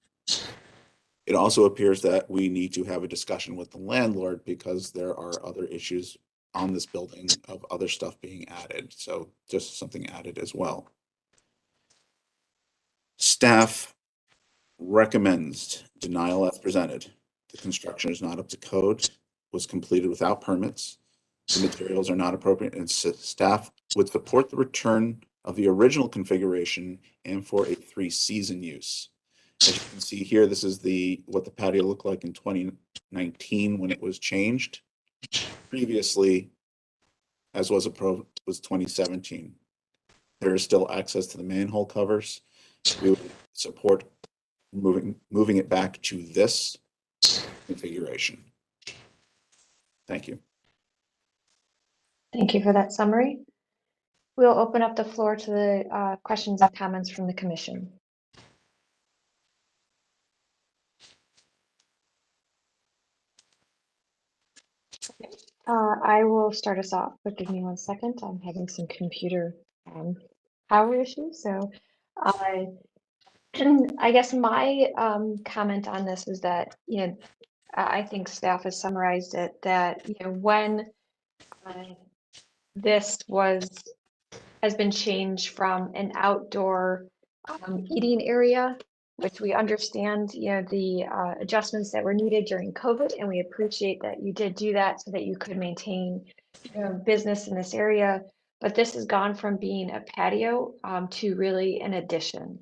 S7: It also appears that we need to have a discussion with the landlord because there are other issues on this building of other stuff being added. So just something added as well. Staff recommends denial as presented. The construction is not up to code, was completed without permits. The materials are not appropriate, and staff would support the return of the original configuration and for a 3-season use. As you can see here, this is what the patio looked like in 2019 when it was changed. Previously, as was 2017. There is still access to the manhole covers. We would support moving it back to this configuration. Thank you.
S1: Thank you for that summary. We'll open up the floor to the questions and comments from the commission. I will start us off, but give me 1 second. I'm having some computer power issues. So I guess my comment on this is that, I think staff has summarized it that, when this has been changed from an outdoor eating area, which we understand, the adjustments that were needed during COVID, and we appreciate that you did do that so that you could maintain business in this area. But this has gone from being a patio to really an addition.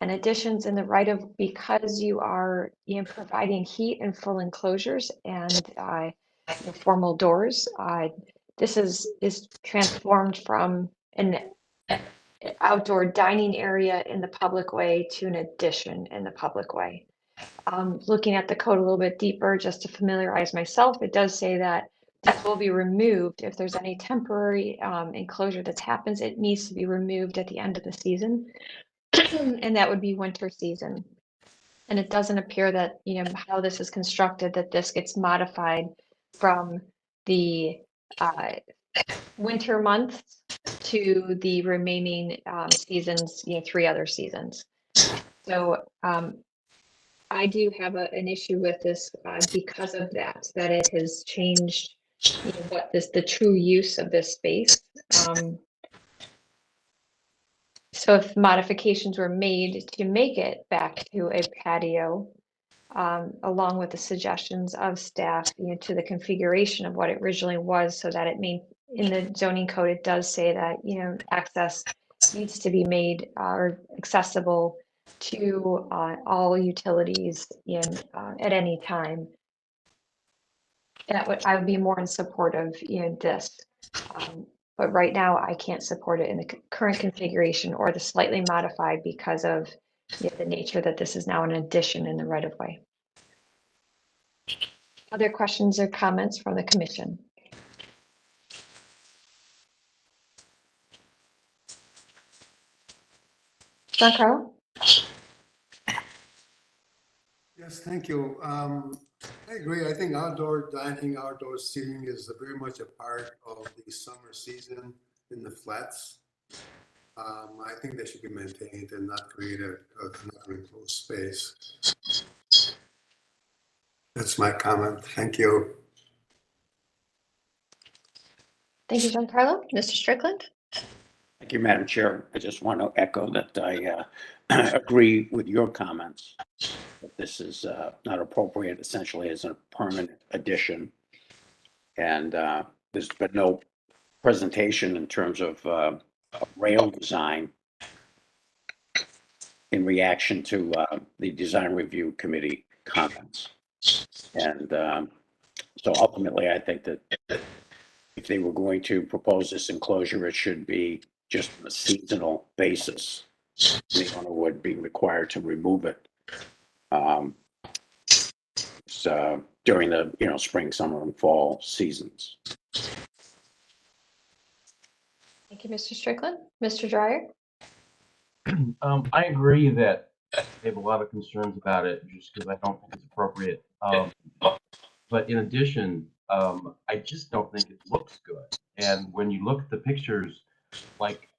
S1: And additions in the right of, because you are providing heat and full enclosures and formal doors. This is transformed from an outdoor dining area in the public way to an addition in the public way. Looking at the code a little bit deeper, just to familiarize myself, it does say that this will be removed if there's any temporary enclosure that happens. It needs to be removed at the end of the season, and that would be winter season. And it doesn't appear that, how this is constructed, that this gets modified from the winter months to the remaining seasons, 3 other seasons. So I do have an issue with this because of that it has changed what the true use of this space. So if modifications were made to make it back to a patio, along with the suggestions of staff, to the configuration of what it originally was, so that in the zoning code, it does say that, access needs to be made or accessible to all utilities at any time. I would be more in support of this. But right now, I can't support it in the current configuration or the slightly modified because of the nature that this is now an addition in the right of way. Other questions or comments from the commission? Giancarlo?
S17: Yes, thank you. I agree. I think outdoor dining, outdoor seating is very much a part of the summer season in the flats. I think they should be maintained and not create an enclosed space. That's my comment. Thank you.
S1: Thank you, Giancarlo. Mr. Strickland?
S10: Thank you, Madam Chair. I just want to echo that I agree with your comments. That this is not appropriate, essentially, as a permanent addition. And there's been no presentation in terms of rail design in reaction to the design review committee comments. And so ultimately, I think that if they were going to propose this enclosure, it should be just on a seasonal basis. The owner would be required to remove it during the spring, summer, and fall seasons.
S1: Thank you, Mr. Strickland. Mr. Dreyer?
S13: I agree that I have a lot of concerns about it just because I don't think it's appropriate. But in addition, I just don't think it looks good. And when you look at the pictures, like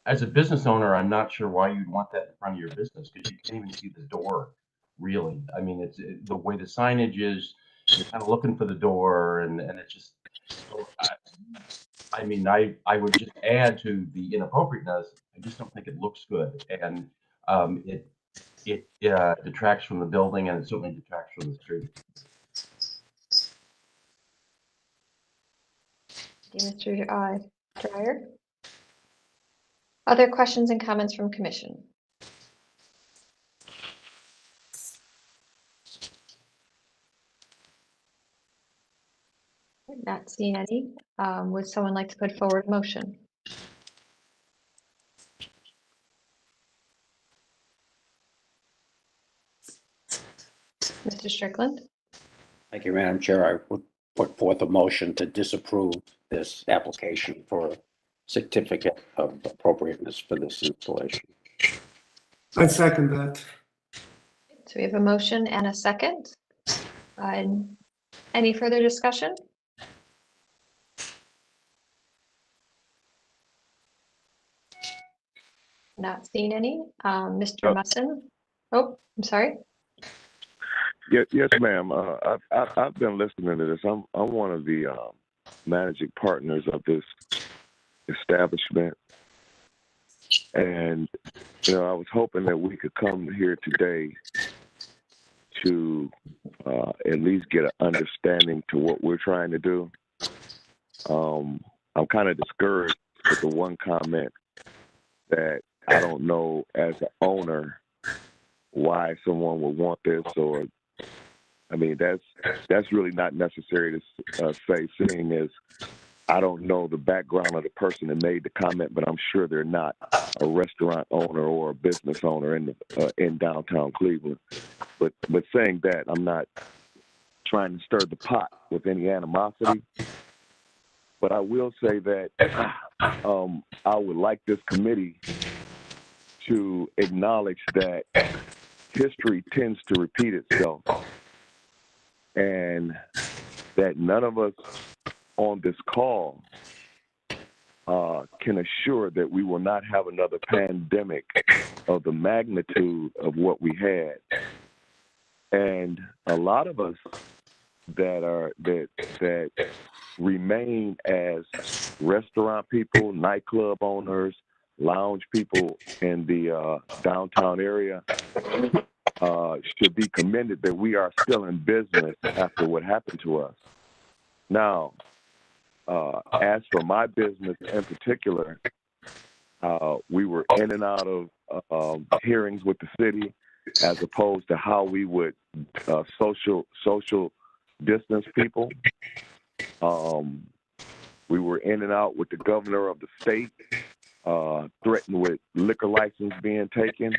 S13: as a business owner, I'm not sure why you'd want that in front of your business because you can't even see the door, really. I mean, it's the way the signage is, you're kind of looking for the door and it's just, I mean, I would just add to the inappropriateness. I just don't think it looks good. And it detracts from the building and it certainly detracts from the street.
S1: Thank you, Mr. Dreyer. Other questions and comments from commission? Not seeing any. Would someone like to put forward a motion? Mr. Strickland?
S10: Thank you, Madam Chair. I would put forth a motion to disapprove this application for a certificate of appropriateness for this installation.
S17: I second that.
S1: So we have a motion and a second. Any further discussion? Not seeing any. Mr. Musson? Oh, I'm sorry.
S15: Yes, ma'am. I've been listening to this. I'm one of the managing partners of this establishment, and I was hoping that we could come here today to at least get an understanding to what we're trying to do. I'm kind of discouraged with the one comment that I don't know as an owner why someone would want this, or I mean that's really not necessary to say, seeing as I don't know the background of the person that made the comment, but I'm sure they're not a restaurant owner or a business owner in downtown Cleveland. But saying that, I'm not trying to stir the pot with any animosity. But I will say that I would like this committee to acknowledge that history tends to repeat itself, and that none of us on this call can assure that we will not have another pandemic of the magnitude of what we had. And a lot of us that remain as restaurant people, nightclub owners, lounge people in the downtown area should be commended that we are still in business after what happened to us. Now, as for my business in particular, we were in and out of hearings with the city, as opposed to how we would social distance people. We were in and out with the governor of the state, threatened with liquor license being taken.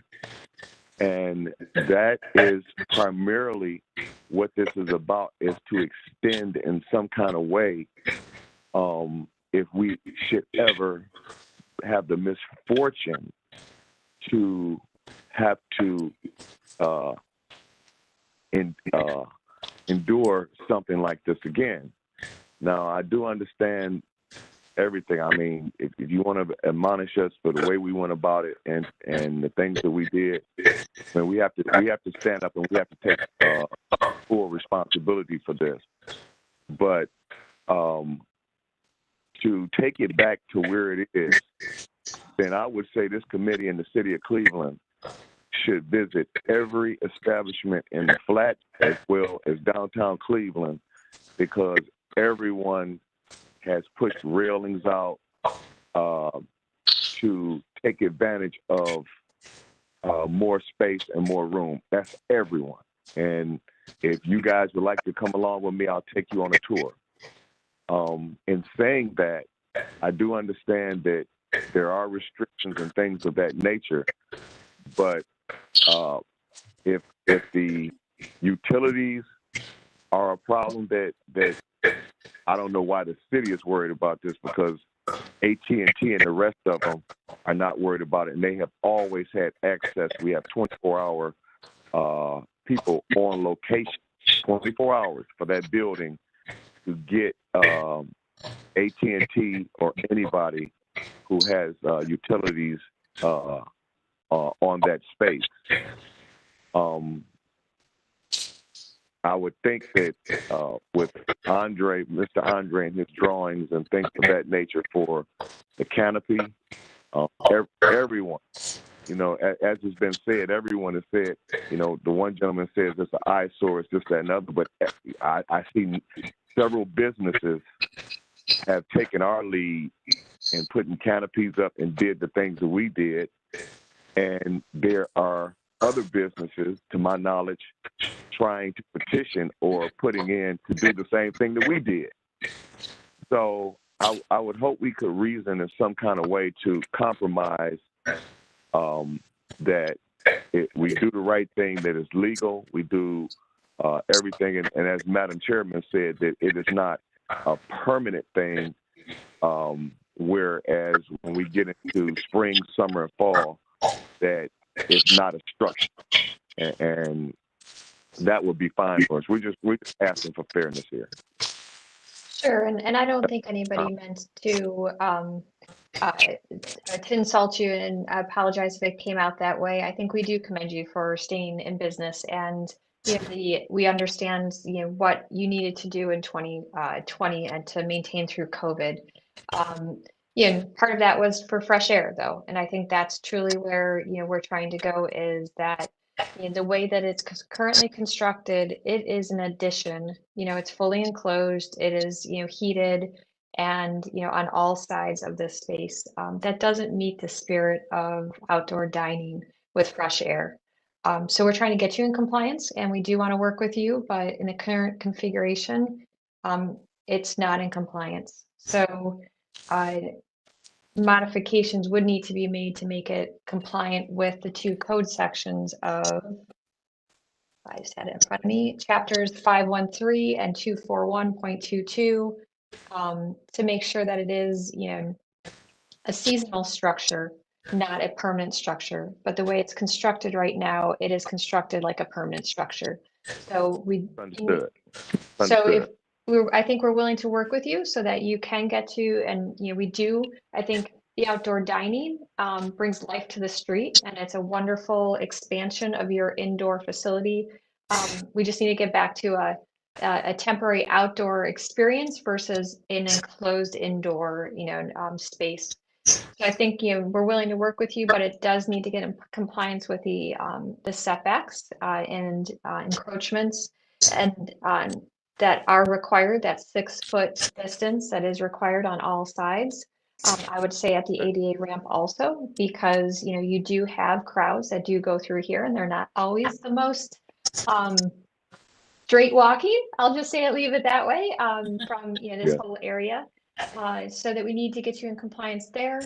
S15: And that is primarily what this is about, is to extend in some kind of way, if we should ever have the misfortune to have to endure something like this again. Now, I do understand everything. I mean, if you want to admonish us for the way we went about it and the things that we did, then we have to stand up and we have to take full responsibility for this. But to take it back to where it is, then I would say this committee in the city of Cleveland should visit every establishment in the Flat as well as downtown Cleveland, because everyone has pushed railings out to take advantage of more space and more room. That's everyone. And if you guys would like to come along with me, I'll take you on a tour. In saying that, I do understand that there are restrictions and things of that nature, but if the utilities are a problem, that I don't know why the city is worried about this, because AT&T and the rest of them are not worried about it, and they have always had access. We have 24-hour people on location, 24 hours for that building to get AT&T or anybody who has utilities on that space. I would think that with Mr. Andre and his drawings and things of that nature for the canopy, everyone, as has been said, everyone has said, the one gentleman says it's an eyesore, it's this, that, and other, but I see several businesses have taken our lead in putting canopies up and did the things that we did. And there are other businesses, to my knowledge, trying to petition or putting in to do the same thing that we did. So I would hope we could reason in some kind of way to compromise that we do the right thing, that is legal. We do everything. And as Madam Chairman said, that it is not a permanent thing. Whereas when we get into spring, summer, and fall, that it's not a structure. And that would be fine for us. We're just asking for fairness here.
S1: Sure, and I don't think anybody meant to insult you, and I apologize if it came out that way. I think we do commend you for staying in business, and we understand what you needed to do in 2020 and to maintain through COVID. Part of that was for fresh air, though, and I think that's truly where we're trying to go, is that the way that it's currently constructed, it is an addition. It's fully enclosed. It is heated, and on all sides of this space. That doesn't meet the spirit of outdoor dining with fresh air. So we're trying to get you in compliance, and we do want to work with you, but in the current configuration, it's not in compliance. So modifications would need to be made to make it compliant with the two code sections of, I just had it in front of me, chapters 513 and 241.22, to make sure that it is, a seasonal structure, not a permanent structure. But the way it's constructed right now, it is constructed like a permanent structure. So
S15: Understood.
S1: So I think we're willing to work with you so that you can get to, and we do. I think the outdoor dining brings life to the street, and it's a wonderful expansion of your indoor facility. We just need to get back to a temporary outdoor experience versus an enclosed indoor, space. So I think we're willing to work with you, but it does need to get in compliance with the setbacks and encroachments and that are required, that 6-foot distance that is required on all sides. I would say at the ADA ramp also, because you do have crowds that do go through here, and they're not always the most straight walking. I'll just say it, leave it that way, from this whole area. So that we need to get you in compliance there,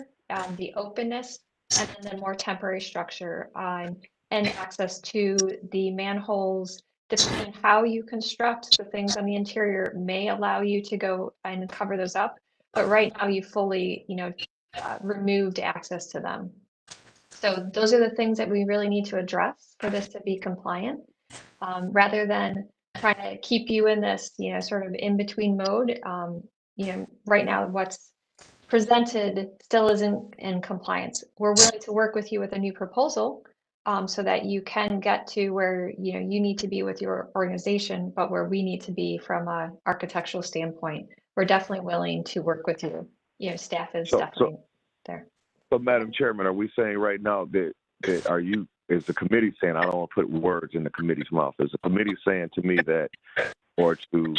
S1: the openness, and then more temporary structure, and access to the manholes. Depending on how you construct the things on the interior may allow you to go and cover those up, but right now you fully, removed access to them. So those are the things that we really need to address for this to be compliant, rather than trying to keep you in this, sort of in between mode. Right now what's presented still isn't in compliance. We're willing to work with you with a new proposal, so that you can get to where you need to be with your organization, but where we need to be from a architectural standpoint. We're definitely willing to work with you. Staff is definitely there.
S15: So, Madam Chairman, are we saying right now that is the committee saying, I don't want to put words in the committee's mouth, is the committee saying to me that, or to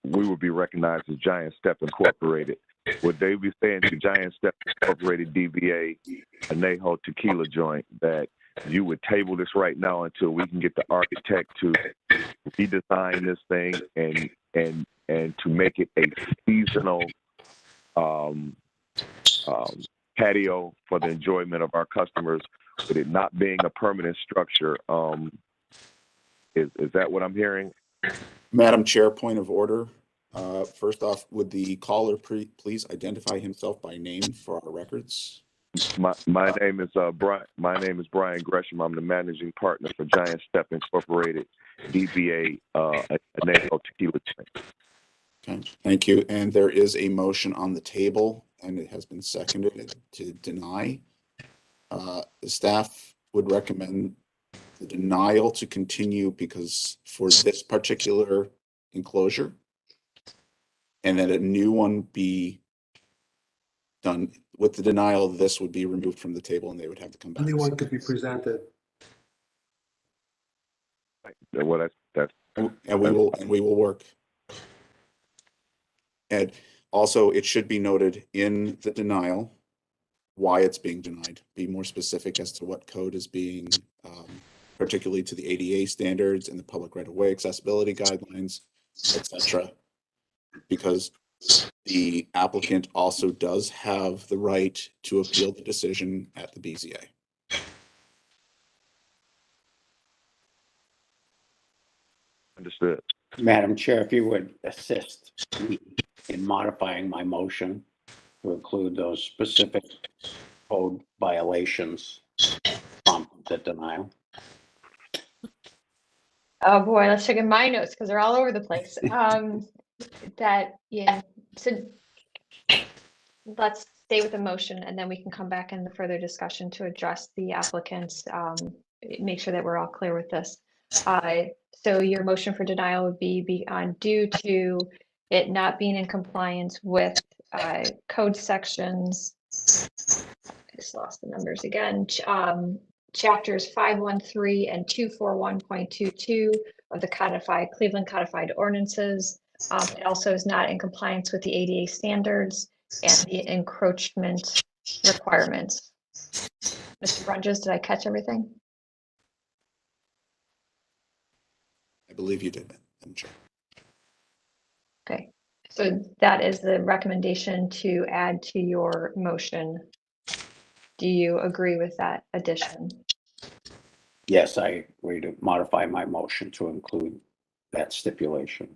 S15: we would be recognized as Giant Step Incorporated? Would they be saying to Giant Step Incorporated DBA Anejo Tequila Joint that you would table this right now until we can get the architect to redesign this thing and to make it a seasonal patio for the enjoyment of our customers, with it not being a permanent structure? Is that what I'm hearing?
S7: Madam Chair, point of order. First off, would the caller please identify himself by name for our records?
S15: My name is Brian. My name is Brian Gresham. I'm the managing partner for Giant Step Incorporated, DBA Anejo Tequila Joint.
S7: Okay, thank you. And there is a motion on the table, and it has been seconded to deny. The staff would recommend the denial to continue because for this particular enclosure, and that a new one be done. With the denial, this would be removed from the table and they would have to come back.
S17: Only one could be presented.
S15: Well,
S7: and we will work. And also, it should be noted in the denial why it's being denied. Be more specific as to what code is being, particularly to the ADA standards and the public right-of-way accessibility guidelines, etc. Because The applicant also does have the right to appeal the decision at the BZA.
S15: Understood.
S10: Madam Chair, if you would assist me in modifying my motion to include those specific code violations prompted the denial.
S1: Oh boy, let's check in my notes because they're all over the place. So let's stay with the motion and then we can come back in the further discussion to address the applicants, make sure that we're all clear with this. So your motion for denial would be due to it not being in compliance with code sections. I just lost the numbers again. Chapters 513 and 241.22 of the Cleveland Codified Ordinances. It also is not in compliance with the ADA standards and the encroachment requirements. Mr. Brunges, did I catch everything?
S7: I believe you did, Madam Chair.
S1: Okay, so that is the recommendation to add to your motion. Do you agree with that addition?
S10: Yes, I agree to modify my motion to include that stipulation.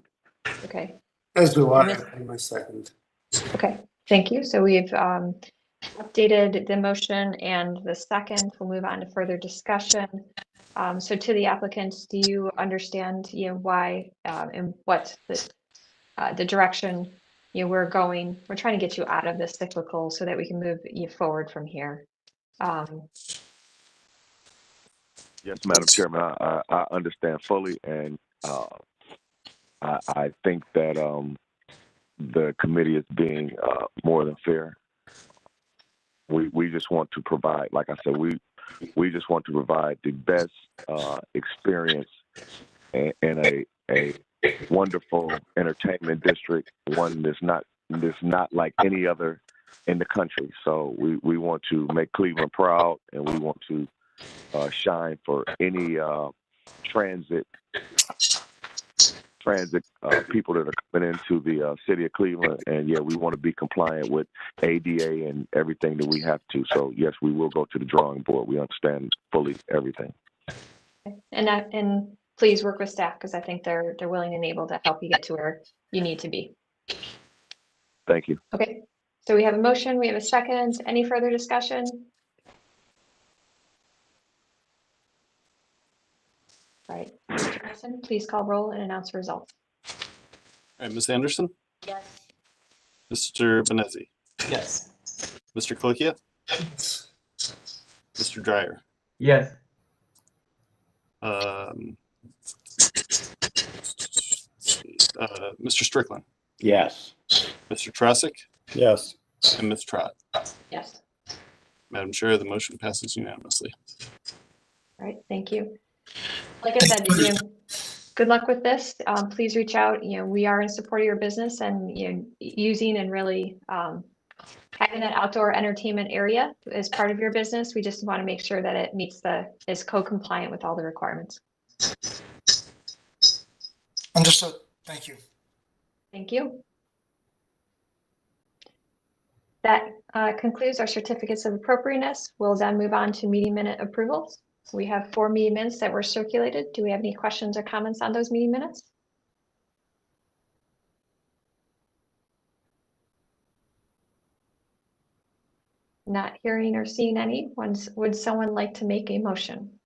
S1: Okay.
S17: As do I, in my second.
S1: Okay, thank you. So we've updated the motion and the second. We'll move on to further discussion. So to the applicants, do you understand, why and what the direction we're going? We're trying to get you out of this cyclical so that we can move you forward from here.
S15: Yes, Madam Chairman, I understand fully, and I think that the committee is being more than fair. We just want to provide, like I said, we just want to provide the best experience in a wonderful entertainment district, one that's not like any other in the country. So we want to make Cleveland proud, and we want to shine for any transit people that are coming into the city of Cleveland. And yeah, we want to be compliant with ADA and everything that we have to. So yes, we will go to the drawing board. We understand fully everything.
S1: And please work with staff because I think they're willing and able to help you get to where you need to be.
S15: Thank you.
S1: Okay, so we have a motion, we have a second. Any further discussion? All right, Mr. Anderson, please call roll and announce results.
S2: All right, Ms. Anderson?
S9: Yes.
S2: Mr. Benezzi?
S3: Yes.
S2: Mr. Colicchio?
S17: Yes.
S2: Mr. Dryer?
S13: Yes.
S2: Mr. Strickland?
S10: Yes.
S2: Mr. Trosick?
S12: Yes.
S2: And Ms. Trott?
S1: Yes.
S2: Madam Chair, the motion passes unanimously.
S1: All right, thank you. Like I said, good luck with this. Please reach out. We are in support of your business and using and really having that outdoor entertainment area as part of your business. We just want to make sure that it is co-compliant with all the requirements.
S5: Understood. Thank you.
S1: Thank you. That concludes our certificates of appropriateness. We'll then move on to meeting minute approvals. We have 4 meeting minutes that were circulated. Do we have any questions or comments on those meeting minutes? Not hearing or seeing any. Would someone like to make a motion?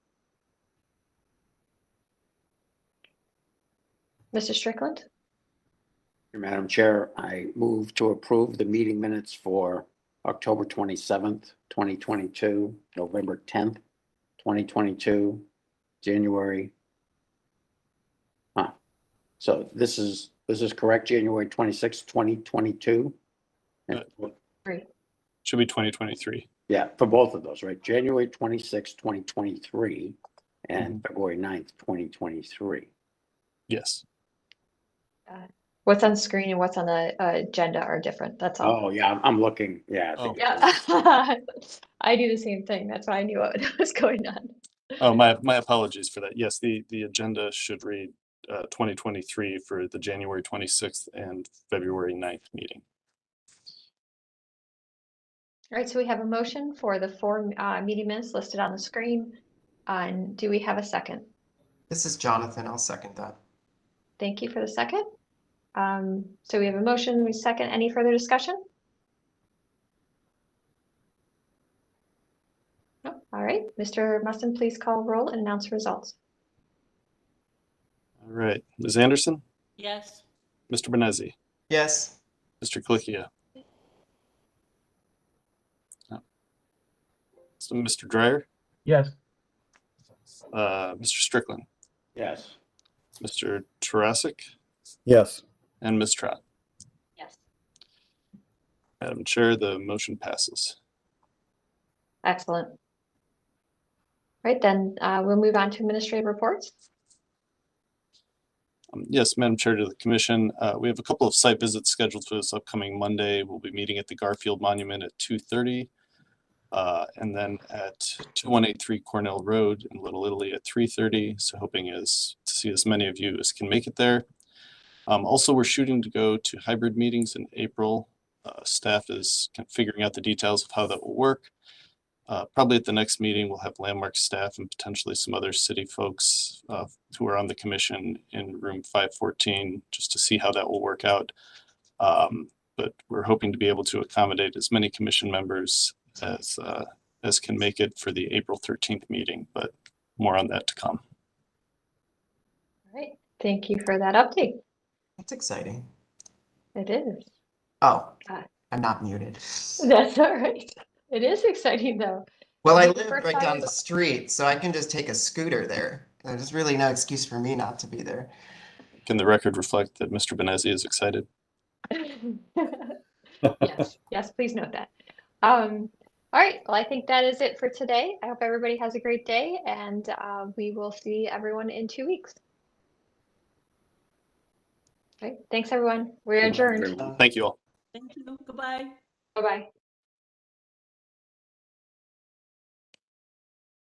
S1: Mr. Strickland?
S10: Madam Chair, I move to approve the meeting minutes for October 27th, 2022, November 10th, 2022, January. So this is correct, January 26th, 2022?
S2: Should be 2023.
S10: Yeah, for both of those, right? January 26th, 2023 and February 9th, 2023.
S2: Yes.
S1: What's on screen and what's on the agenda are different. That's all.
S10: Oh, yeah, I'm looking. Yeah.
S1: I do the same thing. That's why I knew what was going on.
S2: Oh, my apologies for that. Yes, the agenda should read 2023 for the January 26th and February 9th meeting.
S1: All right, so we have a motion for the 4 meeting minutes listed on the screen. And do we have a second?
S3: This is Jonathan. I'll second that.
S1: Thank you for the second. So we have a motion, we second. Any further discussion? No? All right, Mr. Mustin, please call roll and announce results.
S2: All right, Ms. Anderson,
S9: Yes.
S2: Mr. Benezzi,
S3: Yes.
S2: Mr. Clicchia. So Mr. Dryer,
S13: Yes.
S2: Mr. Strickland,
S10: Yes.
S2: Mr. Tarasic,
S12: Yes.
S2: and Ms. Trott.
S1: Yes.
S2: Madam Chair, the motion passes.
S1: Excellent. All right, then we'll move on to administrative reports.
S2: Yes, Madam Chair, to the Commission, we have a couple of site visits scheduled for this upcoming Monday. We'll be meeting at the Garfield Monument at 2:30. And then at 2183 Cornell Road in Little Italy at 3:30. So hoping to see as many of you as can make it there. Also, we're shooting to go to hybrid meetings in April. Staff is kind of figuring out the details of how that will work. Probably at the next meeting, we'll have Landmark staff and potentially some other city folks who are on the commission in room 514, just to see how that will work out. But we're hoping to be able to accommodate as many commission members as can make it for the April 13th meeting, but more on that to come.
S1: All right, thank you for that update.
S3: That's exciting.
S1: It is.
S3: Oh, I'm not muted.
S1: That's all right. It is exciting though.
S3: Well, I
S1: The
S3: live
S1: first
S3: right down
S1: time-
S3: the street, so I can just take a scooter there. There's really no excuse for me not to be there.
S2: Can the record reflect that Mr. Benezzi is excited?
S1: Yes, yes, please note that. All right, well, I think that is it for today. I hope everybody has a great day, and we will see everyone in 2 weeks. Okay, thanks everyone. We're adjourned.
S2: Thank you all.
S9: Thank you. Goodbye.
S1: Bye-bye.